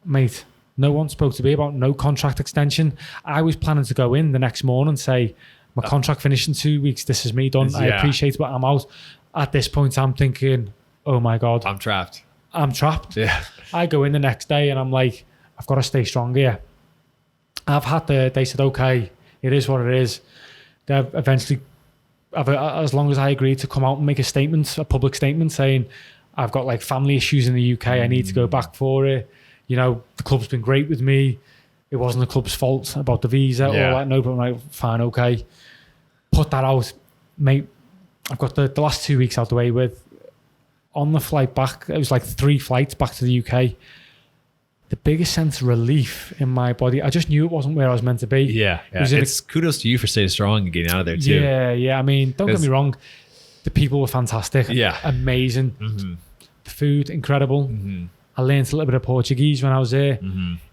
Mate, no one spoke to me about no contract extension. I was planning to go in the next morning and say, my contract finished in 2 weeks. This is me done. I appreciate it, but I'm out. At this point, I'm thinking, oh my God. I'm trapped. Yeah. I go in the next day and I'm like, I've got to stay strong here. They said, okay, it is what it is. They eventually, as long as I agreed to come out and make a public statement saying, I've got like family issues in the UK. I need to go back for it. You know, the club's been great with me. It wasn't the club's fault about the visa or that. No, but I'm like, fine, okay. Put that out, mate. I've got the last 2 weeks out the way with. On the flight back, it was like 3 flights back to the UK. The biggest sense of relief in my body. I just knew it wasn't where I was meant to be. Yeah. It's kudos to you for staying strong and getting out of there too. Yeah. I mean, don't get me wrong. The people were fantastic. Yeah. Amazing. The food, incredible. I learned a little bit of Portuguese when I was there.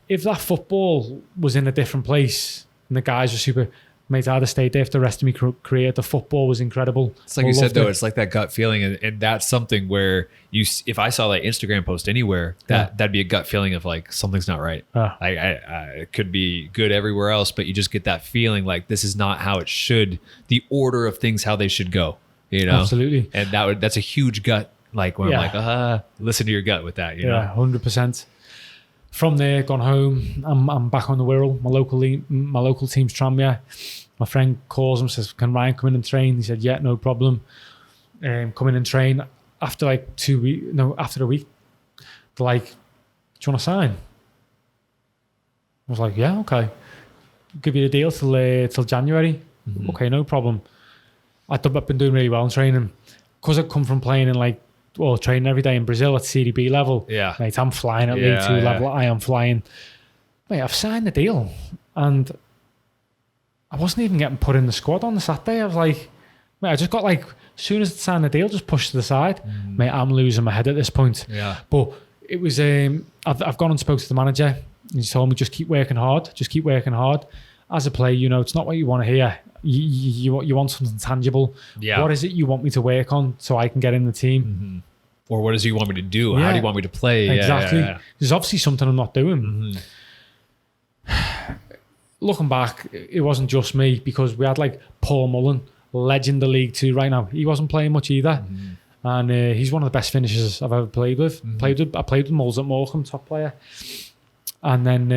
If that football was in a different place and the guys were super, mate, I'd have stayed there for the rest of my career. The football was incredible. It's like you said, though, it's like that gut feeling. And that's something where if I saw like Instagram post anywhere, that'd be a gut feeling of like, something's not right. It could be good everywhere else, but you just get that feeling like this is not how it should, the order of things, how they should go, you know? Absolutely. And that's a huge gut. Like when I'm like, listen to your gut with that, you know? 100%. From there, gone home. I'm back on the Rhyl. My local team's Tranmere. My friend calls him, says, "Can Ryan come in and train?" He said, "Yeah, no problem." Come in and train. After like 2 weeks, after a week, they're like, "Do you want to sign?" I was like, "Yeah, okay. Give you the deal till January." Okay, no problem. I've been doing really well in training because I've come from playing in training every day in Brazil at Serie B level. Yeah. Mate, I'm flying at League 2 level. I am flying. Mate, I've signed the deal and I wasn't even getting put in the squad on the Saturday. I was like, mate, I just got as soon as I signed the deal, just pushed to the side. Mate, I'm losing my head at this point. Yeah. But it was, I've gone and spoke to the manager and he told me, just keep working hard. Just keep working hard. As a player, it's not what you want to hear. You want something tangible. Yeah. What is it you want me to work on so I can get in the team? Or what is it you want me to do? How do you want me to play? Exactly. There's obviously something I'm not doing. Looking back, it wasn't just me because we had Paul Mullen, legend of League 2 right now. He wasn't playing much either. And he's one of the best finishers I've ever played with. I played with Mulls at Morecambe, top player. And then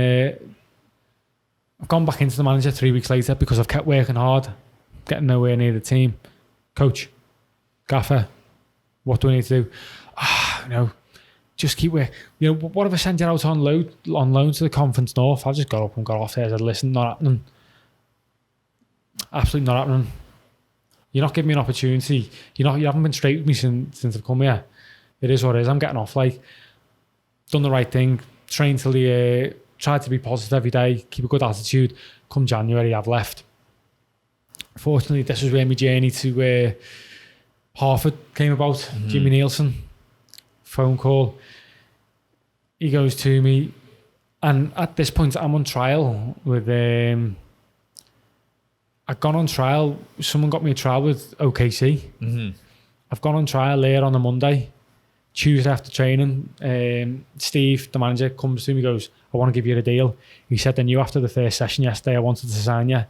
I've gone back into the manager 3 weeks later because I've kept working hard, getting nowhere near the team. Coach, gaffer, what do I need to do? Just keep working. What if I send you out on loan to the Conference North? I just got up and got off there. I said, listen, not happening. Absolutely not happening. You're not giving me an opportunity. You haven't been straight with me since I've come here. It is what it is. I'm getting off. Like, done the right thing. Trained till the tried to be positive every day. Keep a good attitude. Come January, I've left. Fortunately, this was where my journey to Hartford came about. Jimmy Nielsen, phone call. He goes to me, and at this point, I'm on trial with. I've gone on trial. Someone got me a trial with OKC. I've gone on trial there on a Monday. Tuesday after training, Steve, the manager, comes to me, goes, I want to give you a deal. He said, I knew after the first session yesterday I wanted to sign you.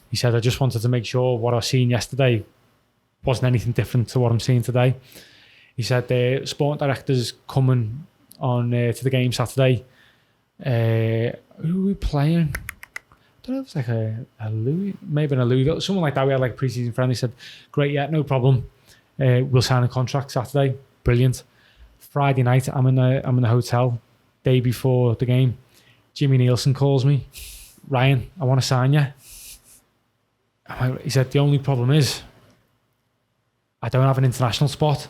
He said, I just wanted to make sure what I was seeing yesterday wasn't anything different to what I'm seeing today. He said, the sport director's coming on to the game Saturday. Who are we playing? I don't know if it's like a Louis, maybe a Louisville, someone like that. We had like a pre-season friend. He said, great, yeah, no problem. We'll sign a contract Saturday. Brilliant. Friday night, I'm in the hotel, day before the game. Jimmy Nielsen calls me. Ryan, I want to sign you. He said, the only problem is I don't have an international spot.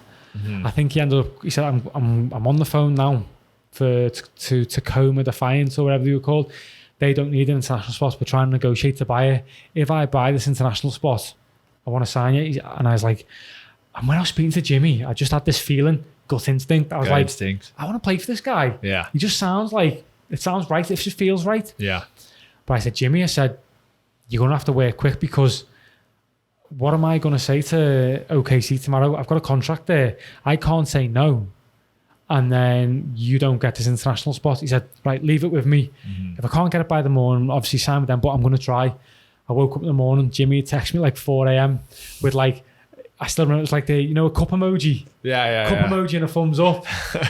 I think he said, I'm on the phone now to Tacoma Defiance or whatever they were called. They don't need an international spot. We're trying to negotiate to buy it. If I buy this international spot, I want to sign you. And I was like, and when I was speaking to Jimmy, I just had this feeling, gut instinct. I was like, I want to play for this guy. Yeah. He just sounds like, it sounds right. It just feels right. Yeah. But I said, Jimmy, I said, you're going to have to work quick, because what am I going to say to OKC tomorrow? I've got a contract there. I can't say no. And then you don't get this international spot. He said, right, leave it with me. If I can't get it by the morning, obviously sign with them, but I'm going to try. I woke up in the morning, Jimmy texted me like 4 a.m. with like, I still remember it was like the, you know, a cup emoji. Cup emoji and a thumbs up.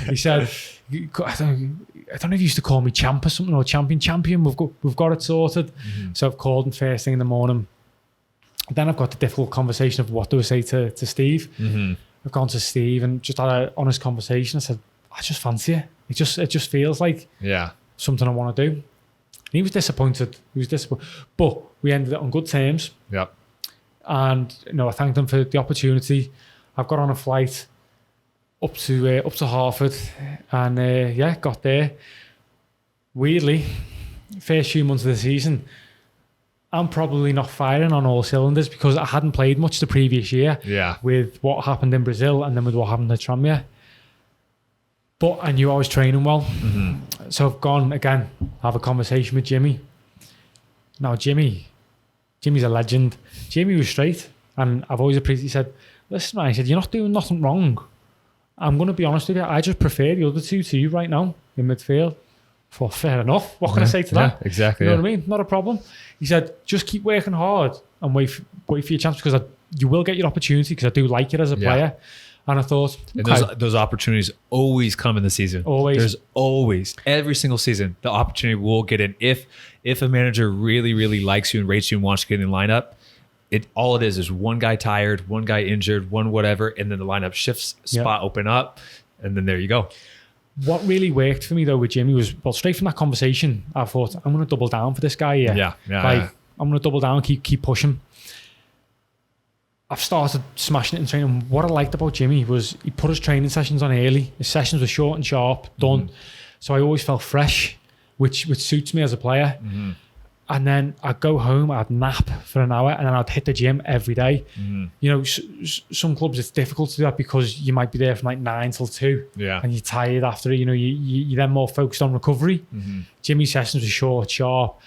He said, I don't know if he used to call me champ or something, or champion. We've got it sorted. So I've called him first thing in the morning. Then I've got the difficult conversation of what do I say to Steve. I've gone to Steve and just had an honest conversation. I said, I just fancy it. It just feels like something I want to do. And he was disappointed. But we ended it on good terms. Yep. And I thanked him for the opportunity. I've got on a flight up to Hartford, and got there. Weirdly, first few months of the season, I'm probably not firing on all cylinders because I hadn't played much the previous year. Yeah. With what happened in Brazil and then with what happened at Tranmere. But I knew I was training well. So I've gone again, have a conversation with Jimmy. Now Jimmy's a legend. Jimmy was straight, and I've always appreciated. He said, listen, man, he said, you're not doing nothing wrong. I'm going to be honest with you. I just prefer the other two to you right now in midfield. Well, fair enough. What can I say to that? Yeah, exactly. You know what I mean? Not a problem. He said, just keep working hard and wait for your chance, because you will get your opportunity, because I do like it as a player. And I thought, okay. And those opportunities always come in the season. Always. There's always, every single season, the opportunity will get in. If a manager really, really likes you and rates you and wants to get in the lineup, all it is one guy tired, one guy injured, one whatever, and then the lineup shifts, spot open up, and then there you go. What really worked for me though with Jimmy was, well, straight from that conversation, I thought, I'm going to double down for this guy here. I'm going to double down, keep pushing. I've started smashing it in training. What I liked about Jimmy was he put his training sessions on early. His sessions were short and sharp, done. So I always felt fresh, which suits me as a player. And then I'd go home, I'd nap for an hour, and then I'd hit the gym every day. Some clubs it's difficult to do that because you might be there from like 9 till 2, and you're tired after it. You're then more focused on recovery. Jimmy's sessions were short, sharp.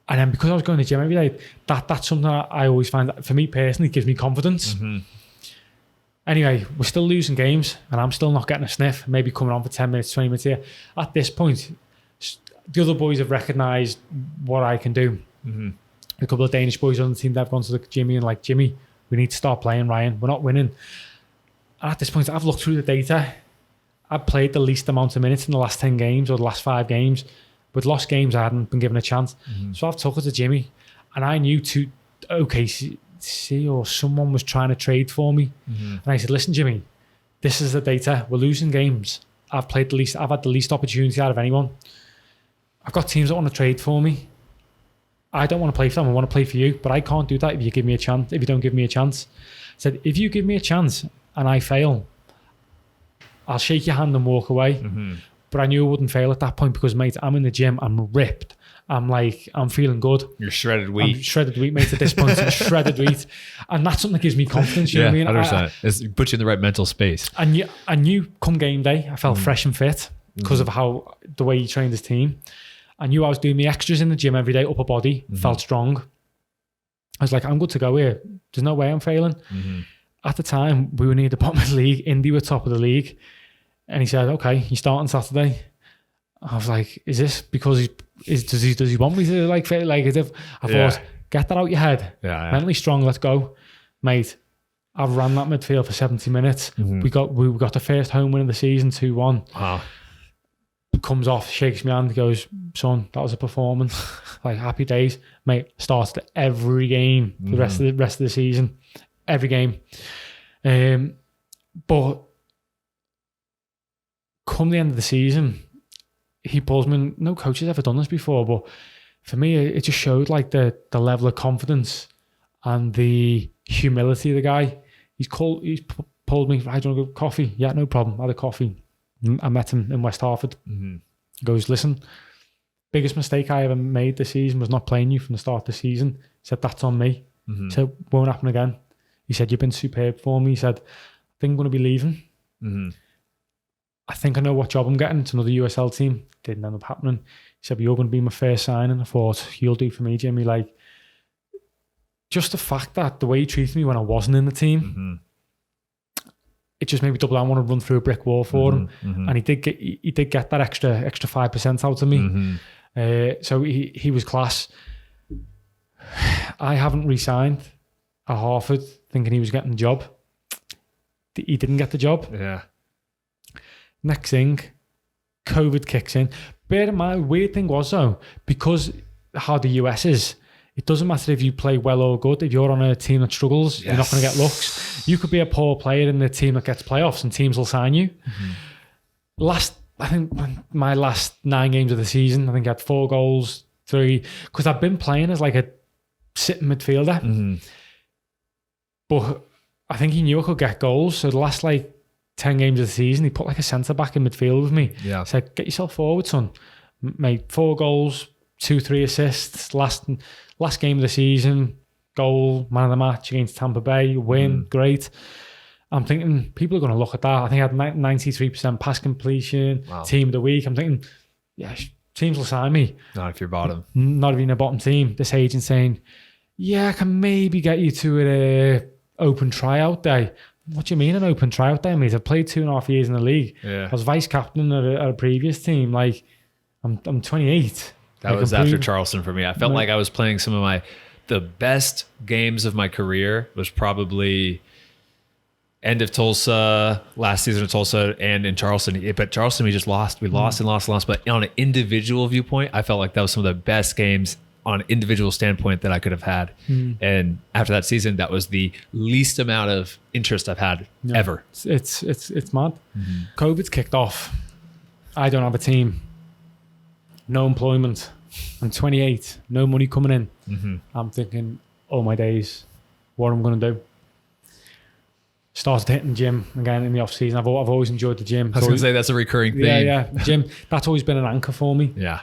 And then because I was going to the gym every day, that's something I always find that for me personally gives me confidence. Anyway, we're still losing games, and I'm still not getting a sniff, maybe coming on for 10 minutes, 20 minutes here. At this point, the other boys have recognised what I can do. A couple of Danish boys on the team that have gone to the Jimmy and like, Jimmy, we need to start playing, Ryan. We're not winning. And at this point, I've looked through the data. I've played the least amount of minutes in the last 10 games or the last 5 games. With lost games, I hadn't been given a chance. So I've took it to Jimmy, and I knew OKC or someone was trying to trade for me. And I said, listen, Jimmy, this is the data. We're losing games. I've had the least opportunity out of anyone. I've got teams that want to trade for me. I don't want to play for them. I want to play for you, but I can't do that if you give me a chance. If you don't give me a chance, I said, if you give me a chance and I fail, I'll shake your hand and walk away. Mm-hmm. But I knew I wouldn't fail at that point because, mate, I'm in the gym. I'm ripped. I'm feeling good. You're shredded wheat. I'm shredded wheat, mate, at this point. I'm shredded wheat. And that's something that gives me confidence. You know what I mean? 100%. It puts you in the right mental space. I knew come game day, I felt fresh and fit because of the way he trained his team. I knew I was doing the extras in the gym every day, upper body, felt strong. I was like, I'm good to go here. There's no way I'm failing. Mm-hmm. At the time, we were near the bottom of the league. Indy were top of the league. And he said, okay, you start on Saturday. I was like, is this because does he want me to like fail? Like as if I thought, get that out your head. Yeah. Mentally strong, let's go. Mate, I've ran that midfield for 70 minutes. Mm-hmm. We got the first home win of the season, 2-1. Wow. Comes off, shakes my hand, goes, son, that was a performance. Like happy days. Mate, started every game for the rest of the season. Every game. But come the end of the season, he pulls me. No coach has ever done this before, but for me, it just showed like the level of confidence and the humility of the guy. He's pulled me. I don't want to go coffee. Yeah, no problem. I had a coffee. I met him in West Hartford. Mm-hmm. He goes, listen, biggest mistake I ever made this season was not playing you from the start of the season. He said, that's on me. Mm-hmm. He said, won't happen again. He said, you've been superb for me. He said, I think I'm going to be leaving. Mm-hmm. I think I know what job I'm getting. It's another USL team. Didn't end up happening. He said, but you're going to be my first signing. I thought, you'll do for me, Jimmy. Like, just the fact that the way he treated me when I wasn't in the team, it just made me double down. I want to run through a brick wall for him. Mm-hmm. And he did get that extra 5% out of me. Mm-hmm. So he was class. I haven't re-signed at Hartford thinking he was getting the job. He didn't get the job. Yeah. Next thing, COVID kicks in. Bear in mind, weird thing was though, because how the US is, it doesn't matter if you play well or good. If you're on a team that struggles, you're not going to get looks. You could be a poor player in the team that gets playoffs and teams will sign you. Mm-hmm. I think my last 9 games of the season, I think I had 4 goals, 3, because I've been playing as like a sitting midfielder. Mm-hmm. But I think he knew I could get goals. So the last like 10 games of the season, he put like a centre back in midfield with me. Yeah. Said, get yourself forward, son. Made 4 goals, 2-3 assists. Last game of the season, goal, man of the match against Tampa Bay, win, great. I'm thinking people are going to look at that. I think I had 93% pass completion, team of the week. I'm thinking, yeah, teams will sign me. Not if you're bottom. Not even a bottom team. This agent saying, yeah, I can maybe get you to an open tryout day. What do you mean an open tryout day, mate? I've played 2.5 years in the league. Yeah. I was vice captain at a previous team. Like, I'm 28. That was after Charleston for me. I felt like I was playing the best games of my career was probably end of Tulsa, last season of Tulsa, and in Charleston. But Charleston, we just lost. We lost and lost and lost. But on an individual viewpoint, I felt like that was some of the best games on an individual standpoint that I could have had. And after that season, that was the least amount of interest I've had ever. It's mad. Mm-hmm. COVID's kicked off. I don't have a team. No employment. I'm 28. No money coming in. Mm-hmm. I'm thinking, oh my days, what am I going to do? Started hitting the gym again in the off season. I've always enjoyed the gym. I was going to say that's a recurring theme. Yeah. Gym. That's always been an anchor for me. Yeah.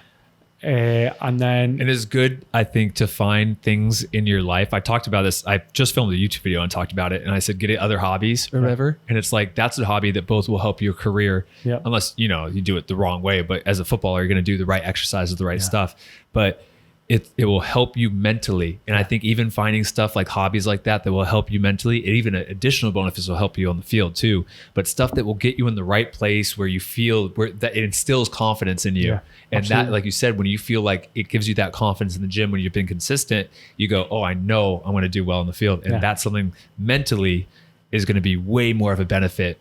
And then it is good, I think, to find things in your life. I talked about this. I just filmed a YouTube video and talked about it. And I said, get other hobbies or whatever. And it's like, that's a hobby that both will help your career. Yeah. Unless, you do it the wrong way. But as a footballer, you're going to do the right exercises, the right stuff. But it will help you mentally. And I think even finding stuff like hobbies like that will help you mentally, and even additional benefits will help you on the field too. But stuff that will get you in the right place where you feel that it instills confidence in you. Yeah, and absolutely. That, like you said, when you feel like it gives you that confidence in the gym, when you've been consistent, you go, oh, I know I'm going to do well in the field. And that's something mentally is going to be way more of a benefit.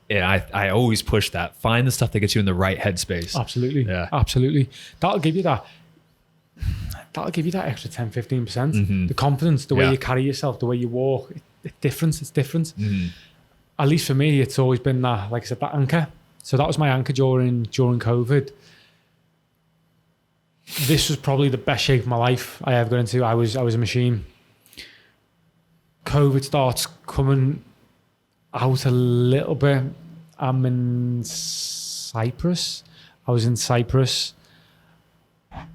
And I always push that. Find the stuff that gets you in the right headspace. Absolutely. Yeah. Absolutely. That'll give you that extra 10, 15%. Mm-hmm. The confidence, the way you carry yourself, the way you walk, it's different. Mm-hmm. At least for me, it's always been that, like I said, that anchor. So that was my anchor during COVID. this was probably the best shape of my life I ever got into. I was a machine. COVID starts coming out a little bit. I'm in Cyprus. I was in Cyprus.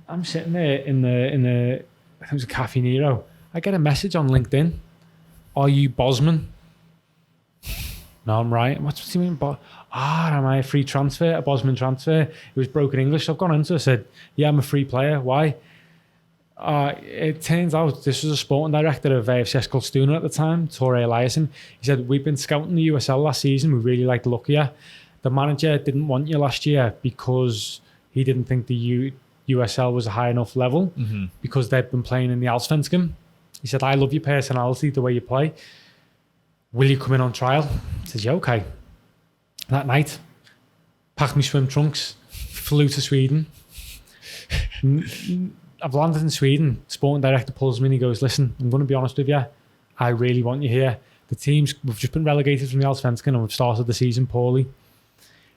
I'm sitting there in the I think it was a Cafe Nero. I get a message on LinkedIn. Are you Bosman? No, I'm right. What do you mean? Am I a free transfer? A Bosman transfer? It was broken English. So I've gone into it. I said, yeah, I'm a free player. Why? It turns out this was a sporting director of AFC Eskilstuna at the time, Tore Eliasson. He said, we've been scouting the USL last season. We really like the look of you. The manager didn't want you last year because he didn't think the USL was a high enough level because they'd been playing in the Allsvenskan. He said, I love your personality, the way you play. Will you come in on trial? I said, yeah, okay. That night, packed my swim trunks, flew to Sweden. I've landed in Sweden. Sporting director pulls me and he goes, listen, I'm going to be honest with you. I really want you here. We've just been relegated from the Allsvenskan and we've started the season poorly.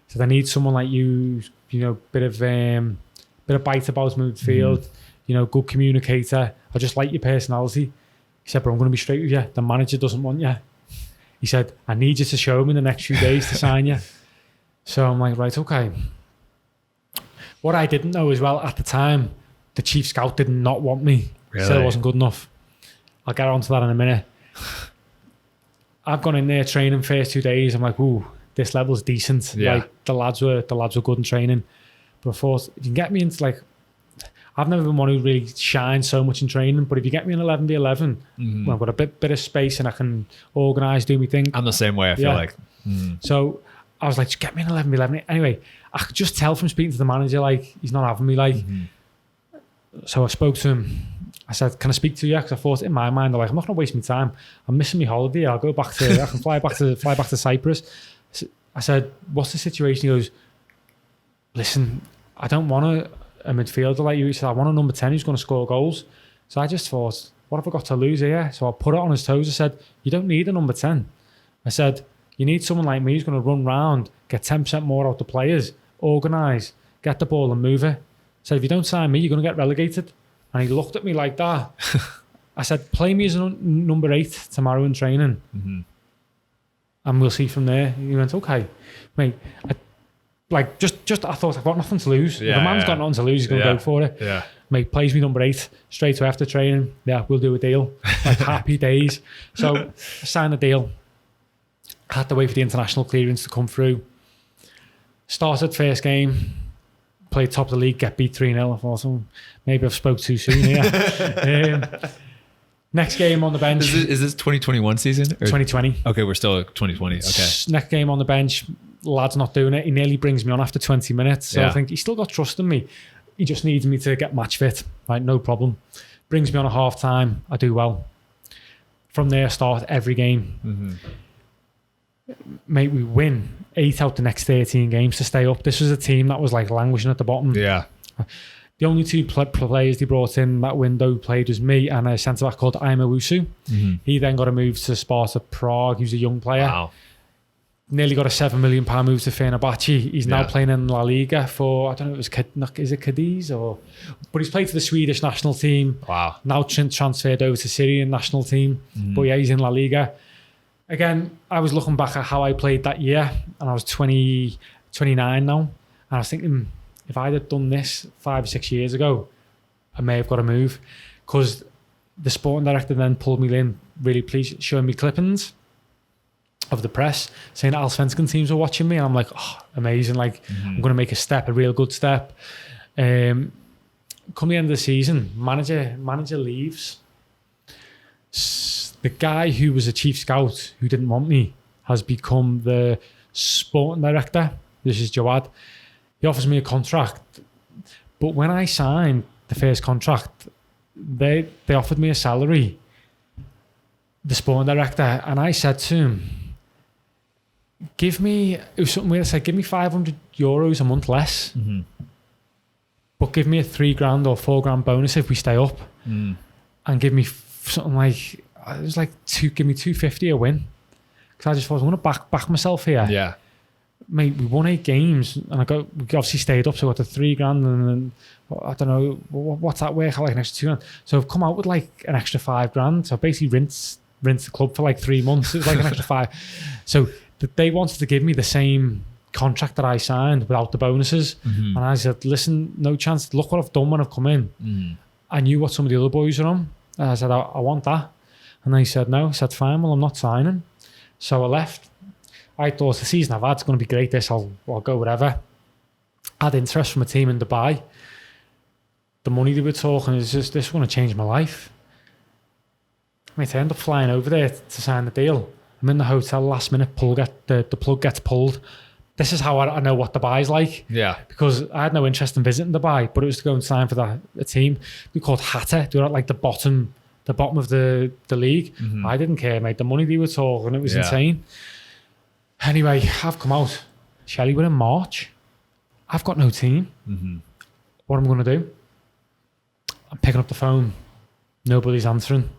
So I need someone like you, bit of bite about midfield, good communicator. I just like your personality. He said, but I'm going to be straight with you. The manager doesn't want you. He said, I need you to show him in the next few days to sign you. So I'm like, right, okay. What I didn't know as well at the time, the chief scout did not want me. Really? Said I wasn't good enough. I'll get onto that in a minute. I've gone in there training first 2 days. I'm like, ooh, this level's decent. Yeah. Like the lads were good in training. But I thought, if you can get me into I've never been one who really shines so much in training, but if you get me in 11v11, well, I've got a bit of space and I can organise, do my thing. I'm the same way, I feel like. So I was like, just get me in 11v11. Anyway, I could just tell from speaking to the manager, he's not having me. So I spoke to him. I said, can I speak to you? Because I thought in my mind, I'm not going to waste my time. I'm missing my holiday. I can fly back to Cyprus. I said, what's the situation? He goes, listen, I don't want a midfielder like you. He said, I want a number 10 who's going to score goals. So I just thought, what have I got to lose here? So I put it on his toes. I said, you don't need a number 10. I said, you need someone like me who's going to run round, get 10% more out the players, organise, get the ball and move it. I said, if you don't sign me, you're going to get relegated. And he looked at me like that. I said, play me as a number 8 tomorrow in training. And we'll see from there. He went, okay. Mate, I thought I've got nothing to lose. If a man's got nothing to lose, he's going to go for it. Yeah. Mate, plays me number 8 straight away after training. Yeah, we'll do a deal. Happy days. So I signed the deal. Had to wait for the international clearance to come through. Started first game. Played top of the league, get beat 3-0. I thought, maybe I've spoke too soon here. Next game on the bench. Is this 2021 season? Or? 2020. Okay, we're still at 2020. Okay. Next game on the bench. Lad's not doing it. He nearly brings me on after 20 minutes. So I think he's still got trust in me. He just needs me to get match fit. Right, no problem. Brings me on at half time. I do well. From there, start every game. Mate, we win 8 out the next 13 games to stay up. This was a team that was languishing at the bottom. Yeah. The only 2 players they brought in that window played was me and a centre-back called Aimawusu. He then got a move to Sparta Prague. He was a young player. Wow. Nearly got a £7 million move to Fenerbahce. He's now playing in La Liga for, I don't know, is it Cadiz or... But he's played for the Swedish national team. Wow. Now transferred over to Syrian national team. But yeah, he's in La Liga. Again, I was looking back at how I played that year and I was 29 now. And I was thinking, if I'd have done this 5 or 6 years ago, I may have got a move. Because the sporting director then pulled me in, really pleased, showing me clippings of the press, saying that Allsvenskan teams were watching me. And I'm like, oh, amazing. I'm going to make a real good step. Come the end of the season, manager leaves. The guy who was a chief scout who didn't want me has become the sporting director. This is Jawad. He offers me a contract. But when I signed the first contract, they offered me a salary, the sporting director, and I said to him, it was something weird. I said, give me €500 a month less, but give me a $3,000 or $4,000 bonus if we stay up, and give me something give me $250 a win. Because I just thought, I want to back myself here. Yeah. mate, we won 8 games, and we obviously stayed up, so I got the $3,000, and then I don't know what's that work out like, an extra $2,000. So I've come out with like an extra $5,000. So I basically rinsed the club for like 3 months. It was like an extra 5. So they wanted to give me the same contract that I signed without the bonuses, and I said, listen, no chance. Look what I've done when I've come in. I knew what some of the other boys are on. I said, I want that. And they said no. I said, fine, well, I'm not signing. So I left. I thought the season I've had is going to be great. I'll go wherever. I had interest from a team in Dubai. The money they were talking is just, this is going to change my life. Mate, I end up flying over there to sign the deal. I'm in the hotel last minute, the plug gets pulled. This is how I know what Dubai's like. Yeah. Because I had no interest in visiting Dubai, but it was to go and sign for a team. They're called Hatta. They're at like the bottom of the league. I didn't care, mate. The money they were talking, it was insane. Anyway, I've come out. Shelley, we're in March. I've got no team. What am I going to do? I'm picking up the phone. Nobody's answering.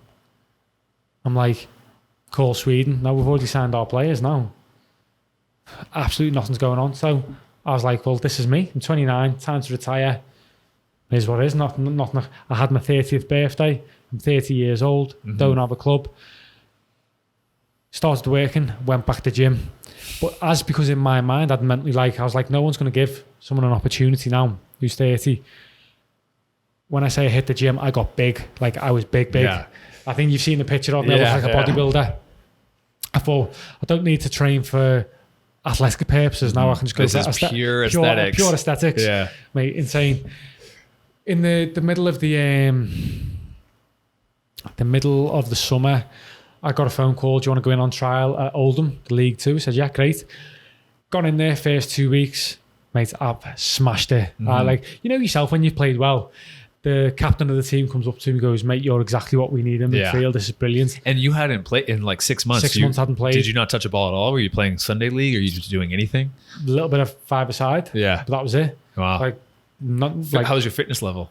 I'm like, call Sweden. No, we've already signed our players now. Absolutely nothing's going on. So I was like, well, this is me. I'm 29, time to retire. Here's what it is. Nothing. I had my 30th birthday. I'm 30 years old. Don't have a club. Started working, went back to gym. But because in my mind, I'd mentally I was like, no one's going to give someone an opportunity now who's 30. When I say I hit the gym, I got big. Like I was big. Yeah. I think you've seen the picture of me. I look like a bodybuilder. I thought, I don't need to train for athletic purposes now. I can just go for pure aesthetics. Pure aesthetics. Yeah. Mate, insane. In the middle of the summer, I got a phone call. Do you want to go in on trial at Oldham, the League Two? I said, yeah, great. Got in there first 2 weeks. Mate, I've smashed it. You know yourself when you've played well. The captain of the team comes up to me and goes, mate, you're exactly what we need in midfield. This is brilliant. And you hadn't played in like 6 months. 6 months hadn't played. Did you not touch a ball at all? Were you playing Sunday league or were you just doing anything? A little bit of five-a-side. Yeah. But that was it. Wow. How was your fitness level?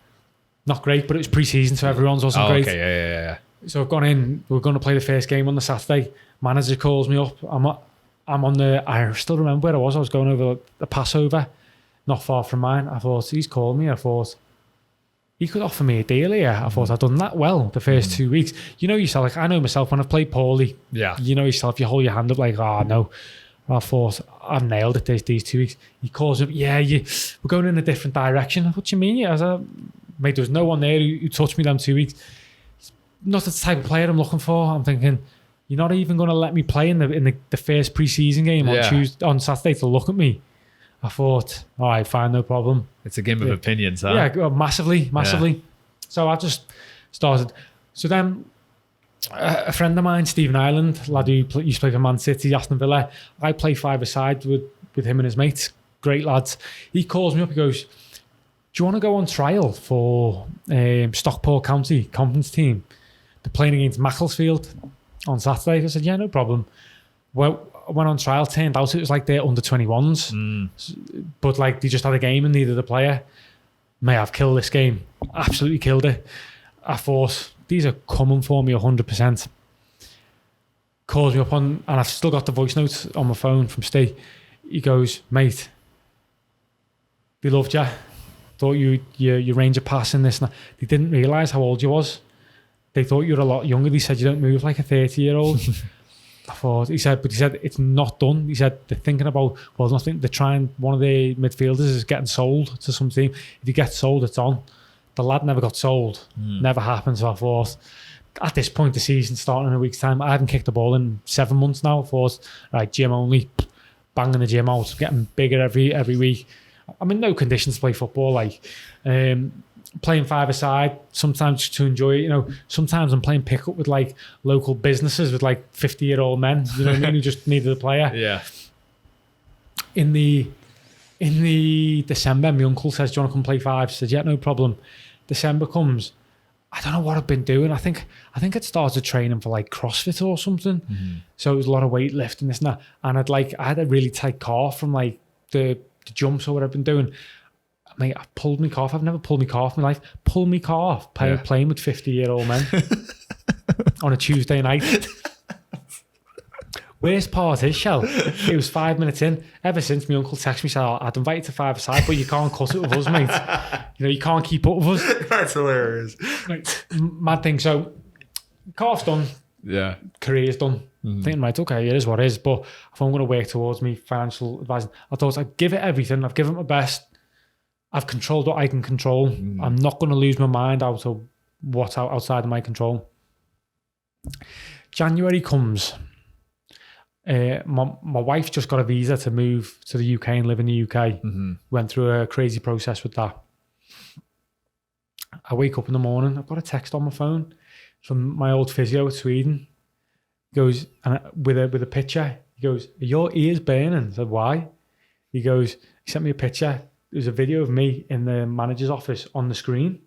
Not great, but it was pre-season, so everyone's wasn't great. Okay, yeah. So I've gone in. We're going to play the first game on the Saturday. Manager calls me up. I'm on I still remember where I was. I was going over the Passover, not far from mine. I thought, he's called me. I thought, he could offer me a deal here. I thought I'd done that well the first 2 weeks. You know yourself, like I know myself when I've played poorly. Yeah. You know yourself, you hold your hand up like, no. I thought, I've nailed it these 2 weeks. He calls up, we're going in a different direction. What do you mean? Mate, there was no one there who touched me them 2 weeks. Not the type of player I'm looking for. I'm thinking, you're not even going to let me play in the first pre-season game on Saturday to look at me. I thought, all right, fine, no problem. It's a game of opinions, huh? Yeah, massively. Yeah. So I just started. So then a friend of mine, Stephen Ireland, lad who used to play for Man City, Aston Villa, I play five-a-side with him and his mates, great lads. He calls me up, he goes, do you want to go on trial for Stockport County conference team? They're playing against Macclesfield on Saturday. I said, yeah, no problem. Well, I went on trial, turned out it was like they're under 21s. But like they just had a game and needed a player. Mate, I've killed this game. Absolutely killed it. I thought, these are coming for me 100%. Calls me up and I've still got the voice notes on my phone from Steve. He goes, mate, they loved you. Thought you range of passing this. They didn't realise how old you was. They thought you were a lot younger. They said you don't move like a 30-year-old. I thought, he said it's not done. He said they're thinking about, they're trying, one of the midfielders is getting sold to some team. If he gets sold, it's on. The lad never got sold. Never happened. So I thought, at this point, the season starting in a week's time, I haven't kicked the ball in 7 months now. I thought, right, gym only, banging the gym out, getting bigger every week. I'm in no conditions to play football. Like, playing five-a-side, sometimes to enjoy it. You know, sometimes I'm playing pickup with like local businesses with like 50-year-old men, you know what I mean, who just needed a player. Yeah. In the December, my uncle says, do you want to come play five? I said, yeah, no problem. December comes. I don't know what I've been doing. I think I'd started training for like CrossFit or something. So it was a lot of weightlifting, this and that. And I had a really tight calf from like the jumps or what I've been doing. Mate, I pulled my calf. I've never pulled my calf in my life. Pulled my calf playing with 50-year-old men on a Tuesday night. Worst part is, Shell, it was 5 minutes in. Ever since my uncle texted me, said, I'd invite you to 5-a-side, but you can't cut it with us, mate. You know, you can't keep up with us. That's hilarious. Like, mad thing. So, calf's done. Yeah. Career's done. Thinking, right, okay, it is what it is. But if I'm going to work towards me financial advising, I thought I'd give it everything. I've given it my best. I've controlled what I can control. I'm not going to lose my mind out of what's outside of my control. January comes. My wife just got a visa to move to the UK and live in the UK. Went through a crazy process with that. I wake up in the morning. I've got a text on my phone from my old physio at Sweden. He goes, and with a picture. He goes, "Are your ears burning?" I said, "Why?" He goes, he sent me a picture. It was a video of me in the manager's office on the screen.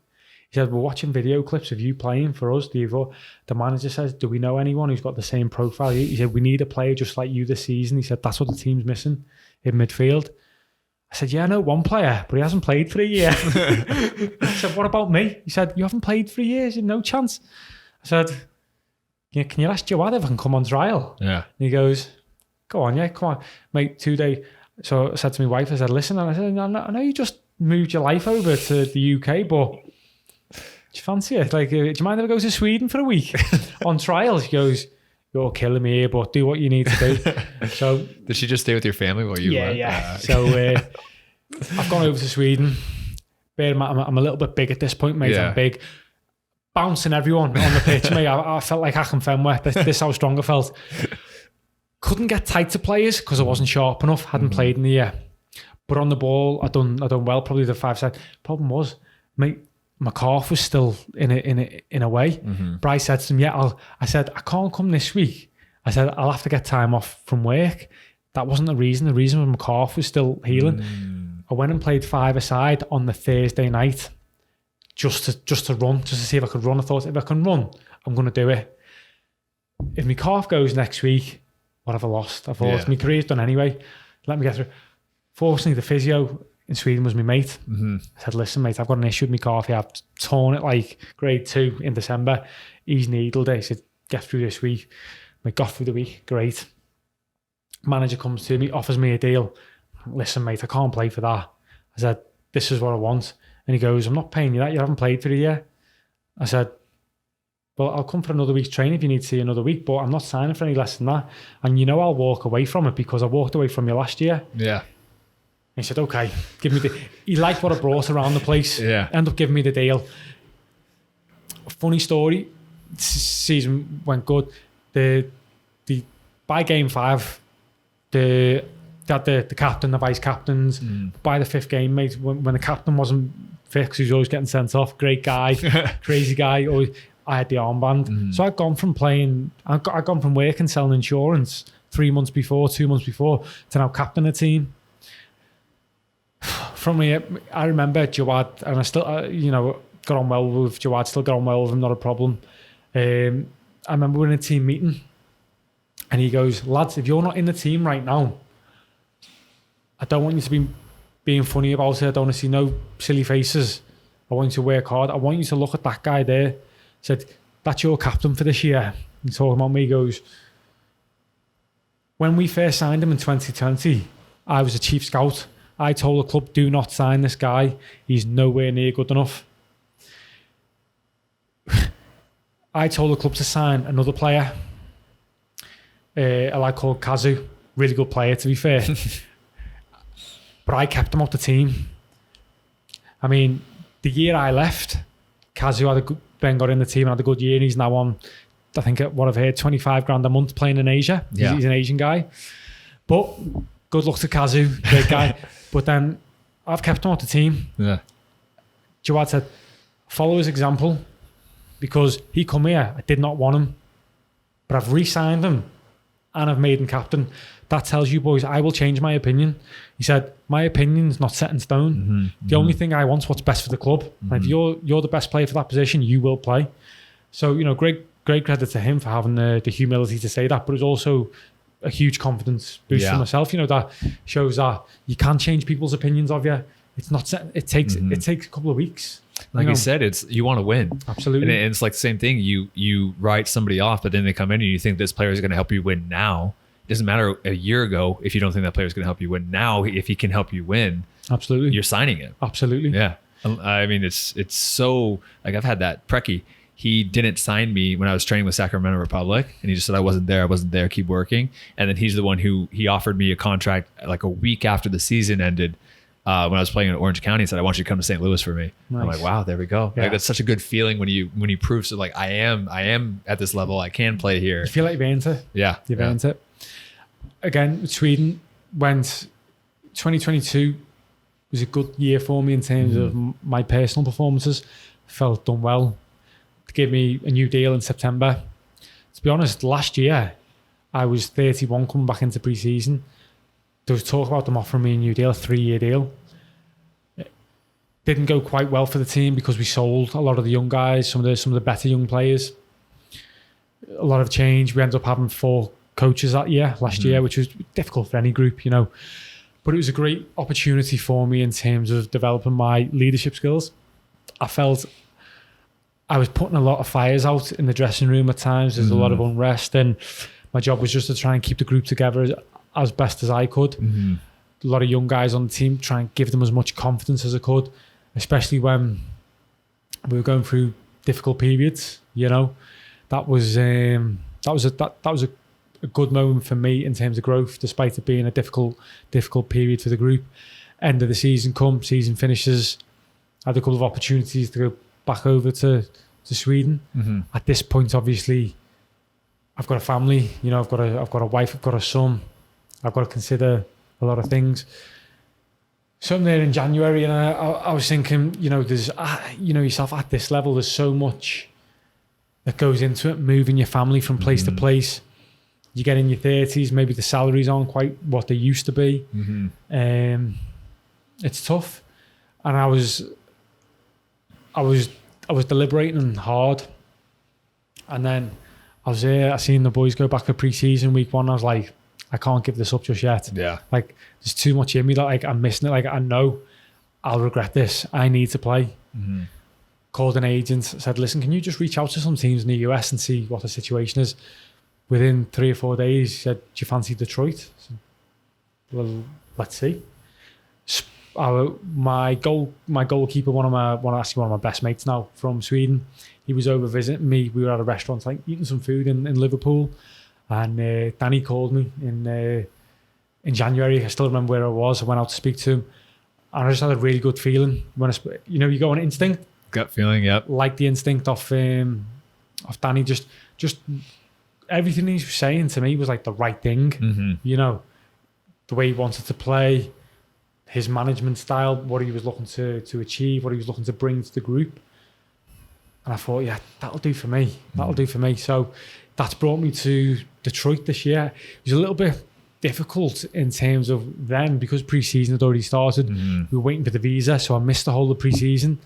He said, "We're watching video clips of you playing for us. The manager says, do we know anyone who's got the same profile?" He said, "We need a player just like you this season." He said, "That's what the team's missing in midfield." I said, "Yeah, I know one player, but he hasn't played for a year." I said, "What about me?" He said, "You haven't played for a year, you have no chance." I said, "Yeah, can you ask Jawad if I can come on trial?" Yeah. And he goes, "Go on, yeah, come on, mate, 2 days." So I said to my wife, I said, "Listen," and I said, I know you just moved your life over to the UK, but do you fancy it? Like, do you mind if I go to Sweden for a week on trial?" She goes, "You're killing me here, but do what you need to do." So did she just stay with your family while you went? Yeah. So I've gone over to Sweden. I'm a little bit big at this point, mate. Yeah. I'm big. Bouncing everyone on the pitch, mate. I felt like Hacken Fenway. This how strong I felt. Couldn't get tight to players because I wasn't sharp enough. Hadn't played in the year. But on the ball, I done well. Probably the 5-side. Problem was, mate, my calf was still in a way. Bryce said to him, I said, "I can't come this week." I said, "I'll have to get time off from work." That wasn't the reason. The reason was my calf was still healing. I went and played 5-a-side on the Thursday night just to run, just to see if I could run. I thought, if I can run, I'm going to do it. If my calf goes next week, what have I lost? I thought, my career's done anyway. Let me get through. Fortunately, the physio in Sweden was my mate. I said, "Listen, mate, I've got an issue with my calf here. I've torn it like grade 2 in December. He's needled it." He said, "Get through this week." I got through the week. Great. Manager comes to me, offers me a deal. "Listen, mate, I can't play for that." I said, "This is what I want." And he goes, "I'm not paying you that. You haven't played for a year." I said, "Well, I'll come for another week's training if you need to see another week, but I'm not signing for any less than that. And you know I'll walk away from it because I walked away from you last year." Yeah. He said, "Okay, give me the..." He liked what I brought around the place. Yeah. Ended up giving me the deal. Funny story. Season went good. By game 5, they had the captain, the vice captains. By the 5th game, mate, when the captain wasn't fit because he was always getting sent off, great guy, crazy guy. Always, I had the armband. So I'd gone from working selling insurance 2 months before, to now captain a team. From me, I remember Jawad, and I still, got on well with Jawad, still got on well with him, not a problem. I remember we're in a team meeting, and he goes, "Lads, if you're not in the team right now, I don't want you to be being funny about it. I don't want to see no silly faces. I want you to work hard. I want you to look at that guy there." Said, "That's your captain for this year." He's talking about me. He goes, "When we first signed him in 2020, I was a chief scout. I told the club, do not sign this guy. He's nowhere near good enough. I told the club to sign another player, a lad called Kazu, really good player to be fair. But I kept him off the team. I mean, the year I left, Kazu then got in the team and had a good year, and he's now on, I think what I've heard, 25 grand a month playing in Asia. Yeah. He's an Asian guy. But good luck to Kazu, great guy. But then I've kept him off the team. Yeah. Jawad said, "Follow his example, because he come here, I did not want him, but I've re-signed him and I've made him captain. That tells you, boys, I will change my opinion." He said, "My opinion's not set in stone. The only thing I want is what's best for the club. And if you're the best player for that position, you will play." So, great credit to him for having the humility to say that, but it's also a huge confidence boost for myself. That shows that you can change people's opinions of you. It's not set. It takes a couple of weeks. Like you said, you want to win. Absolutely. And it's like the same thing. You write somebody off, but then they come in and you think this player is going to help you win now. It doesn't matter a year ago if you don't think that player is going to help you win. Now, if he can help you win, absolutely, you're signing him. Absolutely. Yeah. I mean, it's so, like, I've had that. Preki, he didn't sign me when I was training with Sacramento Republic, and he just said I wasn't there, keep working. And then he's the one who he offered me a contract like a week after the season ended, when I was playing in Orange County, and said, I want you to come to St. Louis for me. Nice. I'm like, wow, there we go. Yeah. Like, that's such a good feeling when you prove, so like, I am at this level, I can play here. You feel like you've earned it. Yeah. You've earned it. Again, Sweden went 2022 was a good year for me in terms of my personal performances. Felt done well. They gave me a new deal in September. To be honest, last year I was 31 coming back into pre-season. There was talk about them offering me a new deal, a 3-year deal. It didn't go quite well for the team because we sold a lot of the young guys, some of the better young players. A lot of change. We ended up having 4 coaches last year, which was difficult for any group, you know. But it was a great opportunity for me in terms of developing my leadership skills. I felt I was putting a lot of fires out in the dressing room at times. There's a lot of unrest, and my job was just to try and keep the group together as best as I could. A lot of young guys on the team, try and give them as much confidence as I could, especially when we were going through difficult periods. You know, that was a good moment for me in terms of growth, despite it being a difficult period for the group. End of the season finishes. I had a couple of opportunities to go back over to Sweden. At this point, obviously, I've got a family. You know, I've got a wife, I've got a son. I've got to consider a lot of things. So I'm there in January, and I was thinking, you know, there's, you know, yourself at this level, there's so much that goes into it, moving your family from place to place. You get in your 30s, maybe the salaries aren't quite what they used to be. It's tough. And I was deliberating hard. And then I was there, I seen the boys go back for pre-season week 1. I was like, I can't give this up just yet. Yeah. Like, there's too much in me that, like, I'm missing it. Like, I know I'll regret this. I need to play. Called an agent, said, listen, can you just reach out to some teams in the US and see what the situation is? Within 3 or 4 days, he said, do you fancy Detroit? I said, well, let's see. My goalkeeper, one of my best mates now from Sweden, he was over visiting me. We were at a restaurant, like, eating some food in Liverpool, and Danny called me in January. I still remember where I was. I went out to speak to him, and I just had a really good feeling when you go on instinct, gut feeling. Yep. Like the instinct of Danny. Just everything he was saying to me was like the right thing. You know, the way he wanted to play, his management style, what he was looking to achieve, what he was looking to bring to the group. And I thought, yeah, that'll do for me. That'll do for me. So that's brought me to Detroit this year. It was a little bit difficult in terms of then, because pre-season had already started. We were waiting for the visa, so I missed the whole of pre-season.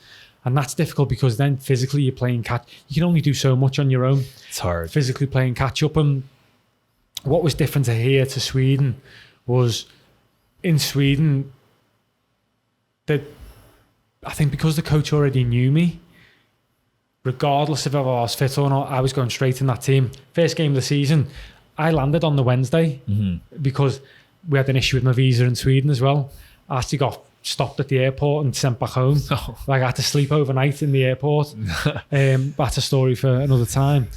And that's difficult because then physically you're playing catch. You can only do so much on your own. It's hard. Physically playing catch up. And what was different to here to Sweden was, in Sweden, that I think because the coach already knew me, regardless of if I was fit or not, I was going straight in that team. First game of the season, I landed on the Wednesday because we had an issue with my visa in Sweden as well. I actually got stopped at the airport and sent back home. Like, I had to sleep overnight in the airport. That's a story for another time.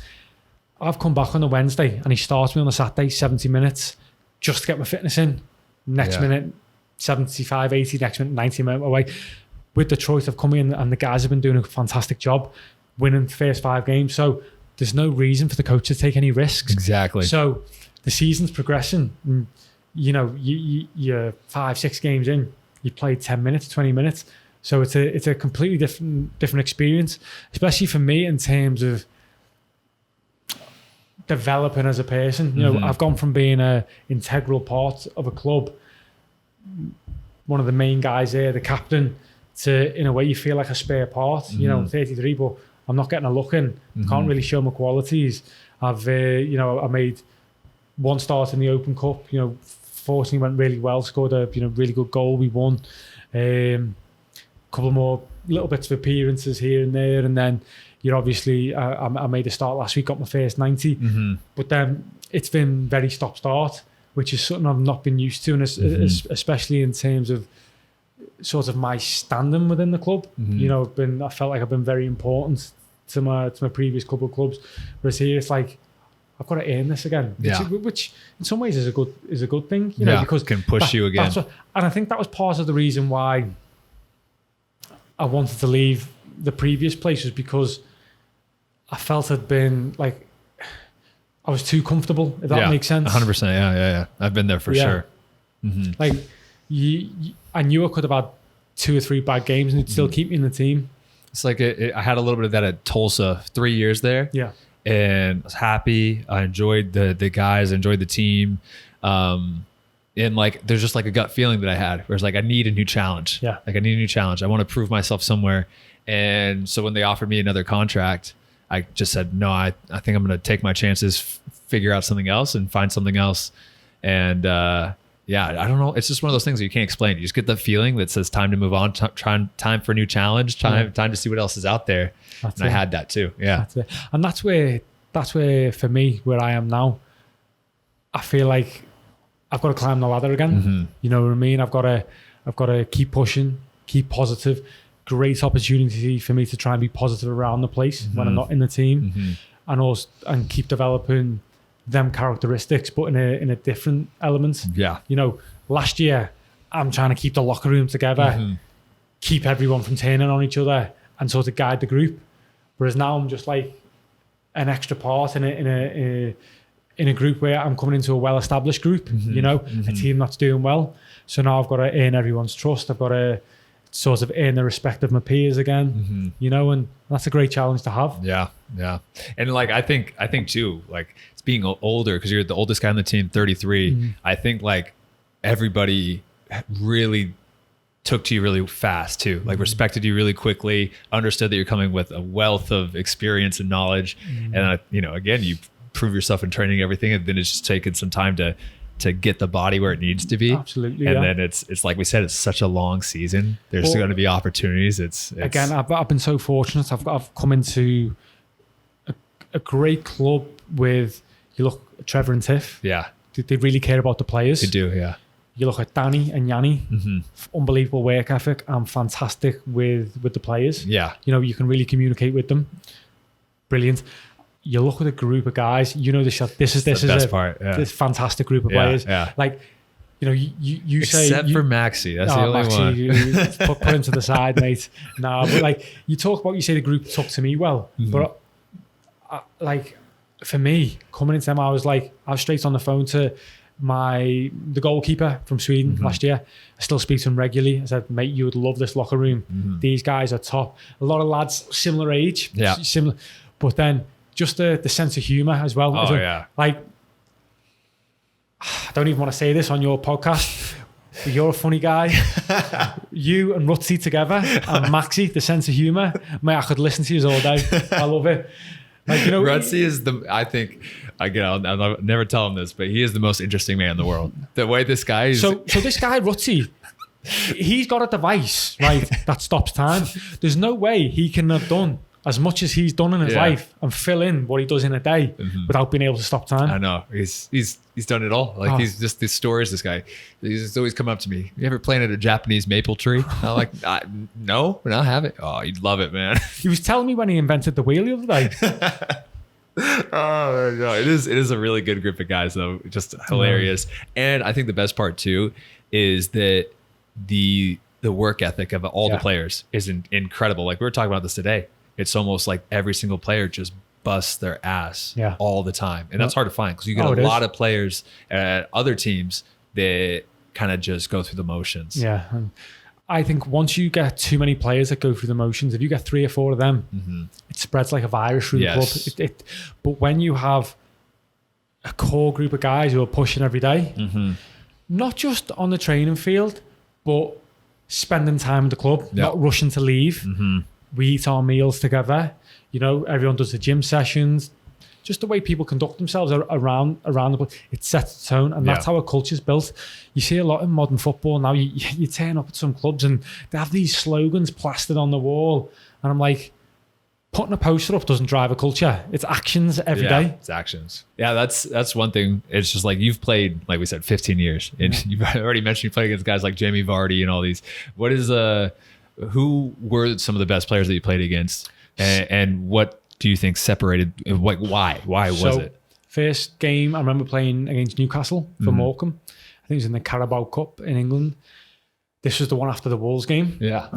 I've come back on a Wednesday and he starts me on a Saturday, 70 minutes, just to get my fitness in. Next minute, 75, 80, next minute, 90 minutes away. With Detroit, I've come in and the guys have been doing a fantastic job, winning the first 5 games. So there's no reason for the coach to take any risks. Exactly. So the season's progressing. And, you know, you're 5-6 games in, you played 10 minutes, 20 minutes. So it's a completely different experience, especially for me in terms of developing as a person. You know, I've gone from being an integral part of a club, one of the main guys there, the captain, to, in a way, you feel like a spare part. You know, I'm 33, but I'm not getting a look in. Can't really show my qualities. I've, I made 1 start in the Open Cup. You know, fortunately went really well. Scored a really good goal. We won. Couple more little bits of appearances here and there, and then I made a start last week. Got my first 90, but then it's been very stop-start. which is something I've not been used to, and especially in terms of sort of my standing within the club. You know, I felt like I've been very important to my previous couple of clubs, whereas here it's like I've got to earn this again, which in some ways is a good thing, you know, because can push you again. And I think that was part of the reason why I wanted to leave the previous place, was because I felt I'd been like, I was too comfortable, if that makes sense. 100%. Yeah. I've been there for sure. Like I knew I could have had 2 or 3 bad games and it'd still keep me in the team. It's like I had a little bit of that at Tulsa, 3 years there. Yeah. And I was happy. I enjoyed the guys, I enjoyed the team. And like, there's just like a gut feeling that I had where it's like, I need a new challenge. Yeah. Like I need a new challenge. I want to prove myself somewhere. And so when they offered me another contract, I just said, no, I think I'm going to take my chances, figure out something else and find something else. And I don't know. It's just one of those things that you can't explain. You just get the feeling that says time to move on, time for a new challenge, time to see what else is out there. I had that too. Yeah. And that's where for me, where I am now, I feel like I've got to climb the ladder again. You know what I mean? I've got to keep pushing, keep positive. Great opportunity for me to try and be positive around the place when I'm not in the team, and keep developing them characteristics, but in a different element. Yeah. You know, last year I'm trying to keep the locker room together, keep everyone from turning on each other, and sort of guide the group. Whereas now I'm just like an extra part in a group where I'm coming into a well-established group. You know, a team that's doing well. So now I've got to earn everyone's trust. I've got to sort of earn the respect of my peers again, you know, and that's a great challenge to have. Yeah. And like, I think too, like it's being older, because you're the oldest guy on the team, 33. I think like everybody really took to you really fast too, like respected you really quickly, understood that you're coming with a wealth of experience and knowledge. And, you know, again, you prove yourself in training, everything, and then it's just taken some time to get the body where it needs to be. Absolutely. And then it's like we said, it's such a long season. There's going to be opportunities. It's again, I've been so fortunate. I've come into a great club with, you look at Trevor and Tiff. Yeah. They really care about the players. They do, yeah. You look at Danny and Yanni, unbelievable work ethic and fantastic with the players. Yeah. You know, you can really communicate with them. Brilliant. You look at a group of guys, you know, this is this fantastic group of players. Yeah. Like, you know, you say, except for Maxi, that's the only one. You put him to the side, mate. No, but like you say the group took to me well, but like for me coming into them, I was straight on the phone to the goalkeeper from Sweden last year. I still speak to him regularly. I said, mate, you would love this locker room. These guys are top. A lot of lads similar age, similar, but then just the sense of humor as well. Oh, yeah. Like, I don't even want to say this on your podcast, but you're a funny guy. You and Rutzi together, and Maxi, the sense of humor. Mate, I could listen to you all day. I love it. Like, you know, Rutzi is I'll never tell him this, but he is the most interesting man in the world. The way this guy is. So this guy, Rutzi, he's got a device, right, that stops time. There's no way he can have done as much as he's done in his life and fill in what he does in a day without being able to stop time. I know. He's done it all. Like he's just these stories, this guy. He's always come up to me. You ever planted a Japanese maple tree? I'm like, no, but I have it. Oh, you'd love it, man. He was telling me when he invented the wheel the other day. Oh no, it is a really good group of guys though. Just hilarious. And I think the best part too is that the work ethic of all the players is incredible. Like we were talking about this today. It's almost like every single player just busts their ass all the time. And that's hard to find because you get a lot of players at other teams that kind of just go through the motions. Yeah. And I think once you get too many players that go through the motions, if you get 3 or 4 of them, it spreads like a virus through the club. But when you have a core group of guys who are pushing every day, not just on the training field, but spending time at the club, not rushing to leave. We eat our meals together. You know, everyone does the gym sessions. Just the way people conduct themselves around the place, it sets the tone, and that's how a culture's built. You see a lot in modern football now. You turn up at some clubs and they have these slogans plastered on the wall, and I'm like, putting a poster up doesn't drive a culture. It's actions every day. It's actions. Yeah, that's one thing. It's just like you've played, like we said, 15 years. And you've already mentioned you played against guys like Jamie Vardy and all these. What is who were some of the best players that you played against? And what do you think separated, like why was it? First game, I remember playing against Newcastle for Morecambe. I think it was in the Carabao Cup in England. This was the one after the Wolves game. Yeah.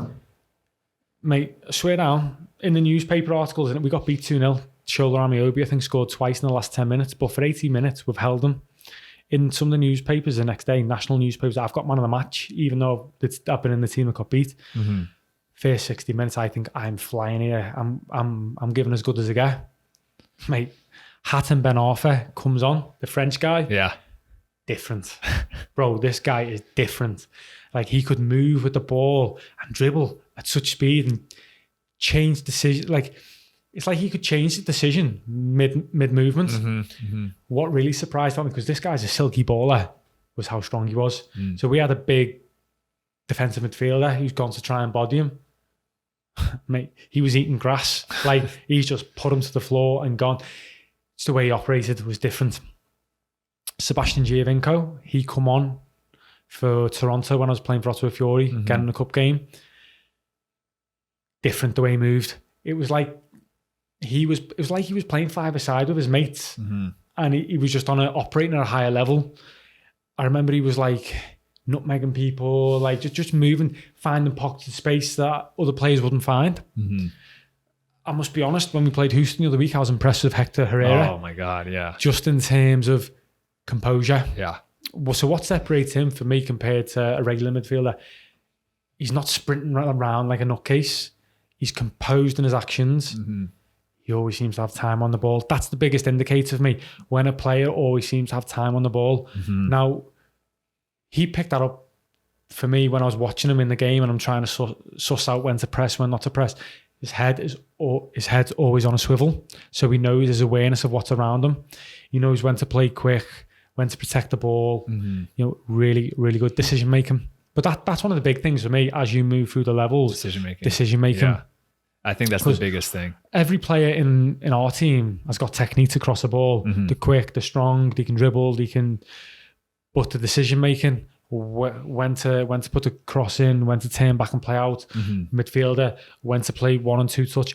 Mate, I swear down, in the newspaper articles, we got beat 2-0. Shola Amiobi, I think, scored twice in the last 10 minutes. But for 80 minutes, we've held them. In some of the newspapers the next day, national newspapers, I've got man of the match, even though I've been in the team that got beat. First 60 minutes, I think I'm flying here. I'm giving as good as I get. Mate, Hatem Ben Arfa comes on, the French guy. Yeah. Different. Bro, this guy is different. Like, he could move with the ball and dribble at such speed and change decision. Like, it's like he could change the decision mid movement. What really surprised me, because this guy's a silky baller, was how strong he was. So we had a big defensive midfielder who's gone to try and body him. Mate, he was eating grass. Like, he's just put him to the floor and gone. It's the way he operated was different. Sebastian Giovinco, he come on for Toronto when I was playing for Ottawa Fury, getting a cup game. Different the way he moved. It was like he was playing five-a-side with his mates, and he was just operating at a higher level. I remember he was like nutmegging people, like just moving, finding pockets of space that other players wouldn't find. I must be honest, when we played Houston the other week, I was impressed with Hector Herrera. Oh my God, yeah. Just in terms of composure. Yeah. Well, so what separates him for me compared to a regular midfielder? He's not sprinting around like a nutcase. He's composed in his actions. He always seems to have time on the ball. That's the biggest indicator for me, when a player always seems to have time on the ball. Now, he picked that up for me when I was watching him in the game, and I'm trying to suss out when to press, when not to press. His head's always on a swivel, so he knows his awareness of what's around him. He knows when to play quick, when to protect the ball. You know, really, really good decision making. But that's one of the big things for me as you move through the levels. Decision making. Yeah. I think that's the biggest thing. Every player in our team has got technique to cross the ball. They're quick, they're strong, they can dribble, but the decision making, when to put the cross in, when to turn back and play out, midfielder, when to play 1 and 2 touch,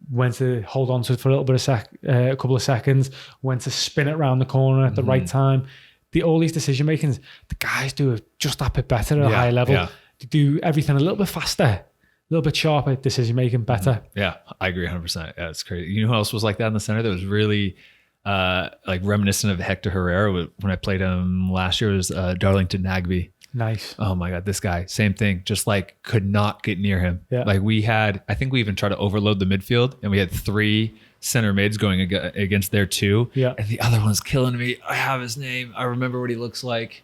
when to hold on to it for a little bit of a couple of seconds, when to spin it around the corner at the right time. All these decision makings, the guys do just that bit better at a higher level. They do everything a little bit faster, a little bit sharper, decision making better. Yeah, I agree 100%. Yeah, it's crazy. You know who else was like that in the center that was really like reminiscent of Hector Herrera? When I played him last year, was Darlington Nagby. Nice. Oh my God, this guy, same thing. Just like could not get near him. Yeah. Like I think we even tried to overload the midfield, and we had 3 center mids going against their 2. Yeah. And the other one's killing me. I have his name. I remember what he looks like.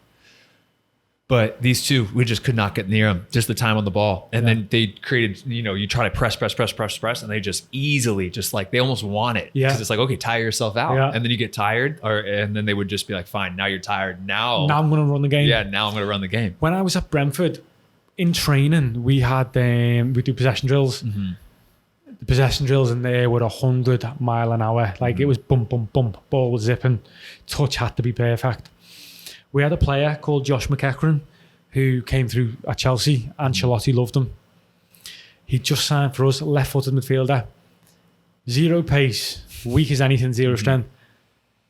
But these 2, we just could not get near him. Just the time on the ball. And then they created, you try to press, and they just easily, just like, they almost want it. Yeah. Because it's like, okay, tire yourself out. Yeah. And then you get tired, and then they would just be like, fine, now you're tired. Now I'm going to run the game. Yeah, now I'm going to run the game. When I was at Brentford, in training, we do possession drills. The possession drills in there were 100 mile an hour. Like, it was bump, bump, bump, ball was zipping. Touch had to be perfect. We had a player called Josh McEachran who came through at Chelsea. Ancelotti loved him. He just signed for us, left-footed midfielder. 0 pace, weak as anything, 0 strength.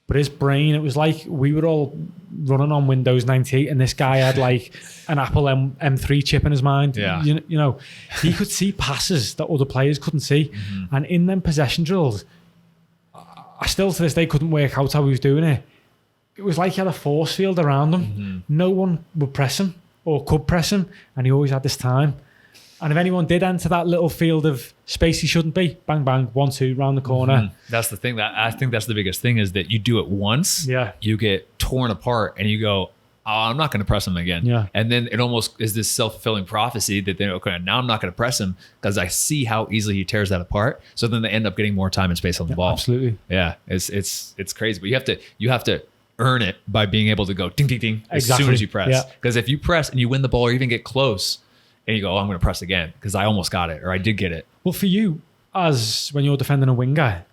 But his brain, it was like we were all running on Windows 98, and this guy had like an Apple M3 chip in his mind. Yeah. You know, he could see passes that other players couldn't see. And in them possession drills, I still to this day couldn't work out how he was doing it. It was like he had a force field around him. No one would press him or could press him, and he always had this time. And if anyone did enter that little field of space he shouldn't be, bang, bang, 1-2, round the corner. That's the thing. That I think that's the biggest thing, is that you do it once, you get torn apart, and you go, oh, I'm not going to press him again. Yeah. And then it almost is this self-fulfilling prophecy that okay, now I'm not going to press him because I see how easily he tears that apart. So then they end up getting more time and space on the ball. Absolutely. Yeah, it's crazy. But you have to earn it by being able to go ding, ding, ding as soon as you press. Because if you press and you win the ball or even get close, and you go, oh, I'm going to press again because I almost got it, or I did get it. Well, for you, as when you're defending a winger,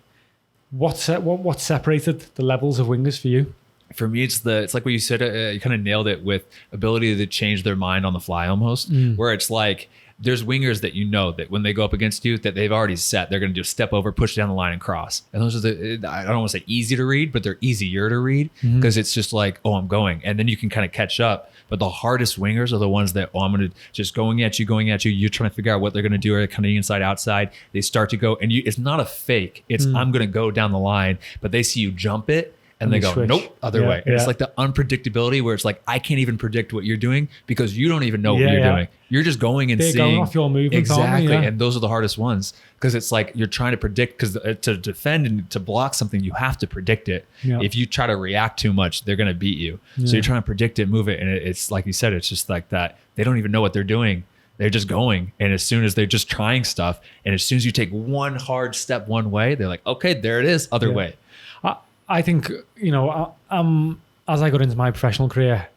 what separated the levels of wingers for you? For me, it's like what you said. You kind of nailed it with ability to change their mind on the fly, almost. Where it's like there's wingers that that when they go up against you, that they've already set. They're going to just step over, push down the line, and cross. And those are I don't want to say easy to read, but they're easier to read because it's just like, oh, I'm going, and then you can kind of catch up. But the hardest wingers are the ones that, I'm going to just going at you. You're trying to figure out what they're going to do. Are they coming inside, outside? They start to go, and it's not a fake. It's I'm going to go down the line, but they see you jump it. And they go, switch. Nope, other way. And it's like the unpredictability where it's like, I can't even predict what you're doing because you don't even know what you're doing. You're just going and They're seeing. Going off your movement. Exactly. And those are the hardest ones because it's like you're trying to predict, because to defend and to block something, you have to predict it. If you try to react too much, they're going to beat you. So you're trying to predict it, move it. And it's like you said, it's just like that. They don't even know what they're doing. They're just going. And as soon as they're just trying stuff, and as soon as you take one hard step one way, they're like, okay, there it is, other way. I think, as I got into my professional career,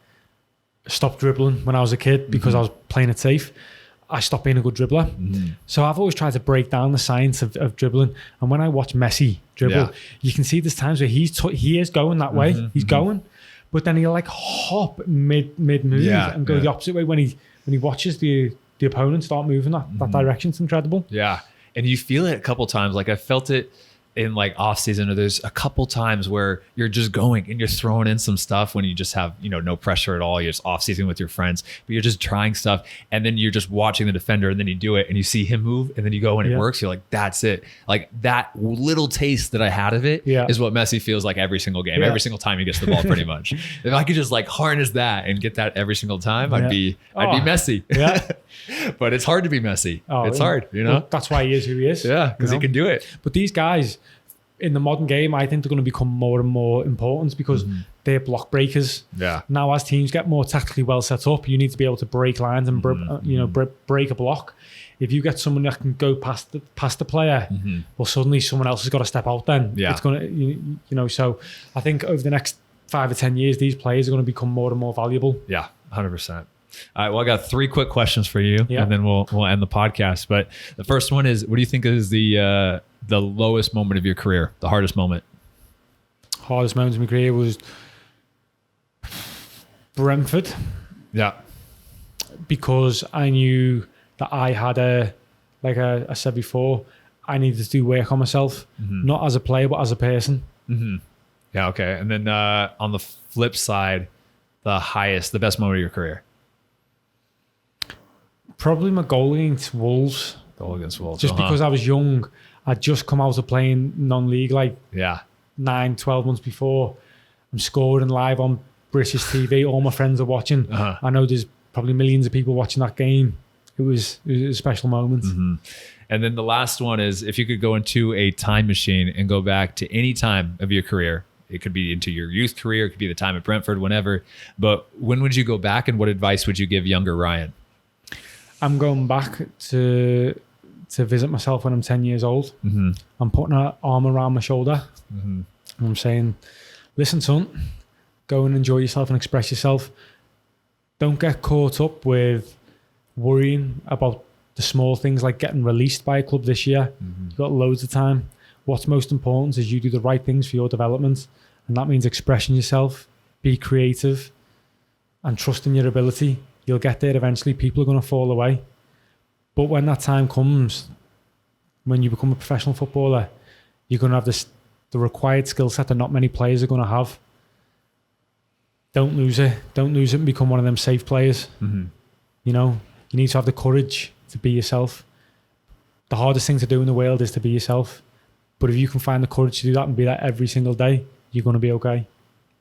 I stopped dribbling when I was a kid because I was playing it safe. I stopped being a good dribbler. So I've always tried to break down the science of dribbling. And when I watch Messi dribble, you can see there's times where he is going that way. He's going, but then he'll like hop mid move and go the opposite way when he watches the opponent start moving that direction. It's incredible. Yeah. And you feel it a couple times. Like I felt it in like off season, or there's a couple times where you're just going and you're throwing in some stuff when you just have, no pressure at all. You're just off season with your friends, but you're just trying stuff. And then you're just watching the defender, and then you do it and you see him move, and then you go and it works. You're like, that's it. Like that little taste that I had of it is what Messi feels like every single game, every single time he gets the ball, pretty much. If I could just like harness that and get that every single time, I'd be Messi. But it's hard to be Messi. It's hard, Well, that's why he is who he is. Yeah, because he can do it. But these guys in the modern game, I think they're going to become more and more important because they're block breakers. Yeah. Now, as teams get more tactically well set up, you need to be able to break lines and break a block. If you get someone that can go past the player, well, suddenly someone else has got to step out. Then it's going to, So I think over the next 5 or 10 years, these players are going to become more and more valuable. Yeah, 100%. All right, well, I got 3 quick questions for you, and then we'll end the podcast. But the first one is, what do you think is the lowest moment of your career, the hardest moment? Hardest moment of my career was Brentford. Yeah. Because I knew that I had like I said before, I needed to do work on myself, not as a player, but as a person. Yeah, okay. And then on the flip side, the best moment of your career? Probably my goal against Wolves. Just because I was young. I'd just come out of playing non-league 9, 12 months before. I'm scoring live on British TV. All my friends are watching. I know there's probably millions of people watching that game. It was a special moment. And then the last one is, if you could go into a time machine and go back to any time of your career, it could be into your youth career, it could be the time at Brentford, whenever. But when would you go back, and what advice would you give younger Ryan? I'm going back to visit myself when I'm 10 years old. I'm putting an arm around my shoulder. And I'm saying, listen, son, go and enjoy yourself and express yourself. Don't get caught up with worrying about the small things like getting released by a club this year. You've got loads of time. What's most important is you do the right things for your development. And that means expressing yourself, be creative, and trust in your ability. You'll get there eventually. People are going to fall away. But when that time comes, when you become a professional footballer, you're going to have the required skill set that not many players are going to have. Don't lose it. Don't lose it and become one of them safe players. You need to have the courage to be yourself. The hardest thing to do in the world is to be yourself. But if you can find the courage to do that and be that every single day, you're going to be okay.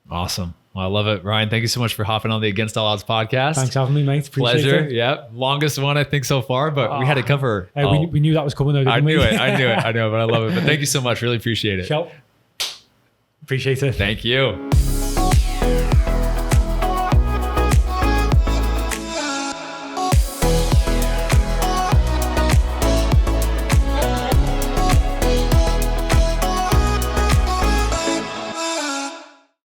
Awesome. Well, I love it. Ryan, thank you so much for hopping on the Against All Odds podcast. Thanks for having me, mate. Appreciate Pleasure. It. Yeah. Longest one, I think, so far, but we had to cover. Hey, we knew that was coming, though, didn't we? I knew it, but I love it. But thank you so much. Really appreciate it. Sure. Appreciate it. Thank you.